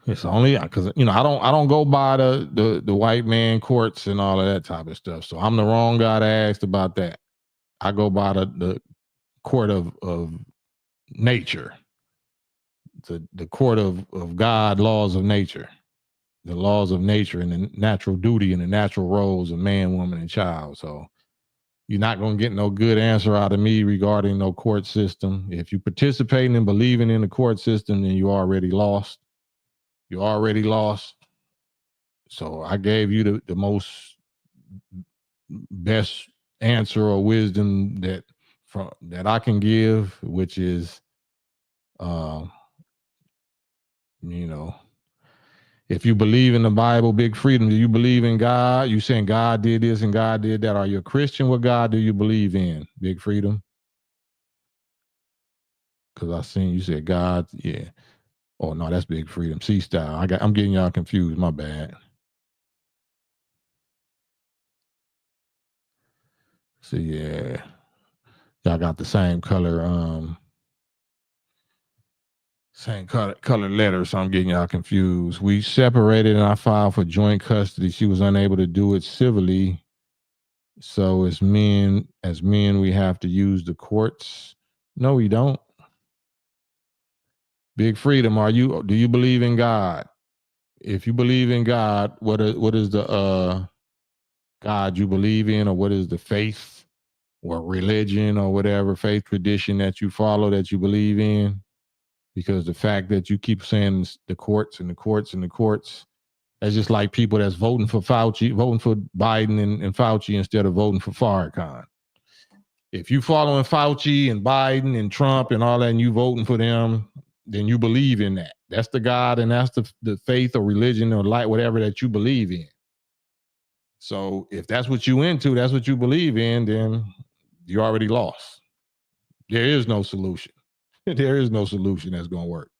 It's only because I don't go by the white man courts and all of that type of stuff. So I'm the wrong guy to ask about that. I go by the court of nature, the court of God, laws of nature, the laws of nature and the natural duty and the natural roles of man, woman, and child. So you're not going to get no good answer out of me regarding no court system. If you're participating and believing in the court system, then you already lost. You already lost. So I gave you the most best answer or wisdom that I can give, which is, if you believe in the Bible, Big Freedom, do you believe in God? You saying God did this and God did that? Are you a Christian? What God do you believe in, Big Freedom? Because I seen you said God, yeah. Oh no, that's Big Freedom. C style. I'm getting y'all confused. My bad. So yeah, y'all got the same color. Same color letters. So I'm getting y'all confused. We separated and I filed for joint custody. She was unable to do it civilly. So as men, we have to use the courts. No, we don't. Big Freedom, do you believe in God? If you believe in God, what is the God you believe in, or what is the faith or religion or whatever faith tradition that you follow that you believe in? Because the fact that you keep saying the courts and the courts and the courts, that's just like people that's voting for Biden and Fauci instead of voting for Farrakhan. If you following Fauci and Biden and Trump and all that, and you voting for them, then you believe in that. That's the God, and that's the faith or religion or light, whatever that you believe in. So if that's what you into, that's what you believe in, then you already lost. There is no solution. There is no solution that's going to work.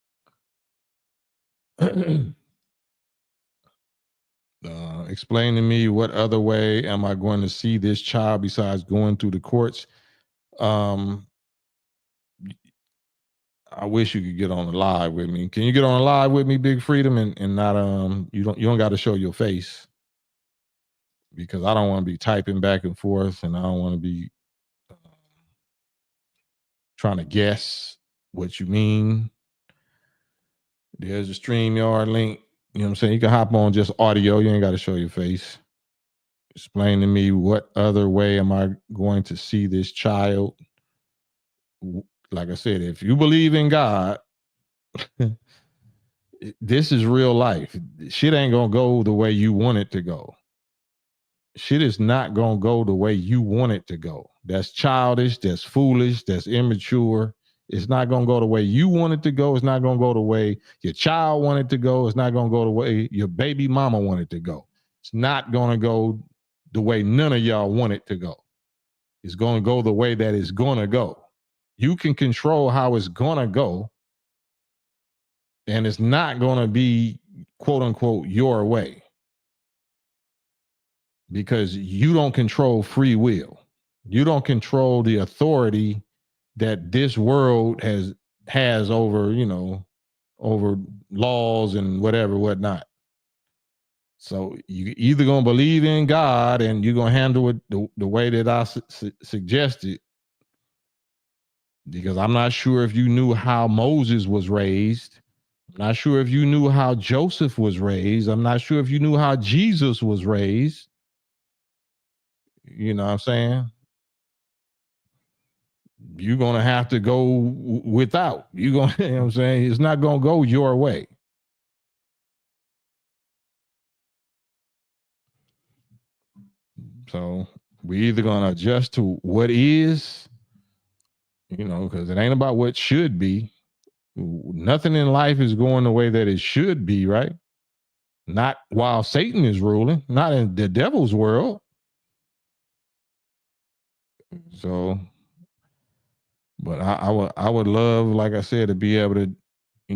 Explain to me, what other way am I going to see this child besides going through the courts? I wish you could get on the live with me. Can you get on the live with me, Big Freedom, and not you don't got to show your face, because I don't want to be typing back and forth, and I don't want to be trying to guess what you mean. There's a StreamYard link. You know what I'm saying? You can hop on just audio. You ain't got to show your face. Explain to me, what other way am I going to see this child? Like I said, if you believe in God, this is real life. Shit ain't going to go the way you want it to go. Shit is not going to go the way you want it to go. That's childish. That's foolish. That's immature. It's not going to go the way you want it to go. It's not going to go the way your child wanted it to go. It's not going to go the way your baby mama wanted it to go. It's not going to go the way none of y'all want it to go. It's going to go the way that it's going to go. You can control how it's going to go, and it's not going to be, quote unquote, your way, because you don't control free will. You don't control the authority that this world has over, over laws and whatnot. So you either going to believe in God and you're going to handle it the way that I suggested, because I'm not sure if you knew how Moses was raised. I'm not sure if you knew how Joseph was raised. I'm not sure if you knew how Jesus was raised. You know what I'm saying? You're going to have to go without. You're going to, you know what I'm saying? It's not going to go your way. So we either going to adjust to what is, because it ain't about what should be. Nothing in life is going the way that it should be, right? Not while Satan is ruling, not in the devil's world. So, but I would love, like I said, to be able to,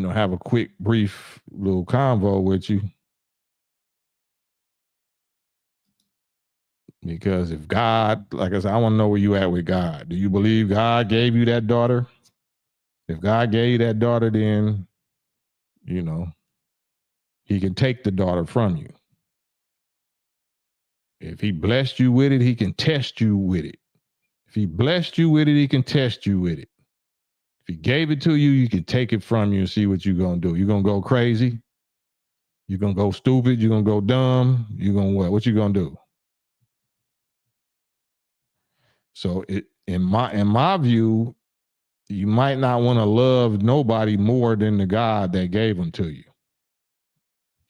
have a quick, brief little convo with you. Because if God, like I said, I want to know where you at with God. Do you believe God gave you that daughter? If God gave you that daughter, then, he can take the daughter from you. If he blessed you with it, he can test you with it. If he blessed you with it, he can test you with it. If he gave it to you, you can take it from you and see what you're going to do. You're going to go crazy. You're going to go stupid. You're going to go dumb. You're going to what? What you going to do? So in my view, you might not want to love nobody more than the God that gave them to you.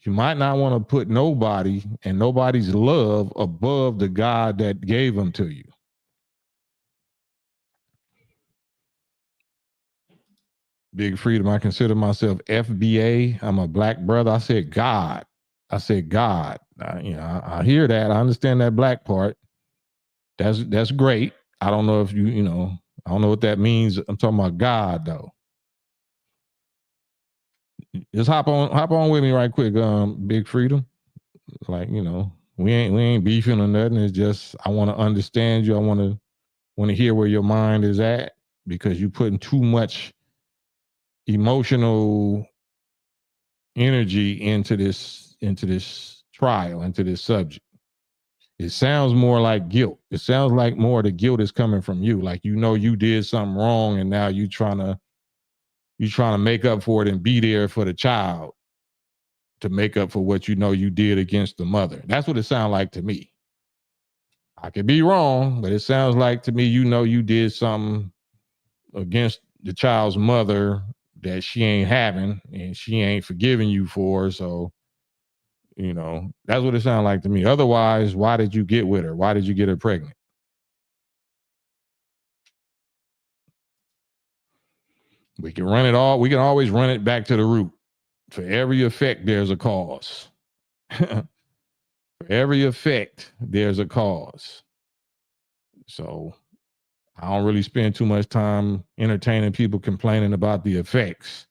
You might not want to put nobody and nobody's love above the God that gave them to you. Big Freedom, I consider myself FBA. I'm a black brother. I said God. I I hear that. I understand that black part. That's great. I don't know if I don't know what that means. I'm talking about God though. Just hop on with me right quick, Big Freedom. Like, we ain't beefing or nothing. It's just I want to understand you. I want to hear where your mind is at, because you putting too much emotional energy into this trial, into this subject. It sounds more like guilt. It sounds like more the guilt is coming from you. Like, you know, you did something wrong and now you trying to make up for it and be there for the child to make up for what you know you did against the mother. That's what it sounds like to me. I could be wrong, but it sounds like to me, you know, you did something against the child's mother that she ain't having and she ain't forgiving you for. So, you know, that's what it sounds like to me. Otherwise, why did you get with her? Why did you get her pregnant? We can run it all. We can always run it back to the root. For every effect, there's a cause. For every effect, there's a cause. So I don't really spend too much time entertaining people complaining about the effects.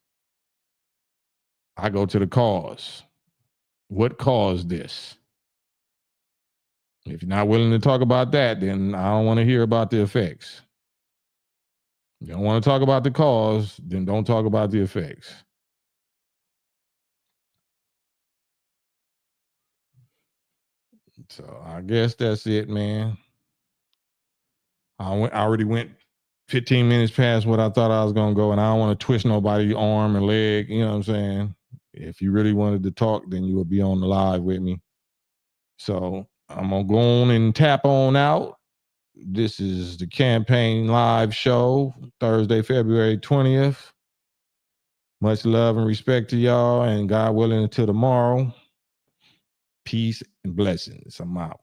I go to the cause. What caused this? If you're not willing to talk about that, then I don't want to hear about the effects. If you don't want to talk about the cause, then don't talk about the effects. So I guess that's it, man. I already went 15 minutes past what I thought I was going to go, and I don't want to twist nobody's arm and leg. You know what I'm saying? If you really wanted to talk, then you would be on the live with me. So I'm going to go on and tap on out. This is the campaign live show, Thursday, February 20th. Much love and respect to y'all, and God willing, until tomorrow. Peace and blessings. I'm out.